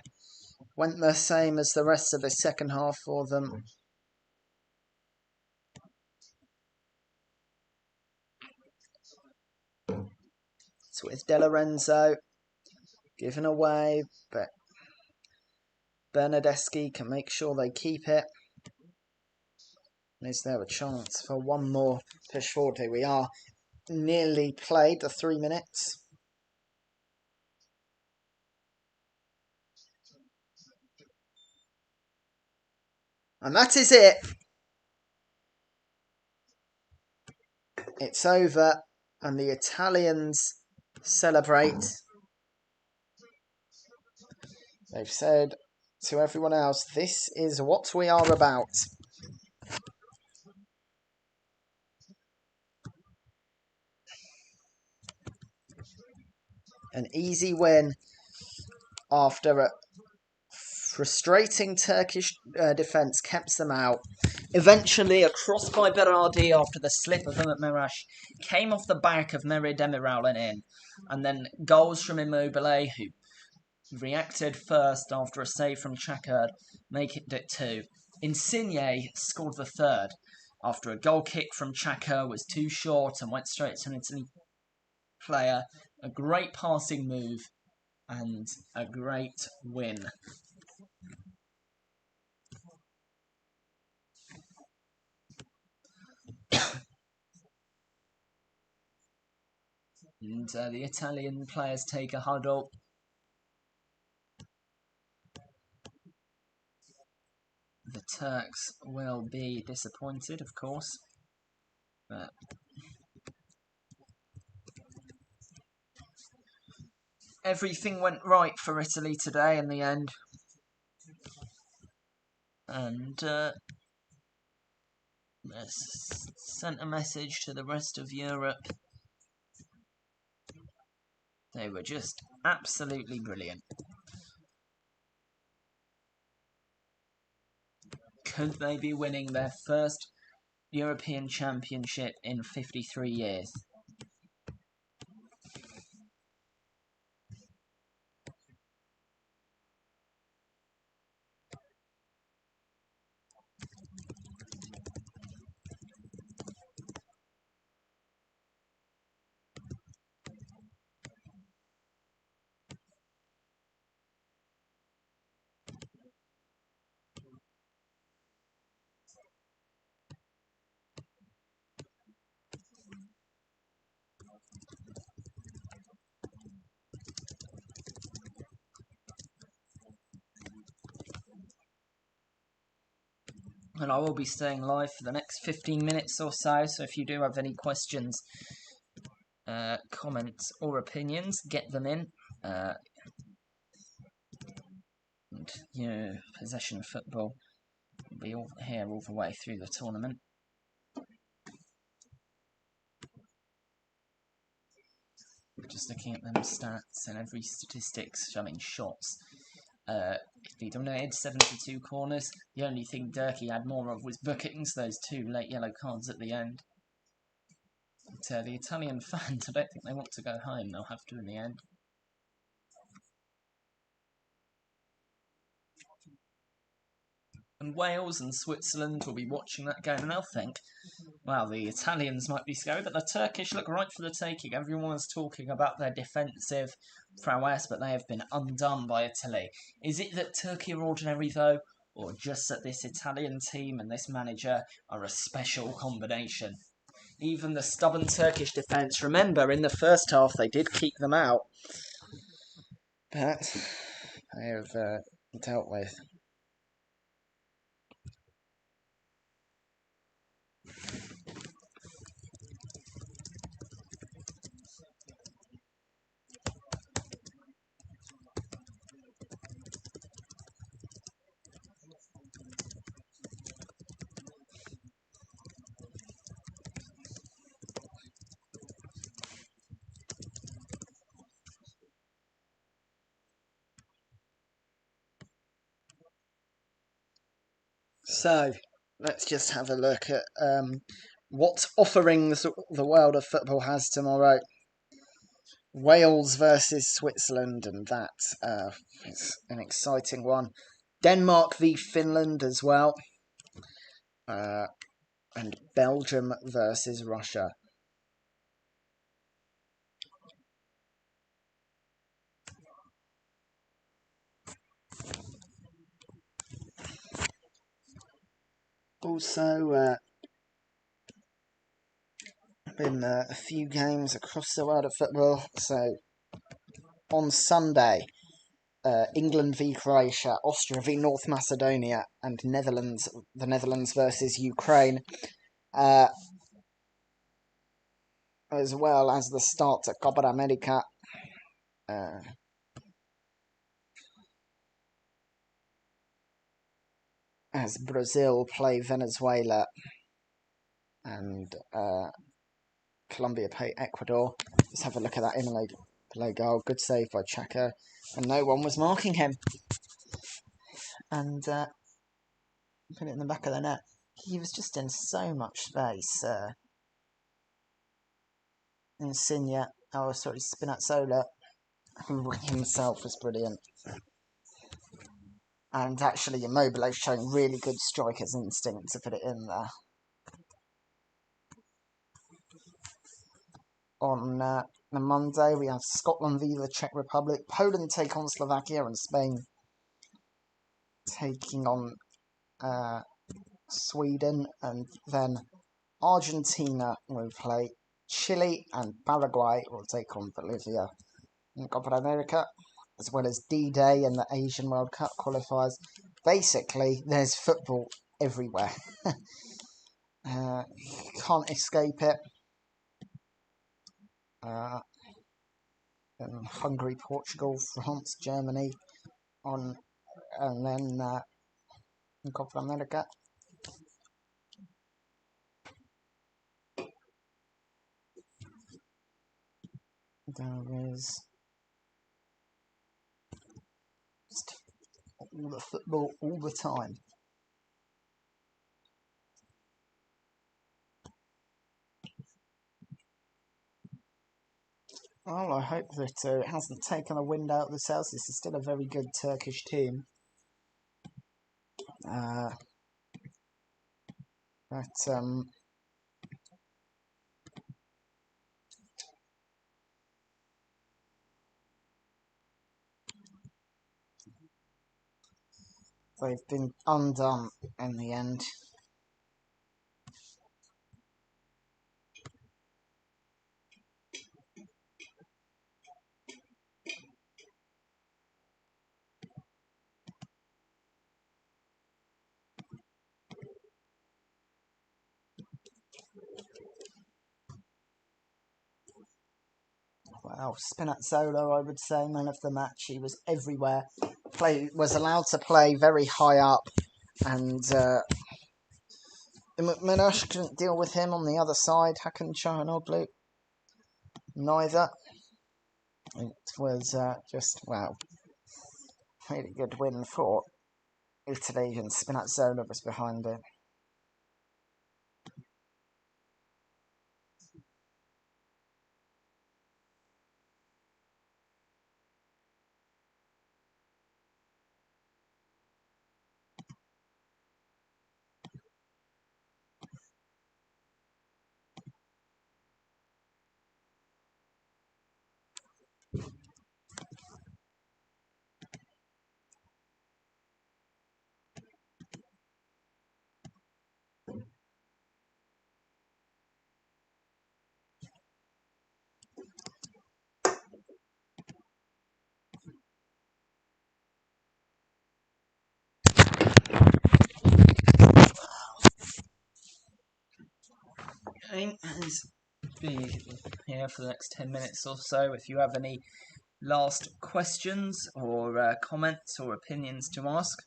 went the same as the rest of the second half for them. It's with De Lorenzo, given away, but Bernardeschi can make sure they keep it. And is there a chance for one more push forward? Here we are, nearly played the 3 minutes. And that is it. It's over, and the Italians celebrate. They've said to everyone else, this is what we are about. An easy win after a frustrating Turkish defence kept them out. Eventually, a cross by Berardi after the slip of Umut Meraş came off the back of Mehmet Demiral'ın in. And then goals from Immobile, who reacted first after a save from Çakır, make it 2. Insigne scored the third after a goal kick from Çakır was too short and went straight to an Italy player. A great passing move and a great win. And the Italian players take a huddle. The Turks will be disappointed, of course, but everything went right for Italy today in the end. And sent a message to the rest of Europe. They were just absolutely brilliant. Could they be winning their first European Championship in 53 years? And I will be staying live for the next 15 minutes or so if you do have any questions, comments or opinions, get them in. And, possession football will be all here all the way through the tournament. Just looking at them stats and every statistics showing shots. Italy dominated 72 corners. The only thing Turkey had more of was bookings, those 2 late yellow cards at the end. But the Italian fans, I don't think they want to go home. They'll have to in the end. And Wales and Switzerland will be watching that game and they'll think, well, the Italians might be scary, but the Turkish look right for the taking. Everyone was talking about their defensive prowess, but they have been undone by Italy. Is it that Turkey are ordinary, though, or just that this Italian team and this manager are a special combination? Even the stubborn Turkish defence, remember, in the first half they did keep them out, but they have dealt with. So, let's just have a look at what offerings the world of football has tomorrow. Wales versus Switzerland, and that is an exciting one. Denmark v Finland as well. And Belgium versus Russia. Also, been a few games across the world of football. So, on Sunday, England v Croatia, Austria v North Macedonia, and the Netherlands versus Ukraine. As well as the start to Copa America. As Brazil play Venezuela and Colombia play Ecuador. Let's have a look at that inlay play goal. Good save by Chaka, and no one was marking him. And put it in the back of the net. He was just in so much space. Insigne, Spinazzola, who himself was brilliant. And actually, Immobile showing really good striker's instinct to put it in there. On the Monday, we have Scotland v the Czech Republic, Poland take on Slovakia, and Spain taking on Sweden, and then Argentina will play Chile, and Paraguay will take on Bolivia in Copa America, as well as D-Day and the Asian World Cup qualifiers. Basically, there's football everywhere. You can't escape it. And Hungary, Portugal, France, Germany, and then in Copa America. There is just all the football all the time. Well, I hope that it hasn't taken the wind out of the sails. This is still a very good Turkish team. They've been undone in the end. Well, Spinazzola, I would say, man of the match. He was everywhere. Was allowed to play very high up, and Minush couldn't deal with him on the other side. Hakan Çalhanoğlu, neither. It was just, wow, really good win for Italy, and Spinazzola was behind it. is be here for the next 10 minutes or so. If you have any last questions or comments or opinions to ask.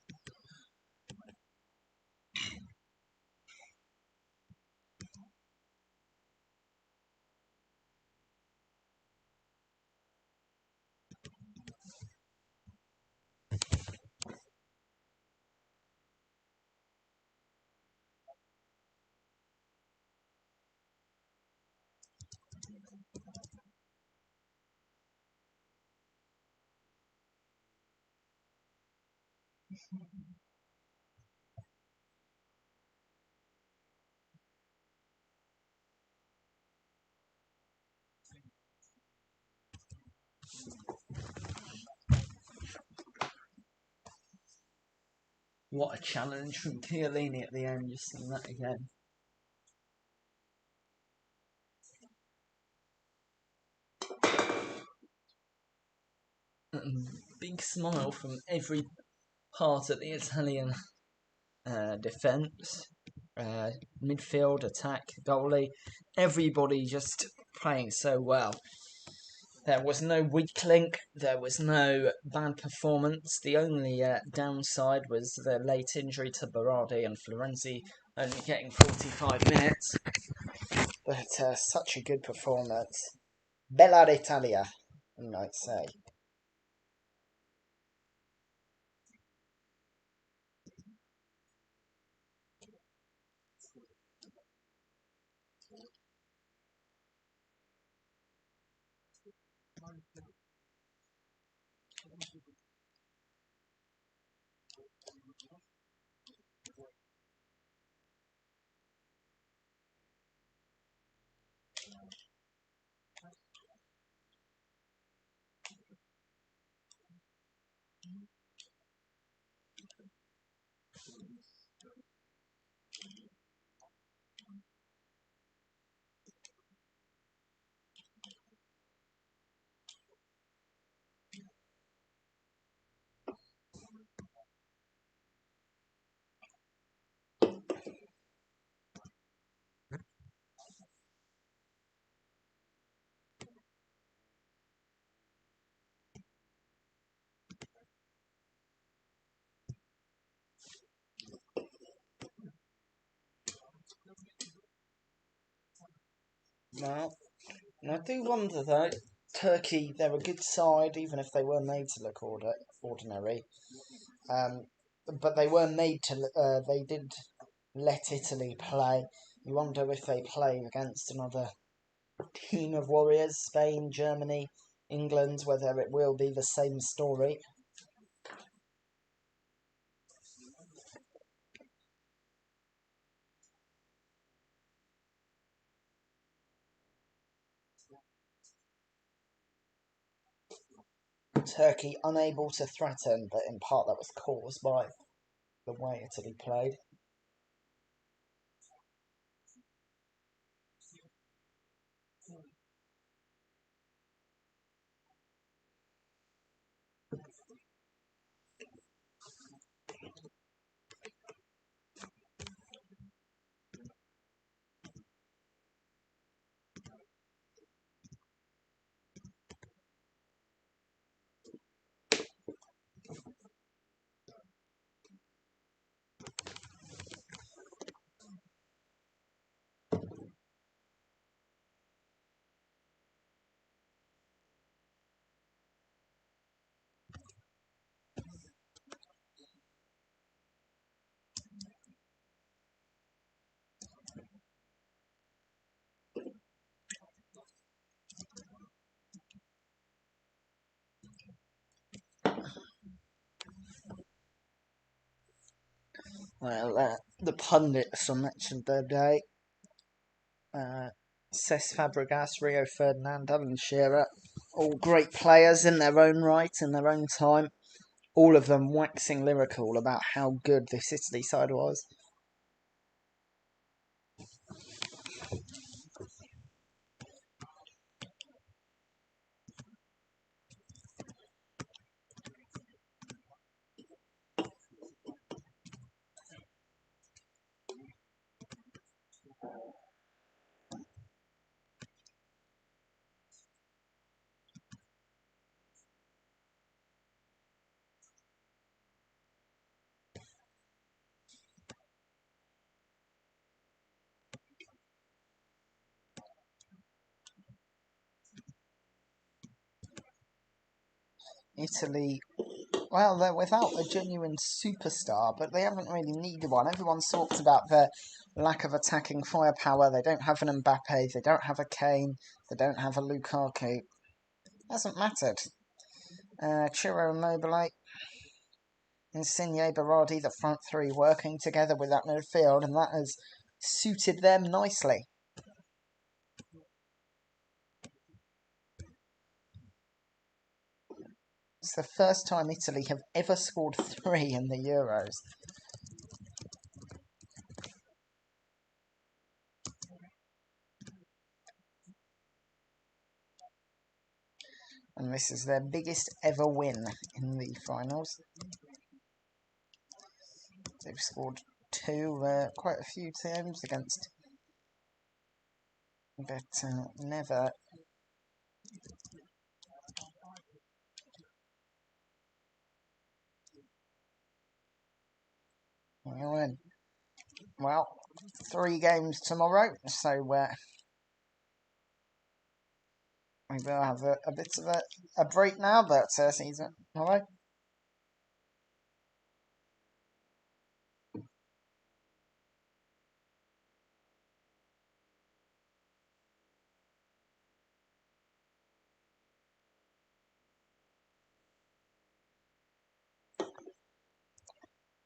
What a challenge from Chiellini at the end, just seeing that again. Big smile from every part of the Italian defence, midfield, attack, goalie. Everybody just playing so well. There was no weak link, there was no bad performance. The only downside was the late injury to Berardi and Florenzi only getting 45 minutes. But such a good performance. Bella d'Italia, you might say. Now, I do wonder though, Turkey, they're a good side, even if they were made to look ordinary. But they were made to, they did let Italy play. You wonder if they play against another team of warriors, Spain, Germany, England, whether it will be the same story. Turkey unable to threaten, but in part that was caused by the way Italy played. Well, the pundits I mentioned the other day, Cesc Fabregas, Rio Ferdinand, Alan Shearer, all great players in their own right, in their own time. All of them waxing lyrical about how good this Italy side was. Italy, well, they're without a genuine superstar, but they haven't really needed one. Everyone's talked about their lack of attacking firepower. They don't have an Mbappe, they don't have a Kane, they don't have a Lukaku. Hasn't mattered. Chiro Immobile, Insigne, Berardi, the front three working together with that midfield, and that has suited them nicely. It's the first time Italy have ever scored 3 in the Euros. And this is their biggest ever win in the finals. They've scored 2 quite a few times against, but never. Well, 3 games tomorrow, so we will have a bit of a break now, but season. Alright.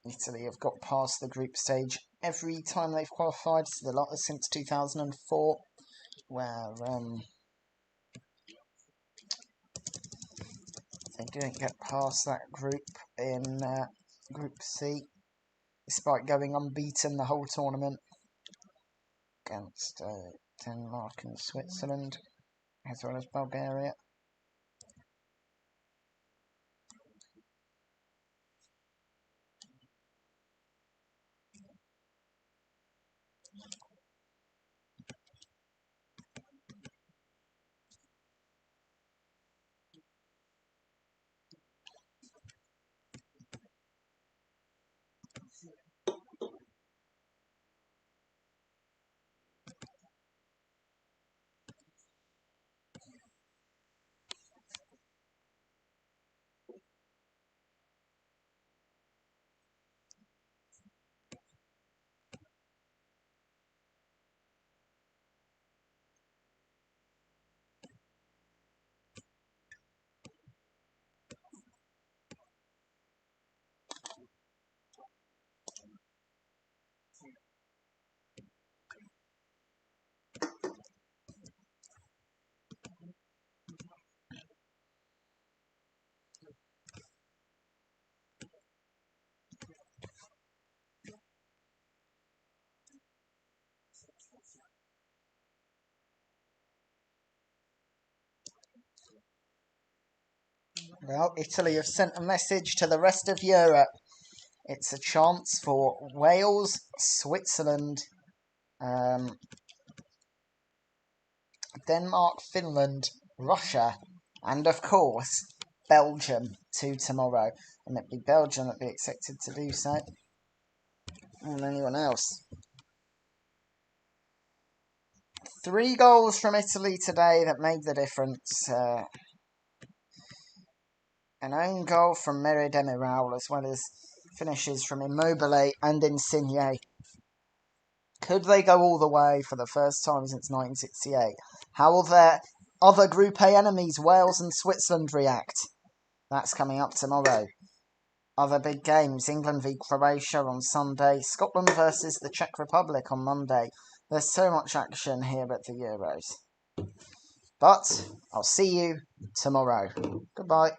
Italy have got past the group stage every time they've qualified, so the lot since 2004, where they didn't get past that group in Group C, despite going unbeaten the whole tournament against Denmark and Switzerland, as well as Bulgaria. Well, Italy have sent a message to the rest of Europe. It's a chance for Wales, Switzerland, Denmark, Finland, Russia, and of course, Belgium to tomorrow. And it'd be Belgium that'd be expected to do so, more than anyone else. 3 goals from Italy today that made the difference. An own goal from Merih Demiral, as well as finishes from Immobile and Insigne. Could they go all the way for the first time since 1968? How will their other Group A enemies, Wales and Switzerland, react? That's coming up tomorrow. Other big games, England v Croatia on Sunday, Scotland versus the Czech Republic on Monday. There's so much action here at the Euros. But I'll see you tomorrow. Goodbye.